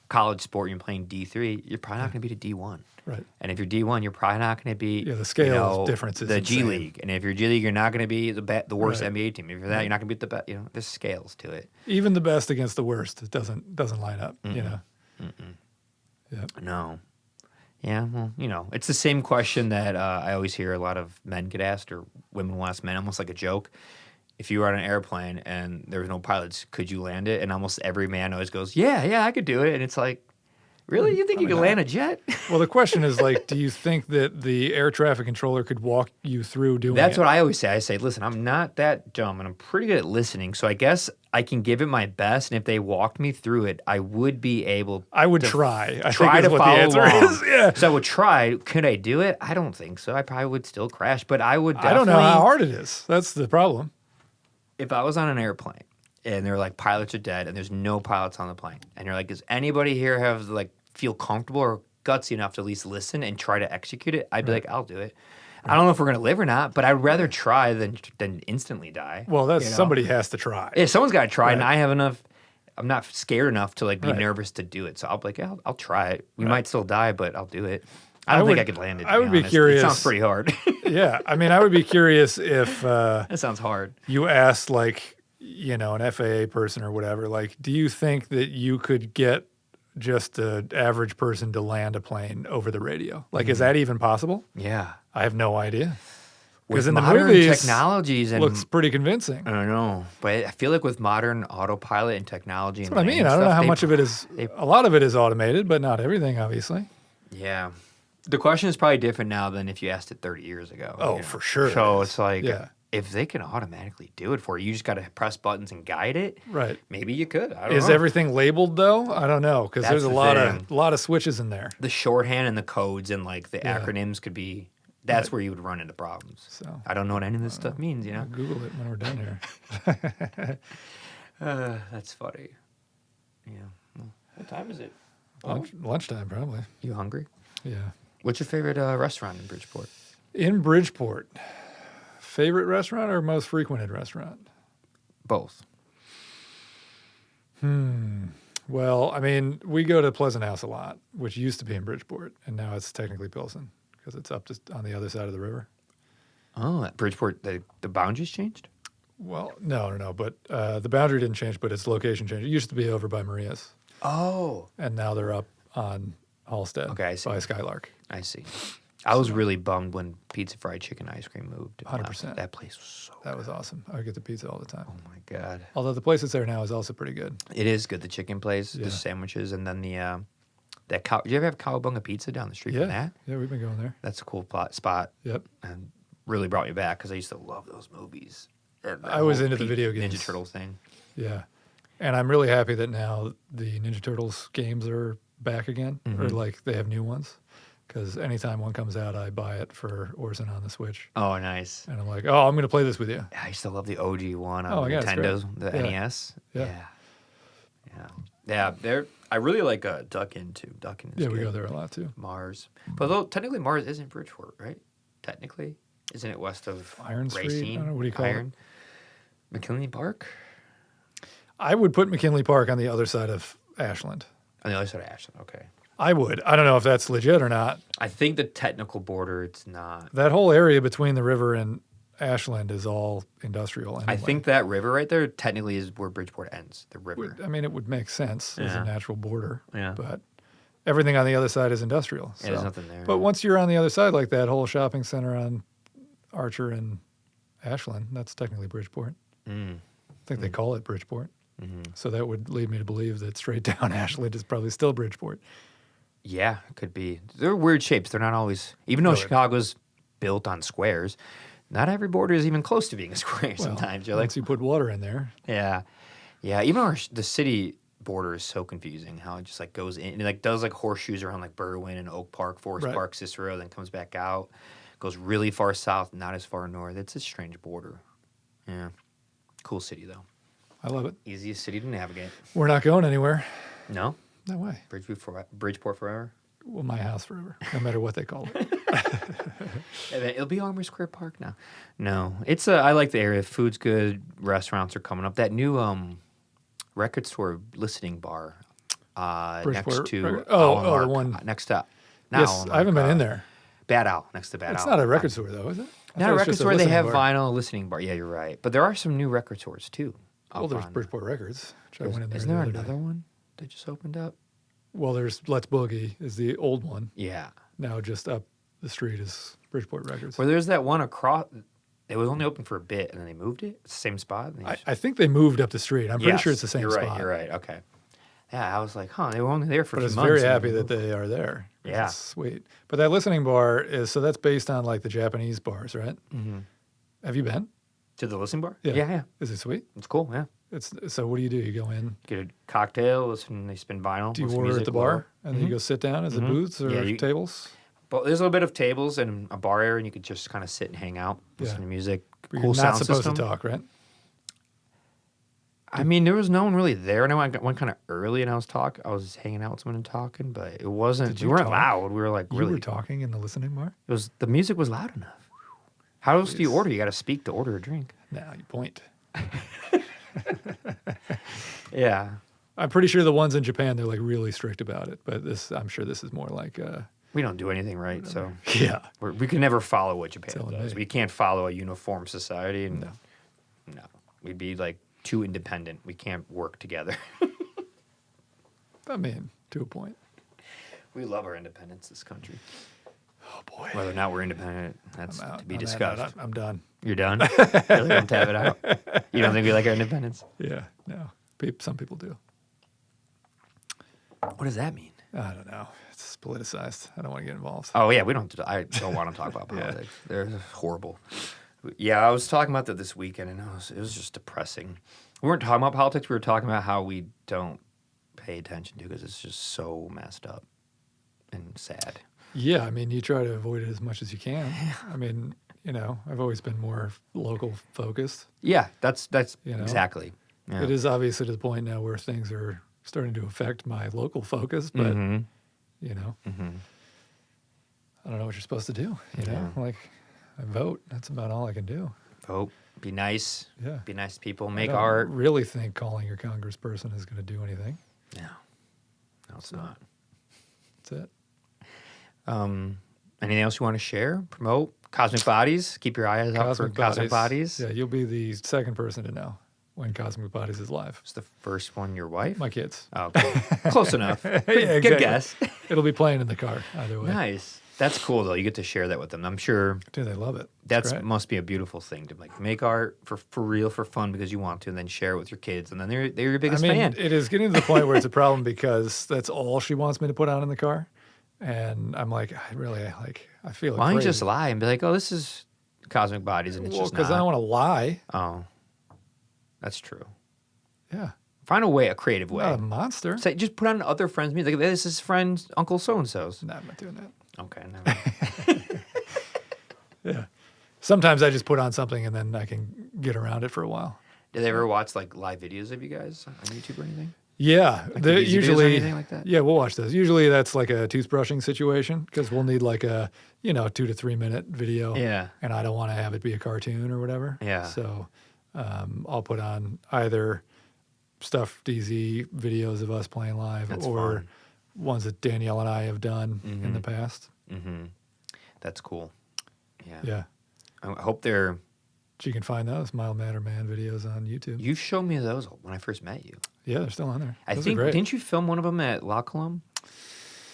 college sport, you're playing D3, you're probably not going to beat a D1. Right. And if you're D1, you're probably not going to be the scale difference is the insane. G League. And if you're G League, you're not going to be the worst NBA team. If you're that, you're not going to beat the best. You know, there's scales to it. Even the best against the worst, it doesn't line up. You know. Yeah. No. Yeah. Well, it's the same question that I always hear a lot of men get asked, or women will ask men, almost like a joke. If you were on an airplane and there was no pilots, could you land it? And almost every man always goes, yeah, I could do it. And it's like, really? You think you could land a jet? Well, the question is like, do you think that the air traffic controller could walk you through doing That's what I always say. I say, listen, I'm not that dumb, and I'm pretty good at listening, so I guess I can give it my best, and if they walked me through it, I would be able I would try. I try think to what follow the answer along. is. Yeah. So I would try. Could I do it? I don't think so. I probably would still crash, but I would definitely. I don't know how hard it is. That's the problem. If I was on an airplane, and they're like, pilots are dead, and there's no pilots on the plane, and you're like, does anybody here have like feel comfortable or gutsy enough to at least listen and try to execute it? I'd be like, I'll do it. I don't know if we're gonna live or not, but I'd rather try than instantly die. Well, somebody has to try. Yeah, someone's got to try, and I have enough. I'm not scared enough to like be nervous to do it, so I'll be like, I'll try it. We might still die, but I'll do it. I don't think I could land it. I would be curious. It sounds pretty hard. Yeah, I mean, I would be curious if That sounds hard. you asked, like, you know, an FAA person or whatever, like, do you think that you could get just an average person to land a plane over the radio? Like, is that even possible? Yeah. I have no idea. Because in the modern movies, technologies and looks pretty convincing. I don't know, but I feel like with modern autopilot and technology, That's what I mean. I don't know how much of it is. A lot of it is automated, but not everything, obviously. Yeah, the question is probably different now than if you asked it 30 years ago. Oh, for sure. So it's like, if they can automatically do it for you, you just got to press buttons and guide it. Right. Maybe you could. I don't know. Is everything labeled though? I don't know, because there's a thing. lot of switches in there. The shorthand and the codes and like the acronyms could be. That's where you would run into problems. So I don't know what any of this stuff means, you know? I'll Google it when we're done here. That's funny. Yeah. Well, what time is it? Lunchtime, probably. You hungry? Yeah. What's your favorite restaurant in Bridgeport? In Bridgeport. Favorite restaurant or most frequented restaurant? Both. Well, I mean, we go to Pleasant House a lot, which used to be in Bridgeport, and now it's technically Pilsen. Because it's up just on the other side of the river. Oh, at Bridgeport, the boundaries changed? Well, no. But the boundary didn't change, but its location changed. It used to be over by Maria's. Oh. And now they're up on Halstead by Skylark. I see. I was really bummed when Pizza Fried Chicken Ice Cream moved. 100%. That place was so That was awesome. I would get the pizza all the time. Oh, my God. Although the place that's there now is also pretty good. It is good. The chicken place, the sandwiches, and then the... do you ever have Cowabunga Pizza down the street from that? Yeah, we've been going there. That's a cool spot. Yep. And really brought me back because I used to love those movies. I was into the video games. Ninja Turtles thing. Yeah. And I'm really happy that now the Ninja Turtles games are back again, or like they have new ones. Because anytime one comes out, I buy it for Orson on the Switch. Oh, nice. And I'm like, oh, I'm going to play this with you. I used to love the OG one on Nintendo's, the NES. Yeah. I really like Duck Inn too. Duck Inn is good. We go there a lot too. Mars. But though technically Mars isn't Bridgeport, right? Technically. Isn't it west of Iron Racine? Street? I don't know. What do you call it? McKinley Park? I would put McKinley Park on the other side of Ashland. On the other side of Ashland, okay. I would. I don't know if that's legit or not. I think the technical border, it's not. That whole area between the river and Ashland is all industrial anyway. I think that river right there technically is where Bridgeport ends, the river. I mean, it would make sense as a natural border. Yeah. But everything on the other side is industrial. So. Yeah, there's nothing there. But once you're on the other side, like that whole shopping center on Archer and Ashland, that's technically Bridgeport. I think they call it Bridgeport. So that would lead me to believe that straight down Ashland is probably still Bridgeport. Yeah, it could be. They're weird shapes. They're not always, even though Chicago's built on squares, not every border is even close to being a square sometimes. You're once you put water in there. Yeah. Yeah. Even the city border is so confusing how it just like goes in and like does like horseshoes around like Berwyn and Oak Park, Forest Park, Cicero, then comes back out, goes really far south, not as far north. It's a strange border. Yeah. Cool city though. I love it. Easiest city to navigate. We're not going anywhere. No? No way. Bridgeport forever? Well, my house forever, no matter what they call it. It'll be Armory Square Park now. No, it's I like the area. Food's good. Restaurants are coming up. That new record store listening bar next to the one next to yes, I haven't been in there. Bad Owl next to Bad Owl. It's not a record store though, is it? Not a record store. They have vinyl listening bar. Yeah, you're right. But there are some new record stores too. Well, there's Bridgeport Records. Which I went in there. Isn't there another one that just opened up? Well, there's Let's Boogie is the old one. Yeah. Now just up the street is Bridgeport Records. Well, there's that one across. It was only open for a bit, and then they moved it. It's the same spot. I think they moved up the street. I'm pretty sure it's the same spot. You're right. Okay. Yeah, I was like, they were only there for a few months. But I was very happy that they are there. Yeah. That's sweet. But that listening bar that's based on like the Japanese bars, right? Mm-hmm. Have you been? To the listening bar? Yeah. Yeah. Is it sweet? It's cool, yeah. So what do? You go in? Get a cocktail, listen, they spin vinyl. Do you order at the bar? And then you go sit down? Is it booths or tables? But there's a little bit of tables and a bar area, and you could just kind of sit and hang out, listen to music. But cool you're not sound supposed system. to talk, right? I mean, there was no one really there. And I went kind of early, and I was hanging out with someone and talking, but it wasn't. We weren't loud. We were like really. You were talking in the listening bar. The music was loud enough. How else do you order? You got to speak to order a drink. Now you point. Yeah. I'm pretty sure the ones in Japan, they're like really strict about it. But I'm sure this is more like We don't do anything right, so Yeah. we can never follow what Japan does. me. We can't follow a uniform society. And No. No. We'd be like too independent. We can't work together. I mean, to a point. We love our independence, this country. Oh, boy. Whether or not we're independent, that's to be On that discussed. note, I'm done. You're done? Really don't tap it out. You don't think we like our independence? Yeah, no. Some people do. What does that mean? I don't know. It's politicized. I don't want to get involved. Oh yeah, I don't want to talk about politics. They're horrible. Yeah, I was talking about that this weekend, and it was just depressing. We weren't talking about politics. We were talking about how we don't pay attention to because it's just so messed up and sad. Yeah, I mean, you try to avoid it as much as you can. I mean, I've always been more local focused. Yeah, that's exactly. Yeah. It is obviously to the point now where things are starting to affect my local focus, but I don't know what you're supposed to do. You know, like I vote. That's about all I can do. Vote. Be nice. Yeah. Be nice to people. Make I don't art. really think calling your congressperson is going to do anything. No, it's not. That's it. Anything else you want to share? Promote? Cosmic Bodies? Keep your eyes out for Cosmic Bodies. Yeah, you'll be the second person to know when Cosmic Bodies is live. Is the first one your wife? My kids. Oh, okay. Close enough. Good, exactly. Good guess. It'll be playing in the car either way. Nice. That's cool though. You get to share that with them. I'm sure. Dude, they love it. That must be a beautiful thing to like make art for real, for fun because you want to, and then share it with your kids, and then they're your biggest fan. It is getting to the point where it's a problem because that's all she wants me to put on in the car, and I'm like, I feel. Why don't you just lie and be like, oh, this is Cosmic Bodies, and it's just not. Because I don't want to lie. Oh, that's true. Yeah. Find a creative way. Not a monster. Say, just put on other friends' music. Like, this is friend Uncle So-and-so's. No, I'm not doing that. Okay. Never. Yeah. Sometimes I just put on something and then I can get around it for a while. Do they ever watch like live videos of you guys on YouTube or anything? Yeah. Like the usually, or anything like that? Yeah, we'll watch those. Usually that's like a toothbrushing situation because we'll need like a, 2 to 3 minute video. Yeah. And I don't want to have it be a cartoon or whatever. Yeah. So I'll put on either stuff DZ videos of us playing live or ones that Danielle and I have done in the past. Mm-hmm. That's cool. Yeah. Yeah. I hope they're... You can find those Mild Manner Man videos on YouTube. You showed me those when I first met you. Yeah, they're still on there. I think, didn't you film one of them at La Colombe?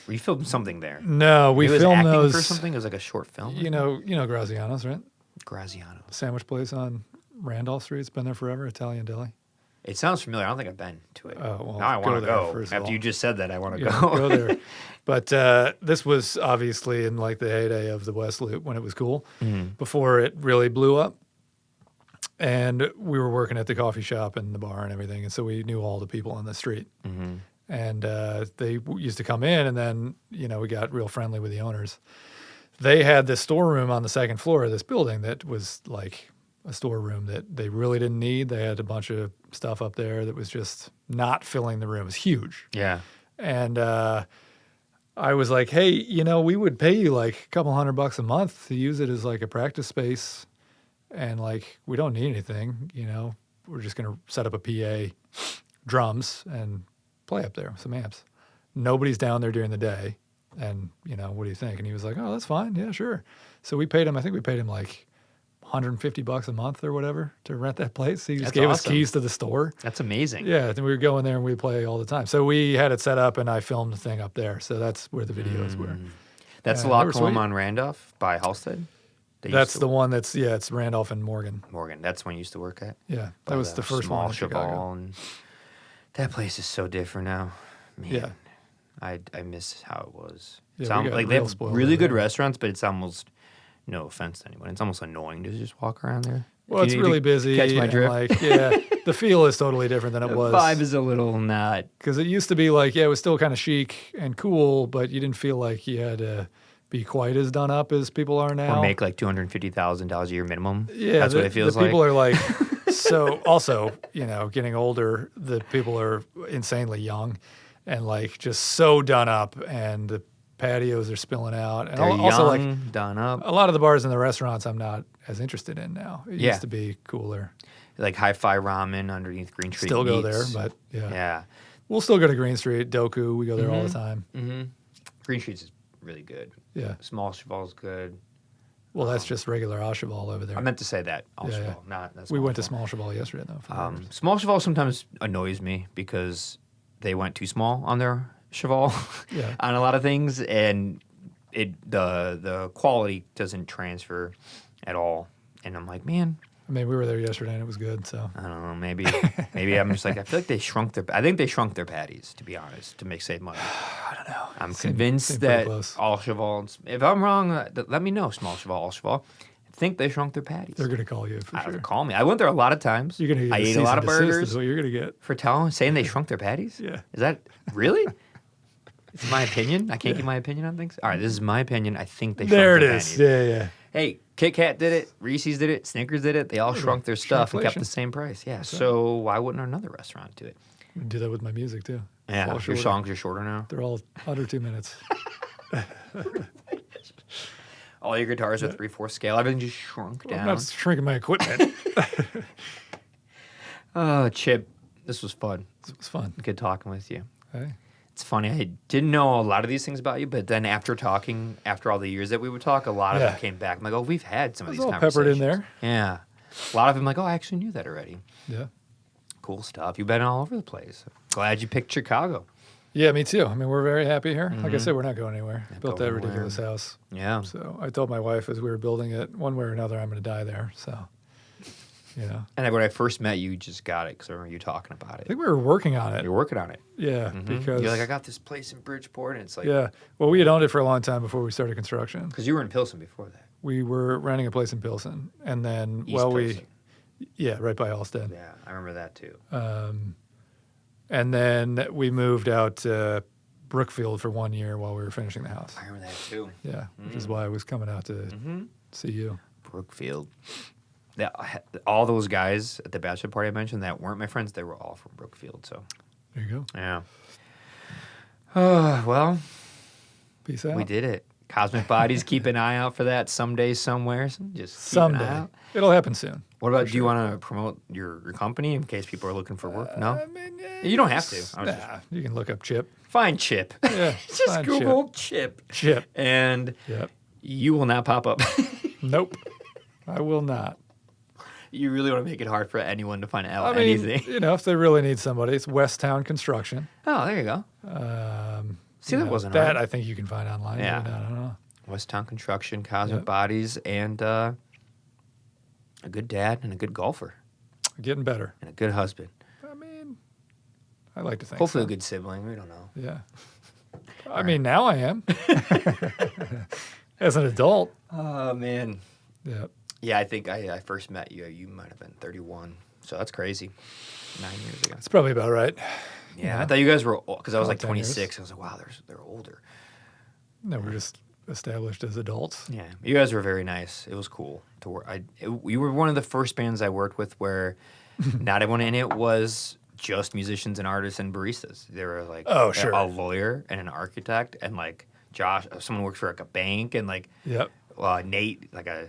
Or you filmed something there? No, we filmed those for something. It was like a short film. You know Graziano's, right? Graziano. Sandwich place on Randolph Street. It's been there forever. Italian deli. It sounds familiar. I don't think I've been to it. Oh, well, now I want to go. After you just said that, I want to go. Go there. But this was obviously in like the heyday of the West Loop when it was cool, before it really blew up. And we were working at the coffee shop and the bar and everything, and so we knew all the people on the street. And they used to come in, and then we got real friendly with the owners. They had this storeroom on the second floor of this building that was like a storeroom that they really didn't need. They had a bunch of stuff up there that was just not filling the room. It was huge. Yeah. And I was like, hey, we would pay you like a couple $100 a month to use it as like a practice space. And like, we don't need anything, we're just going to set up a PA, drums, and play up there with some amps. Nobody's down there during the day. And, what do you think? And he was like, oh, that's fine. Yeah, sure. So we paid him, I think we paid him like $150 a month or whatever to rent that place. He just gave us keys to the store. That's amazing. Yeah, and we would go in there and we'd play all the time. So we had it set up and I filmed the thing up there. So that's where the videos were. That's La Colombe on Randolph by Halstead? That's the one it's Randolph and Morgan. Morgan, that's one you used to work at? Yeah, that was the first one in Chicago. And that place is so different now. Man, yeah. I miss how it was. Yeah, like they have really good restaurants, but it's almost, no offense to anyone, it's almost annoying to just walk around there. Well, it's really busy. Catch my drift? Like, yeah, the feel is totally different than it was. The vibe is a little not. Because it used to be like, it was still kind of chic and cool, but you didn't feel like you had to be quite as done up as people are now. Or make like $250,000 a year minimum. Yeah, that's what it feels like. People are like, so also, getting older, the people are insanely young and like just so done up, and the patios are spilling out. And they're also young, like done up. A lot of the bars and the restaurants I'm not as interested in now. It used to be cooler. Like Hi-Fi Ramen underneath Green Street. Still go there, but yeah. Yeah. We'll still go to Green Street, Doku. We go there all the time. Green Street's really good. Yeah. Small Cheval's good. Well, that's just regular Au Cheval over there. I meant to say that. Au Cheval, not that We Small went to Cheval. Small Cheval yesterday, though. Small Cheval sometimes annoys me because they went too small on their Cheval on a lot of things, and the quality doesn't transfer at all. And I'm like, man. I mean, we were there yesterday, and it was good, so. I don't know, maybe I'm just like, I feel like they shrunk their... I think they shrunk their patties, to be honest, to save money. I don't know. I'm convinced that Au Cheval... If I'm wrong, let me know, Small Cheval, Au Cheval. I think they shrunk their patties. They're going to call you, for sure. Call me. I went there a lot of times. You're gonna get I ate a lot of burgers. Is what you're going to get. For saying they shrunk their patties? Yeah. Is that... Really? It's my opinion? I can't give my opinion on things? All right, this is my opinion. I think they shrunk their patties. There it is. Yeah. Hey, Kit Kat did it, Reese's did it, Snickers did it. They all shrunk their stuff and kept the same price. Yeah, so why wouldn't another restaurant do it? We do that with my music, too. Yeah, your songs are shorter now. They're all under 2 minutes. All your guitars are 3/4 scale. Everything just shrunk down. I'm not shrinking my equipment. Oh, Chip, this was fun. It was fun. Good talking with you. Hey. It's funny. I didn't know a lot of these things about you, but then after all the years that we would talk, a lot of them came back. I'm like, oh, we've had some of these conversations. Peppered in there. Yeah. A lot of them like, oh, I actually knew that already. Yeah. Cool stuff. You've been all over the place. Glad you picked Chicago. Yeah, me too. I mean, we're very happy here. Like I said, we're not going anywhere. Built that going ridiculous house. Yeah. So I told my wife as we were building it, one way or another, I'm going to die there. So, you know. And when I first met you, you just got it because I remember you talking about I it. think we were working on it. You're working on it. Yeah, because you're like, I got this place in Bridgeport, and it's like, yeah. Well, we had owned it for a long time before we started construction. Because you were in Pilsen before that. We were renting a place in Pilsen, and then East Pilsen. right by Allsted. Yeah, I remember that too. And then we moved out to Brookfield for 1 year while we were finishing the house. I remember that too. Yeah, which is why I was coming out to see you. Brookfield. Yeah, all those guys at the bachelor party I mentioned that weren't my friends, they were all from Brookfield. So there you go. Yeah. Well, peace out. We did it. Cosmic Bodies, keep an eye out for that someday, somewhere. Just someday. Keep an eye out. It'll happen soon. What about, do you want to promote your company in case people are looking for work? No? I mean, you don't have to. You can look up Chip. Find Chip. Yeah, just Google Chip. Chip. And you will not pop up. Nope. I will not. You really want to make it hard for anyone to find out anything. You know, if they really need somebody, it's West Town Construction. Oh, there you go. See, that wasn't that hard. I think you can find online. Yeah. I don't know. West Town Construction, Cosmic Bodies, and a good dad and a good golfer. Getting better. And a good husband. I mean, I like to think hopefully so. A good sibling. We don't know. Yeah. I mean, now I am. As an adult. Oh, man. Yeah. Yeah, I think I first met you. You might have been 31. So that's crazy. 9 years ago. That's probably about right. Yeah, I thought you guys were old because I was like 26. I was like, wow, they're older. No, we're just established as adults. Yeah, you guys were very nice. It was cool to work. You were one of the first bands I worked with where not everyone in it was just musicians and artists and baristas. They were like a lawyer and an architect and like Josh, someone who works for like a bank and like Nate, like a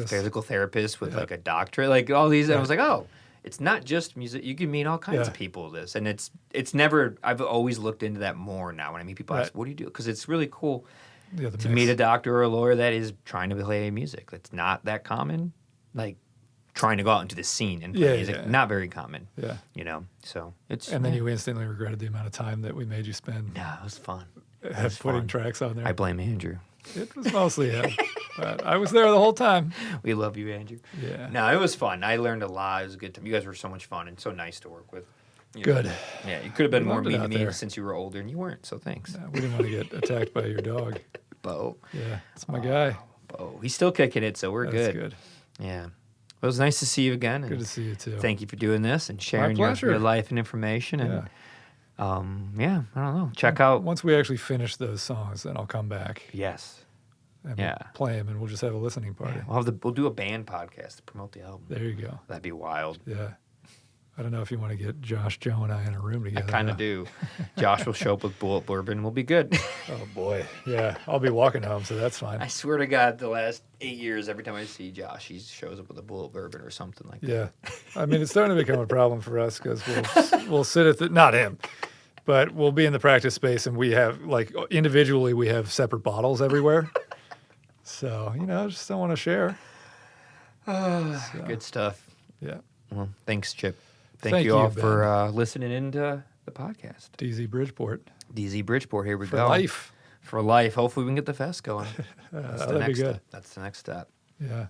physical therapist with like a doctorate, like all these. And I was like, oh, it's not just music. You can meet all kinds of people with this. And it's never, I've always looked into that more now when I meet people. I ask, what do you do? Because it's really cool to meet a doctor or a lawyer that is trying to play music. It's not that common. Like trying to go out into the scene and play music, not very common. Yeah. You know, so it's. And then you instantly regretted the amount of time that we made you spend. Yeah, it was fun. Putting tracks on there. I blame Andrew. It was mostly him. But I was there the whole time. We love you, Andrew. Yeah. No, it was fun. I learned a lot. It was a good time. You guys were so much fun and so nice to work with. Good. Yeah, you could have been more mean to me since you were older, and you weren't, so thanks. No, we didn't want to get attacked by your dog. Bo. Yeah, it's my guy. Bo. He's still kicking it, so we're good. That's good. Yeah. It was nice to see you again. Good to see you, too. Thank you for doing this and sharing your life and information. And I don't know. Check out. Once we actually finish those songs, then I'll come back. Yes. And we'll play them, and we'll just have a listening party. Yeah, we'll do a band podcast to promote the album. There you go. That'd be wild. Yeah. I don't know if you want to get Josh, Joe, and I in a room together. I kind of do. Josh will show up with Bullet Bourbon. We'll be good. Oh, boy. Yeah. I'll be walking home, so that's fine. I swear to God, the last 8 years, every time I see Josh, he shows up with a Bullet Bourbon or something like that. Yeah. I mean, it's starting to become a problem for us because we'll sit at the... Not him. But we'll be in the practice space, and we have like individually we have separate bottles everywhere. So just don't want to share. Good stuff. Yeah. Well, thanks, Chip. Thank you all for listening into the podcast. DZ Bridgeport. DZ Bridgeport. Here we For go. life. For life. Hopefully, we can get the fest going. That'd be good. Step. That's the next step. Yeah.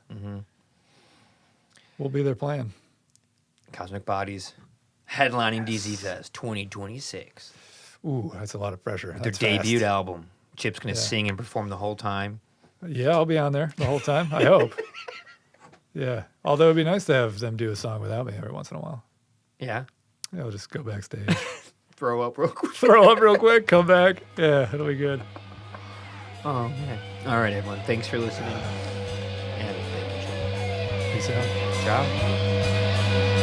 We'll be there playing. Cosmic Bodies, headlining DZ Fest 2026. Ooh, that's a lot of pressure. Their debut album. Chip's going to sing and perform the whole time. Yeah, I'll be on there the whole time, I hope. Yeah. Although it'd be nice to have them do a song without me every once in a while. Yeah? Yeah, I'll just go backstage. Throw up real quick. Throw up real quick, come back. Yeah, it'll be good. Oh, man. All right, everyone. Thanks for listening. And thank you, Chip. Peace out. Ciao.